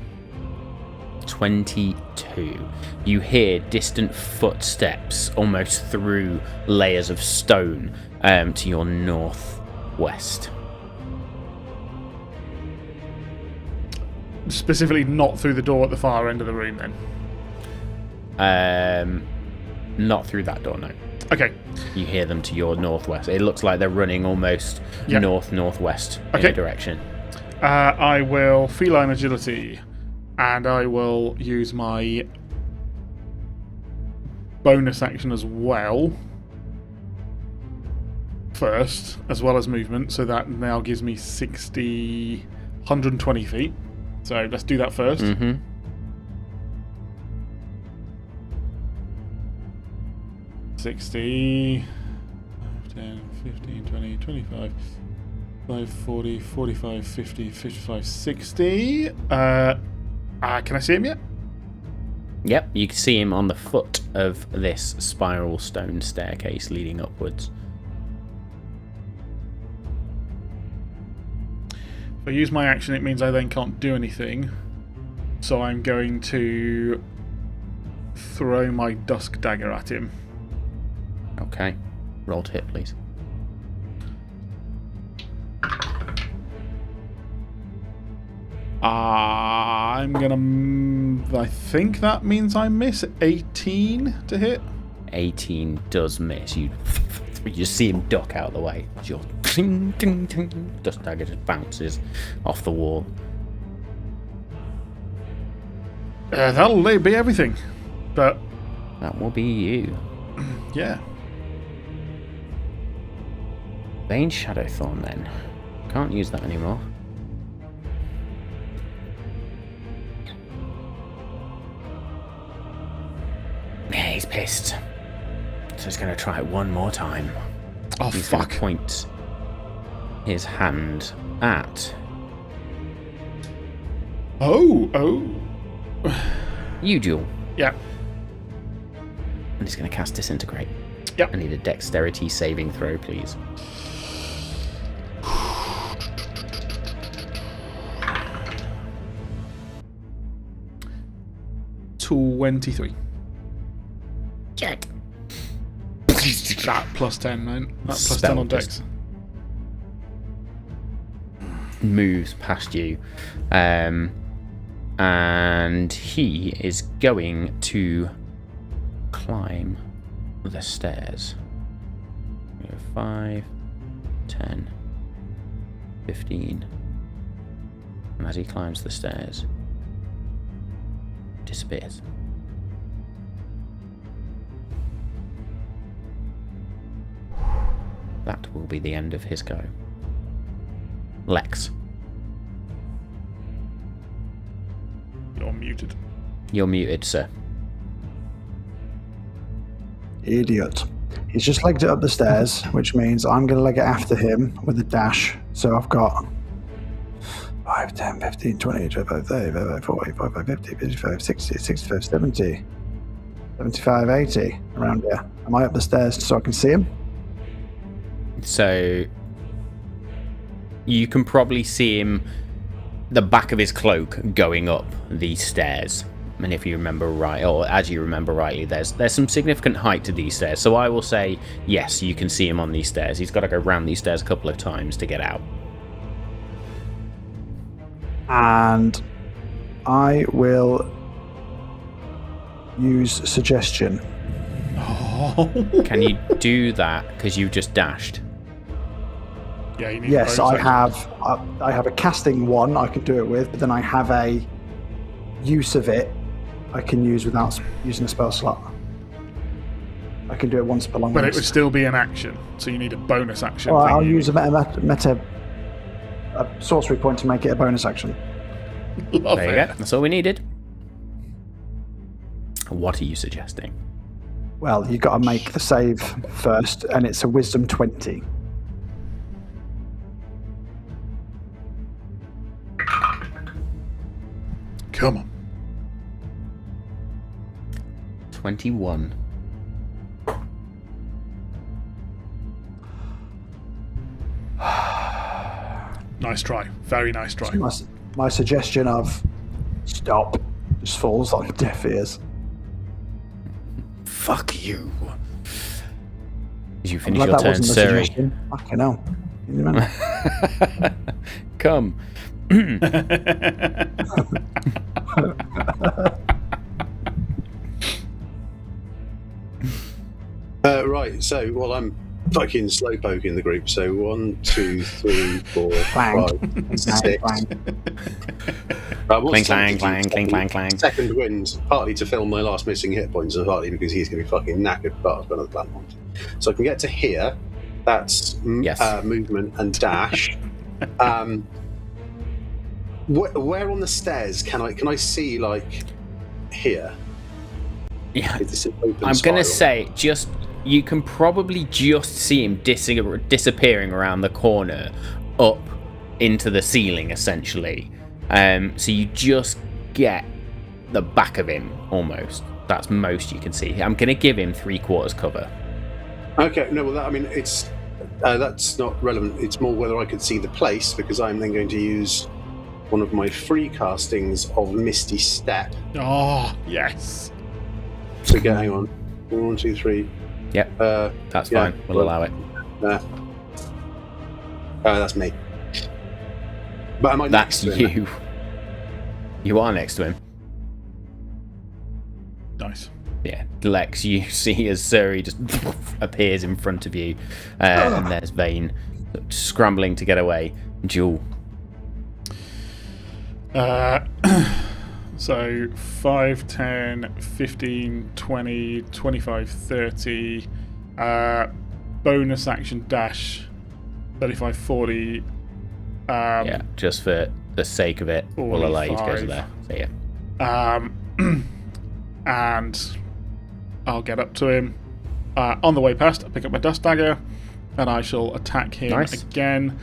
22. You hear distant footsteps almost through layers of stone to your northwest. Specifically not through the door at the far end of the room, then? Not through that door, no. Okay. You hear them to your northwest. It looks like they're running almost north-northwest in a direction. I will feline agility, and I will use my bonus action as well first, as well as movement, so that now gives me 120 feet. So let's do that first. Mm-hmm. $60, 10, 15, 20, 25, 5, 40, 45, 50, 55, 60. Can I see him yet? Yep, you can see him on the foot of this spiral stone staircase leading upwards. If I use my action, it means I then can't do anything. So I'm going to throw my dusk dagger at him. Okay. Roll to hit, please. I'm gonna. I think that means I miss 18 to hit. 18 does miss. You just see him duck out of the way. Your ting, ting, ting, dust dagger just bounces off the wall. That'll be everything. But That will be you. yeah, Vayne Shadowthorn then. Can't use that anymore. Yeah, he's pissed. So he's going to try it one more time. oh He's going fuck. to point his hand at Oh. you, Jewel. Yeah. And he's going to cast Disintegrate. Yep. I need a dexterity saving throw, please. $23. Check. That plus 10, man. That plus 10 on dex. Moves past you. And he is going to climb the stairs. 5, 10, 15. And as he climbs the stairs, disappears. That will be the end of his go. Lex, You're muted. you're muted, sir. Idiot. He's just legged it up the stairs, which means I'm going to leg it after him with a dash. So I've got 5, 10, 15, 20, 25, 30, 35, 40, 45, 50, 55, 60, 65, 70, 75, 80, around here. Am I up the stairs so I can see him? So you can probably see him, the back of his cloak going up these stairs. And if you remember right, or as you remember rightly, there's some significant height to these stairs. So I will say, yes, you can see him on these stairs. He's got to go round these stairs a couple of times to get out. And I will use suggestion. Can you do that? Because you've just dashed. Yeah, you need Yes, a bonus I have a casting one I can do it with, but then I have a use of it I can use without using a spell slot. I can do it once per long But it rest. would still be an action, so you need a bonus action. Well, thing. I'll use a sorcery point to make it a bonus action. Love There you it. go. That's all we needed. What are you suggesting? Well, you've got to make the save first, and it's a wisdom 20. Come on. 21. Nice try. Very nice try. My suggestion of stop just falls on deaf ears. Fuck you. Did you I'm finish glad your that turn, wasn't a Suri? suggestion. Fucking hell. You know? Come. Right, so I'm fucking slow poking the group. So 1, 2, 3, 4, Clang. 5, 6. Clang. Clang, clang, clang, clang, clang, clang. Second wind, partly to fill my last missing hit points, and partly because he's going to be fucking knackered. But I've got another plan on. So I can get to here. That's Yes. movement and dash. Where on the stairs can I see like here? Yeah. Is this an open I'm going to spiral? say, you can probably just see him disappearing around the corner up into the ceiling, essentially. So you just get the back of him, almost. That's most you can see. I'm going to give him 3/4 cover. Okay, no, well, I mean, it's That's not relevant. It's more whether I could see the place, because I'm then going to use one of my free castings of Misty Step. Oh, yes. So hang on. 1, 2, 3. Yep. That's yeah, fine. We'll allow it. That's me. But am I next That's to him? you. You are next to him. Nice. Yeah, Lex, you see as Suri just appears in front of you, and there's Vayne scrambling to get away. Jewel. So 5, 10, 15, 20, 25, 30. Bonus action dash 35, 40. Yeah, just for the sake of it, we'll allow you to go to there. So yeah. And I'll get up to him. On the way past, I pick up my dust dagger, and I shall attack him again.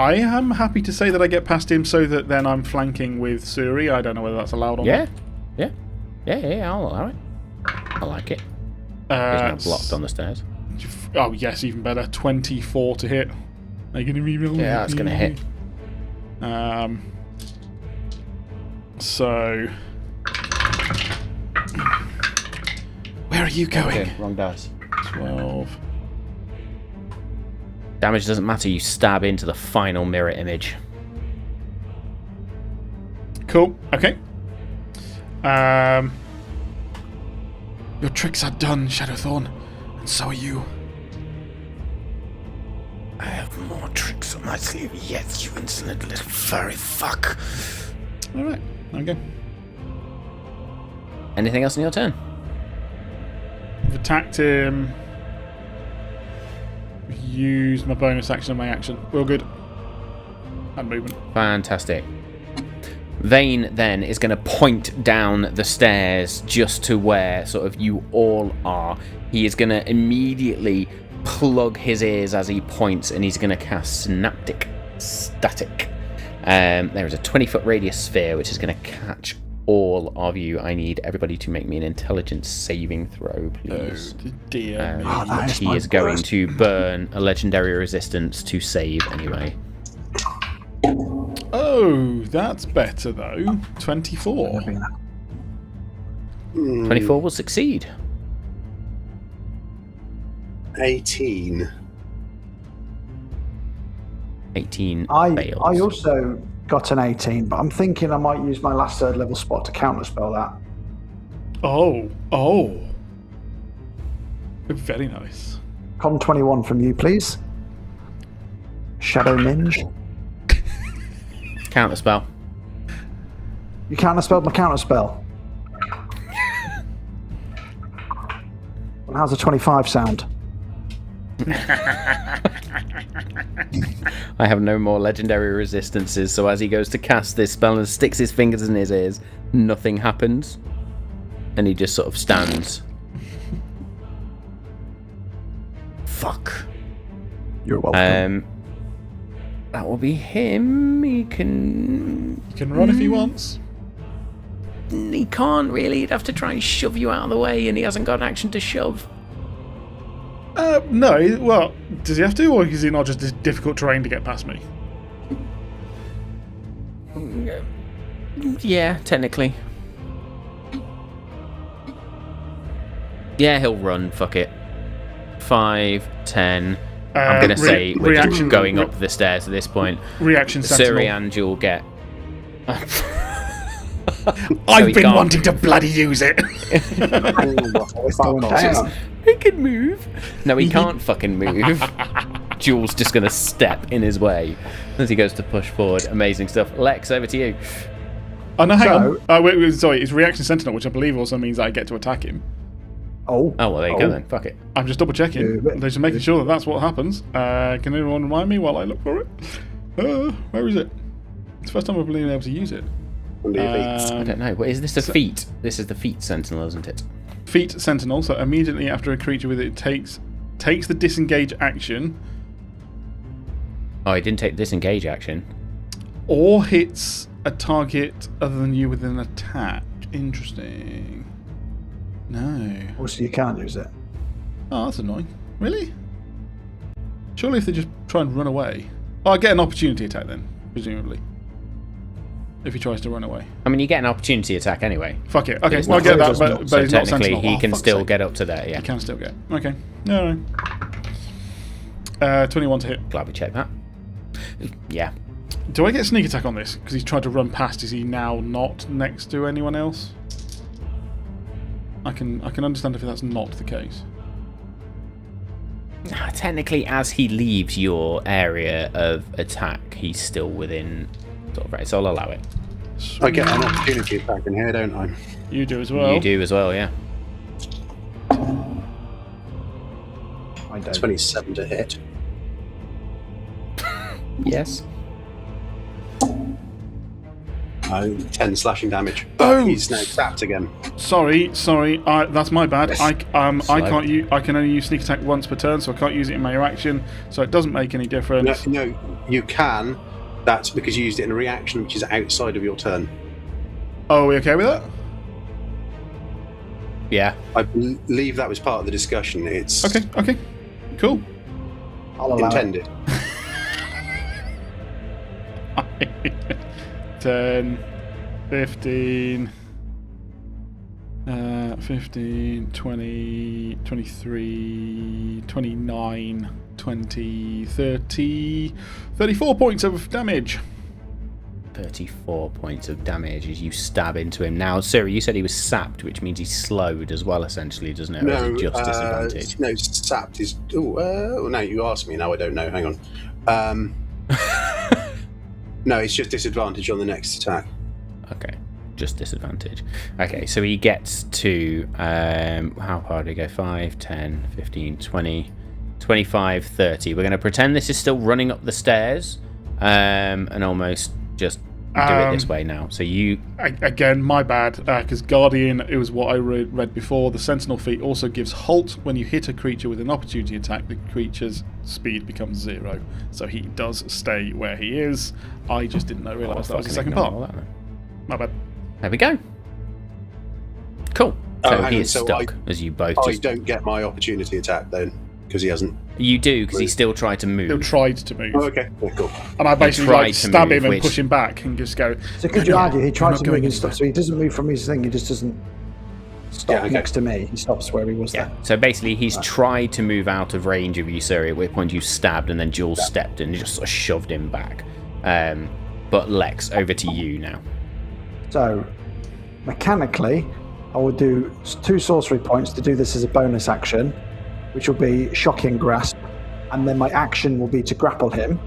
I am happy to say that I get past him so that then I'm flanking with Suri. I don't know whether that's allowed or not. Yeah, I'll allow it. I like it. He's not blocked on the stairs. Oh, yes, even better. 24 to hit. Are you going to reroll? Yeah, that's going to hit. So... Where are you going? Okay, wrong dice. 12. Damage doesn't matter, you stab into the final mirror image. Cool, okay. Your tricks are done, Shadowthorn, and so are you. I have more tricks on my sleeve yet, you insolent little furry fuck. Alright, okay. Anything else in your turn? I've attacked him. Used my bonus action and my action. We're all good. And movement. Fantastic. Vayne then is going to point down the stairs just to where sort of you all are. He is going to immediately plug his ears as he points, and he's going to cast Synaptic Static. There is a 20-foot radius sphere which is going to catch all of you. I need everybody to make me an intelligence saving throw, please. Oh, dear. He is going to burn a legendary resistance to save anyway. Oh, that's better though. 24. 24 will succeed. 18. 18 I fails. also got an 18, but I'm thinking I might use my last 3rd level spot to counterspell that. Oh. Very nice. Con 21 from you, please. Shadow Minge. Counterspell. You counterspelled my counterspell. Well, how's a 25 sound? I have no more legendary resistances, so as he goes to cast this spell and sticks his fingers in his ears, nothing happens. And he just sort of stands. Fuck. You're welcome. That will be him. He can run if he wants. He can't really. He'd have to try and shove you out of the way, and he hasn't got an action to shove. No. Well, does he have to, or is it not just difficult terrain to get past me? Yeah, technically. Yeah, he'll run. Fuck it. 5, 10. I'm going to say we're just going up the stairs at this point. Reaction sentinel. Suri and you'll get... I've been wanting to bloody use it. He can move. No, he can't fucking move. Jules just going to step in his way as he goes to push forward. Amazing stuff. Lex, over to you. Oh, no, hang on. Wait, sorry, it's reaction sentinel, which I believe also means that I get to attack him. Oh, well, there you go then. Fuck it. I'm just double checking. Just making sure that that's what happens. Can anyone remind me while I look for it? Where is it? It's the first time I've been able to use it. I don't know. Is this a feat? This is the feat sentinel, isn't it? Feat sentinel. So immediately after a creature with it takes the disengage action. Oh, he didn't take the disengage action. Or hits a target other than you with an attack. Interesting. No. Also, you can't use it. Oh, that's annoying. Really? Surely if they just try and run away... Oh, I get an opportunity attack then, presumably. If he tries to run away. I mean, you get an opportunity attack anyway. Fuck it. Okay, It's well, I not- get that, so but he's not technically, sentinel. he Oh, can fuck's still sake. get up to there, yeah. He can still get. Okay. No. 21 to hit. Glad we checked that. Yeah. Do I get sneak attack on this? Because he's tried to run past. Is he now not next to anyone else? I can understand if that's not the case. Technically, as he leaves your area of attack, he's still within sort of right, so I'll allow it. I get an opportunity attack in here, don't I? You do as well. You do as well, yeah. I don't. 27 to hit. Yes. 10 slashing damage. Oh! He's now sapped again. Sorry. That's my bad. Yes. I Slow. can only use sneak attack once per turn, so I can't use it in my reaction. So it doesn't make any difference. No, you can. That's because you used it in a reaction which is outside of your turn. Oh, are we okay with that? Yeah. I believe that was part of the discussion. It's Okay. Cool. I'll allow it. intended. 10, 15, 15, 20, 23, 29, 20, 30, 34 points of damage. 34 points of damage as you stab into him. Now, Suri, you said he was sapped, which means he's slowed as well, essentially, doesn't it? Or is it just disadvantage? No, sapped is. No, you asked me. Now I don't know. Hang on. No, it's just disadvantage on the next attack. Okay, just disadvantage. Okay, so he gets to, how far did he go? 5, 10, 15, 20, 25, 30. We're going to pretend this is still running up the stairs, and almost just do it this way now. So you... Again, my bad, because Guardian, it was what I read before. The Sentinel feat also gives halt when you hit a creature with an opportunity attack. The creature's speed becomes 0, so he does stay where he is. I just didn't realise that was the second part. My bad. There we go. Cool. So hang he on, is so stuck as you both I just... don't get my opportunity attack then because he hasn't. You do, because he still tried to move. He tried to move. Oh, okay, yeah, cool. And I basically tried like to stab move, him and which- push him back and just go. So could you argue he tried not to going move and anywhere. stop, so he doesn't move from his thing, he just doesn't stop Yeah, okay. next to me. He stops where he was Yeah. there. So basically, he's tried to move out of range of you, Suri, at which point you stabbed, and then Jules stepped in and just sort of shoved him back. But Lex, over to you now. So, mechanically, I will do 2 sorcery points to do this as a bonus action, which will be Shocking Grasp, and then my action will be to grapple him.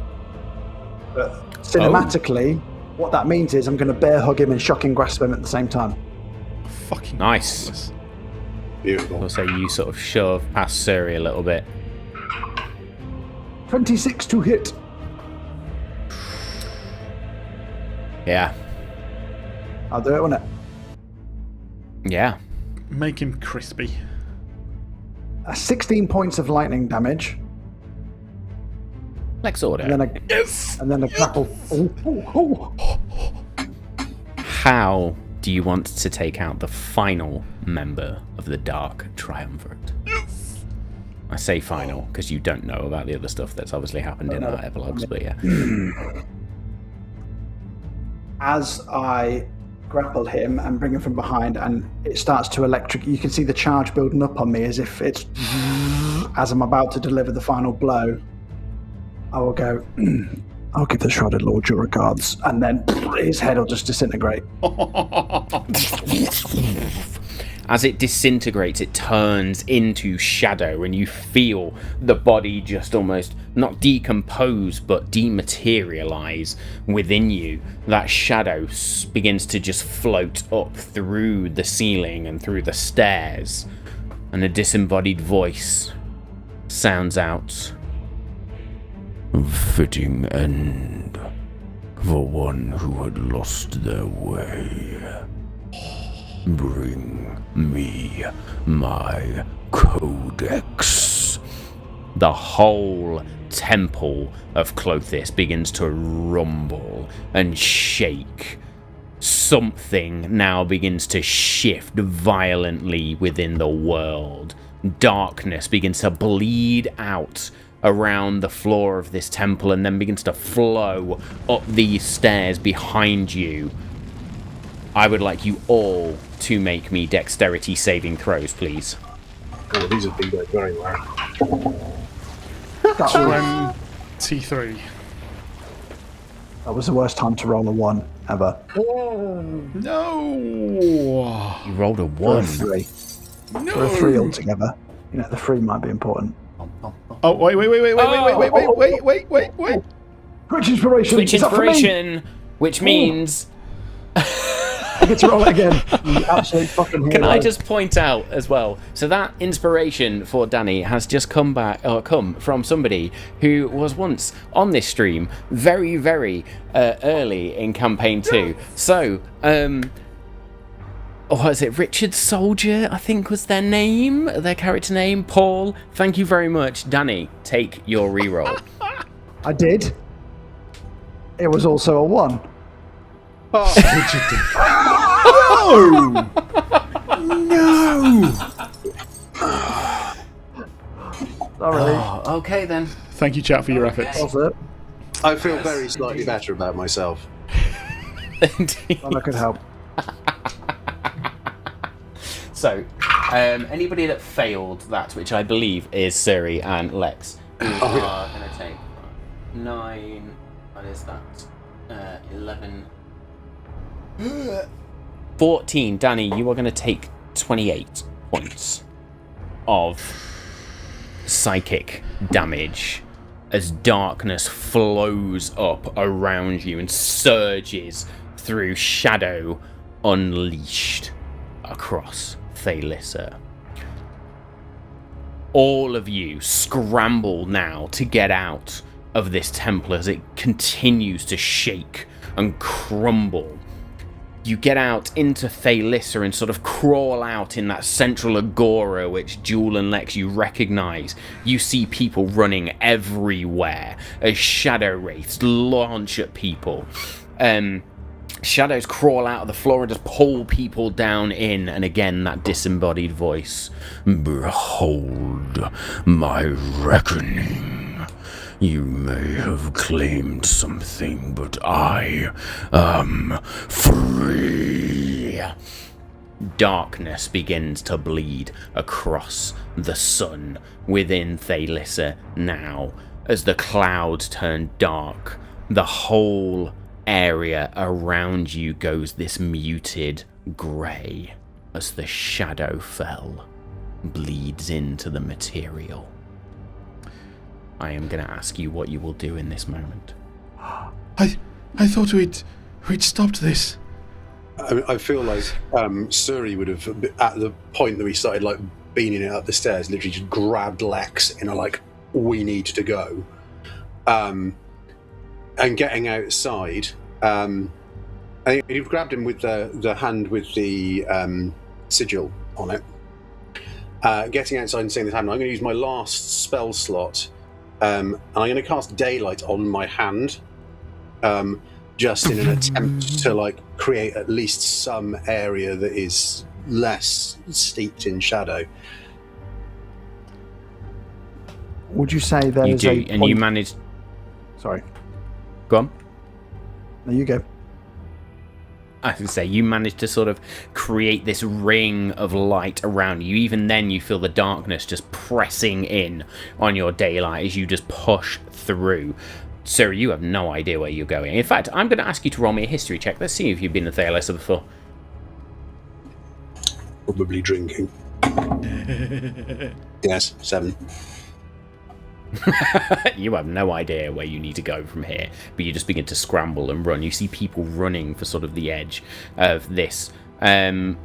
But cinematically, what that means is I'm going to bear hug him and Shocking Grasp him at the same time. Fucking Nice. useless. Beautiful. We'll say you sort of shove past Suri a little bit. 26 to hit. Yeah. I'll do it, won't it? Yeah. Make him crispy. 16 points of lightning damage, Lex Ordo. and then a grapple. How do you want to take out the final member of the Dark Triumvirate? I say final because you don't know about the other stuff that's obviously happened in our epilogues, but yeah. As I grapple him and bring him from behind, and it starts to electric. You can see the charge building up on me as if it's as I'm about to deliver the final blow. I will go. I'll give the Shrouded Lord your regards, and then his head will just disintegrate. As it disintegrates, it turns into shadow, and you feel the body just almost not decompose but dematerialize within you. That shadow begins to just float up through the ceiling and through the stairs, and a disembodied voice sounds out. A fitting end for one who had lost their way. Bring me my codex. The whole temple of Clothis begins to rumble and shake. Something now begins to shift violently within the world. Darkness begins to bleed out around the floor of this temple and then begins to flow up these stairs behind you. I would like you all to make me dexterity saving throws, please. Oh, these are big, very well. 23. That was the worst time to roll a 1 ever. No! You rolled a For a 1. 3. No! For a 3 altogether. You know, the 3 might be important. Oh, wait. Twitch inspiration! Twitch Is that for me? inspiration, which means... I get to roll it again. You absolute fucking hero. Can I just point out as well? So that inspiration for Danny has just come from somebody who was once on this stream very, very early in campaign 2. So, was it Richard Soldier? I think was their name, their character name. Paul. Thank you very much, Danny. Take your reroll. I did. It was also a 1. No! Sorry. Oh, okay then. Thank you, chat, for your efforts. Was it? I feel very slightly better about myself. Well, I could help. So, anybody that failed that, which I believe is Suri and Lex, are going to take 9. What is that? 11. 14. Danny, you are going to take 28 points of psychic damage as darkness flows up around you and surges through shadow unleashed across Thalyssa. All of you scramble now to get out of this temple as it continues to shake and crumble. You get out into Thalyssa and sort of crawl out in that central agora, which Jewel and Lex you recognise. You see people running everywhere as shadow wraiths launch at people. Shadows crawl out of the floor and just pull people down in, and again that disembodied voice. Behold my reckoning. You may have claimed something, but I am free. Darkness begins to bleed across the sun within Thalyssa now. As the clouds turn dark, the whole area around you goes this muted grey as the Shadowfell bleeds into the material. I am going to ask you what you will do in this moment. I thought we'd stopped this. I feel like Suri would have, at the point that we started like beaning it up the stairs, literally just grabbed Lex in a like, we need to go. And getting outside, I think you've grabbed him with the hand with the sigil on it. Getting outside and saying this happened, I'm going to use my last spell slot. And I'm going to cast Daylight on my hand, just in an attempt to like create at least some area that is less steeped in shadow. Would you say there You is do, a and you manage... Sorry. Go on. There you go. I can say you manage to sort of create this ring of light around you. Even then, you feel the darkness just pressing in on your daylight as you just push through. Sir, you have no idea where you're going. In fact, I'm going to ask you to roll me a history check. Let's see if you've been to Thalyssa before. Probably drinking. Yes, 7. You have no idea where you need to go from here, but you just begin to scramble and run. You see people running for sort of the edge of this. I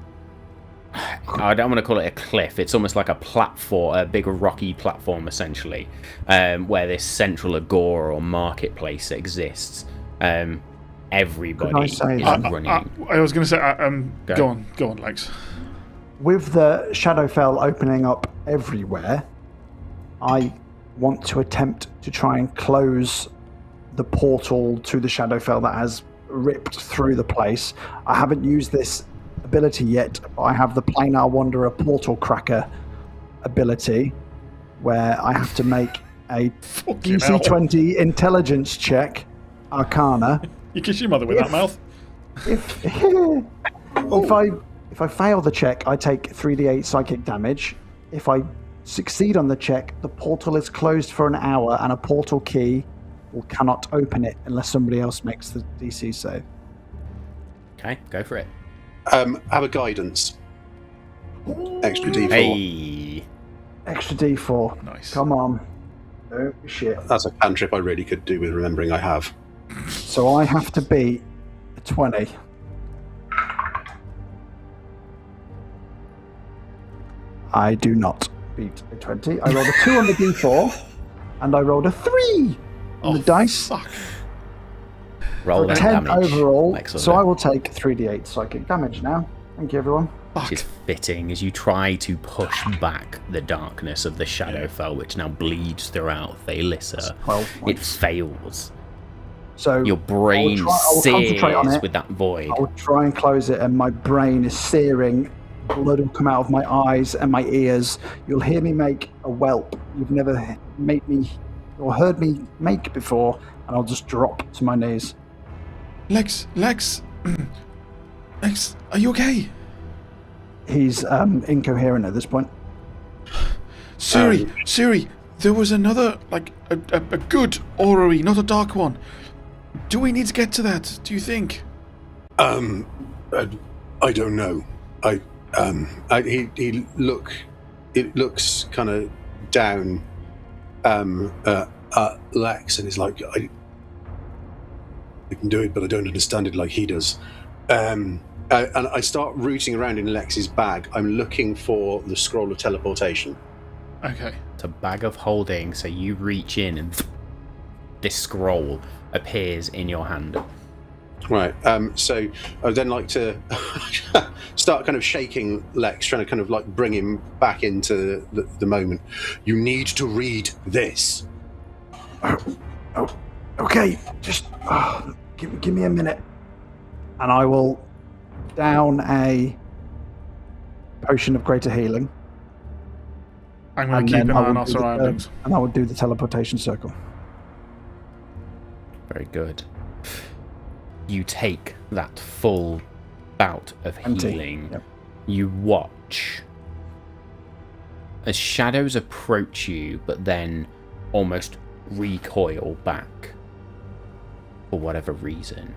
don't want to call it a cliff. It's almost like a platform, a big rocky platform, essentially, where this central agora or marketplace exists. Everybody is running. I was going to say, go on, Lex. With the Shadowfell opening up everywhere, I want to attempt to try and close the portal to the Shadowfell that has ripped through the place. I haven't used this ability yet, but I have the Planar Wanderer Portal Cracker ability, where I have to make a Fucking hell. DC 20 intelligence check, Arcana. You kiss your mother with that mouth. If I fail the check, I take 3d8 psychic damage. If I succeed on the check, the portal is closed for an hour, and a portal key cannot open it unless somebody else makes the DC save. Okay, go for it. Have a guidance. Extra D4. Hey. Extra D4. Nice. Come on. Oh, shit. That's a cantrip I really could do with remembering I have. So I have to beat a 20. I do not beat a 20. I rolled a 2 on the D4, and I rolled a 3 on the dice. Fuck. Roll that 10 damage. overall, Excellent. so I will take 3d8 psychic damage now. Thank you, everyone. Which is fitting as you try to push back the darkness of the Shadowfell, which now bleeds throughout Thaylissa. 12 It points. fails. So Your brain I will concentrate on sears it. with that void. I will try and close it, and my brain is searing. Blood will come out of my eyes and my ears. You'll hear me make a whelp you've never made me or heard me make before, and I'll just drop to my knees. Lex, are you okay? He's incoherent at this point. Suri, there was another, like, a good orrery, not a dark one. Do we need to get to that, do you think? I don't know. It looks kind of down at Lex, and he's like, I can do it, but I don't understand it like he does. And I start rooting around in Lex's bag. I'm looking for the scroll of teleportation. Okay. It's a bag of holding, so you reach in and this scroll appears in your hand. Right. So I'd then like to start kind of shaking Lex, trying to kind of like bring him back into the moment. You need to read this. Oh, okay. Just give me a minute, and I will down a potion of greater healing. I'm going and to keep then an I eye on will our do the- surroundings. and I will do the teleportation circle. Very good. You take that full bout of Empty. healing. Yep. You watch as shadows approach you, but then almost recoil back for whatever reason.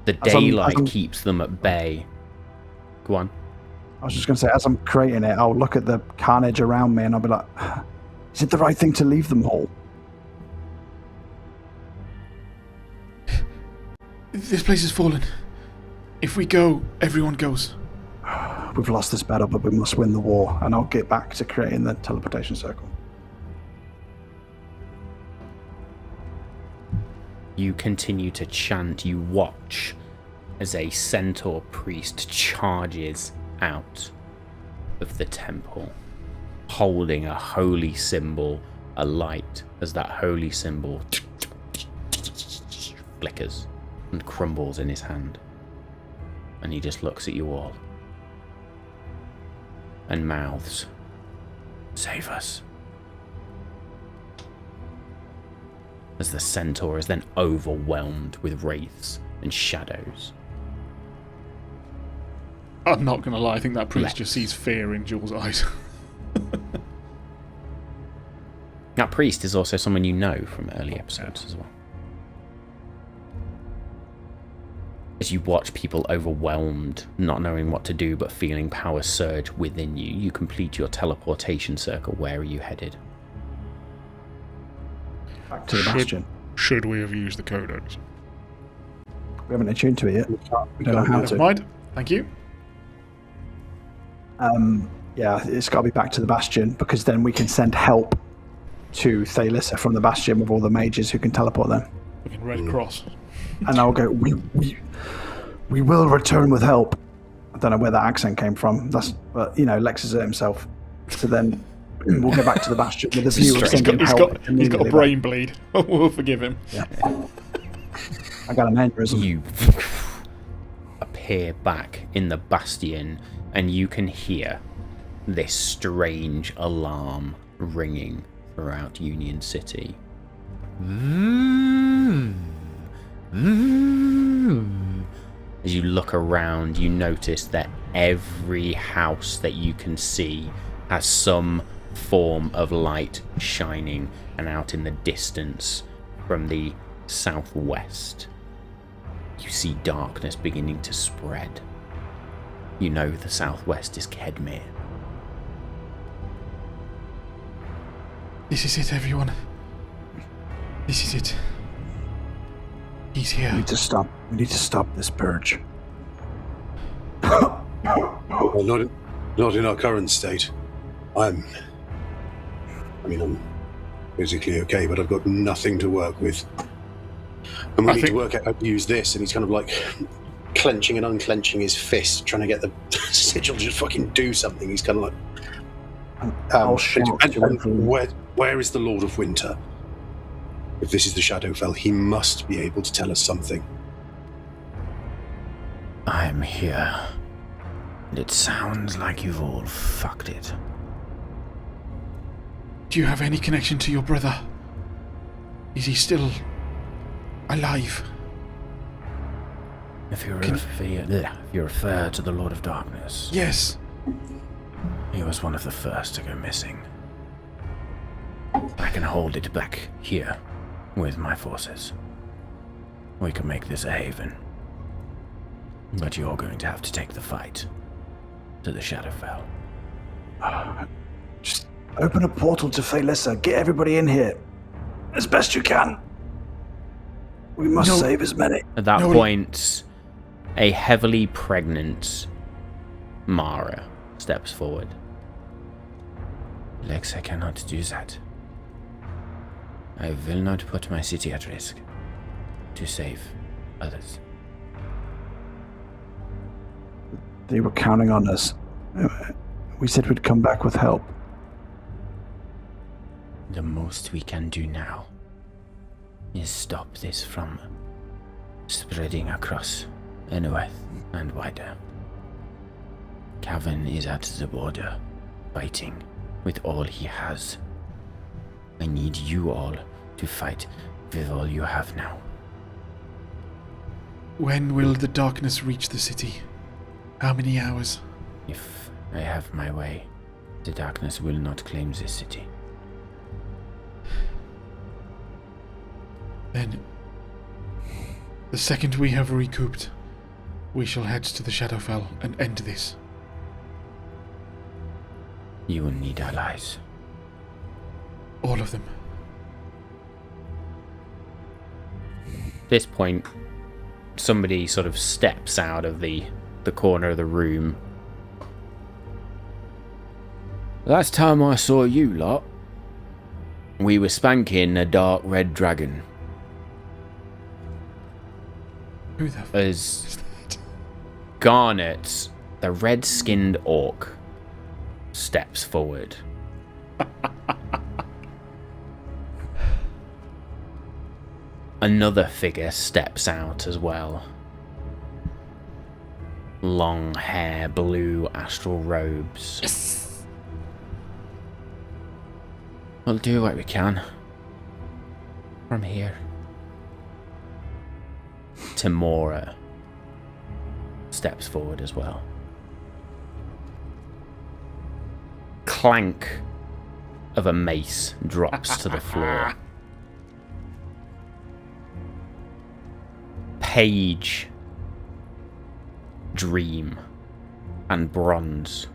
The As I'm- daylight keeps them at bay. Go on. I was just going to say, as I'm creating it, I'll look at the carnage around me and I'll be like, is it the right thing to leave them all? This place is fallen. If we go, everyone goes. We've lost this battle, but we must win the war, and I'll get back to creating the teleportation circle. You continue to chant. You watch as a centaur priest charges out of the temple, holding a holy symbol alight as that holy symbol flickers and crumbles in his hand. And he just looks at you all and mouths, "Save us." As the centaur is then overwhelmed with wraiths and shadows. I'm not going to lie, I think that priest Lex. just sees fear in Jules' eyes. That priest is also someone you know from early episodes as well. As you watch people overwhelmed, not knowing what to do but feeling power surge within you, you complete your teleportation circle. Where are you headed? Back to the bastion. Should we have used the codex? We haven't attuned to it yet. We don't know how Never to. mind. Thank you. Yeah, it's got to be back to the bastion, because then we can send help to Thaylissa from the bastion with all the mages who can teleport them. Fucking Red Cross. And I'll go, we will return with help. I don't know where that accent came from. But Lex is it himself. So then we'll go back to the bastion with a view of He's sending got help. a immediately brain bleed. We'll forgive him. back. I got an aneurysm. You appear back in the bastion and you can hear this strange alarm ringing throughout Union City. As you look around, you notice that every house that you can see has some form of light shining, and out in the distance from the southwest, you see darkness beginning to spread. You know the southwest is Kedmir. This is it, everyone. This is it. He's here. We need to stop. We need to stop this purge. Well, not in our current state. I'm physically okay, but I've got nothing to work with. And we need to work out how to use this, and he's kind of like clenching and unclenching his fist, trying to get the sigil to just fucking do something. He's kind of like... I'll shout to everyone. Where is the Lord of Winter? If this is the Shadowfell, he must be able to tell us something. I'm here. And it sounds like you've all fucked it. Do you have any connection to your brother? Is he still alive? If you refer to the Lord of Darkness, Yes. he was one of the first to go missing. I can hold it back here with my forces. We can make this a haven. But you're going to have to take the fight to the Shadowfell. Just open a portal to Thalissa. Get everybody in here. As best you can. We must save as many. At that point, a heavily pregnant Mara steps forward. Lex, I cannot do that. I will not put my city at risk to save others. They were counting on us. We said we'd come back with help. The most we can do now is stop this from spreading across the north and wider. Cavan is at the border, fighting with all he has. I need you all to fight with all you have now. When will the darkness reach the city? How many hours? If I have my way, the darkness will not claim this city. Then, the second we have recouped, we shall head to the Shadowfell and end this. You will need allies. All of them. At this point, somebody sort of steps out of the corner of the room. Last time I saw you lot, we were spanking a dark red dragon. Who the f*** As is that? Garnet, the red-skinned orc, steps forward. Another figure steps out as well. Long hair, blue astral robes. Yes! We'll do what we can. From here. Timora steps forward as well. Clank of a mace drops to the floor. Page, Dream, and Bronze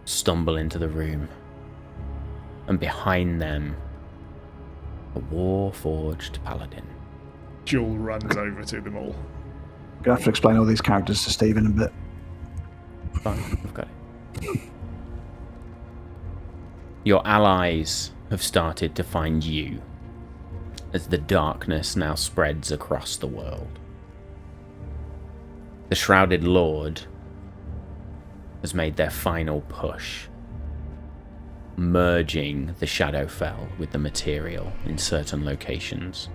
stumble into the room, and behind them, a war-forged paladin. Jewel runs over to them all. I'm going to have to explain all these characters to Steve in a bit. Fine, I've got it. Your allies have started to find you as the darkness now spreads across the world. The Shrouded Lord has made their final push, merging the Shadowfell with the material in certain locations.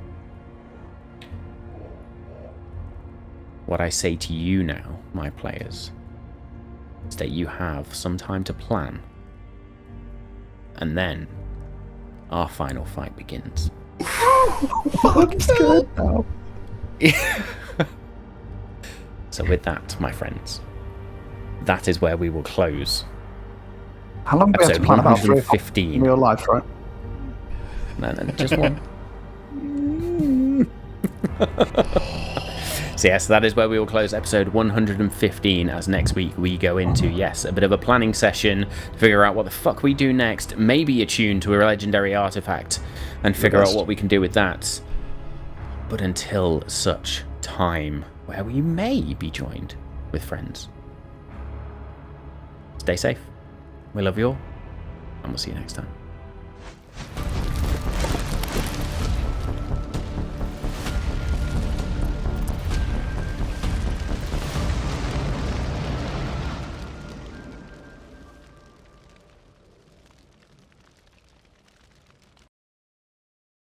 What I say to you now, my players, is that you have some time to plan. And then our final fight begins. I'm scared now. So with that, my friends, that is where we will close. How long do we have to Episode plan about 3 115. in real life, right? No, just one. So yes, that is where we will close episode 115, as next week we go into, yes, a bit of a planning session to figure out what the fuck we do next, maybe attune to a legendary artifact and figure out what we can do with that. But until such time, where we may be joined with friends. Stay safe. We love you all, and we'll see you next time.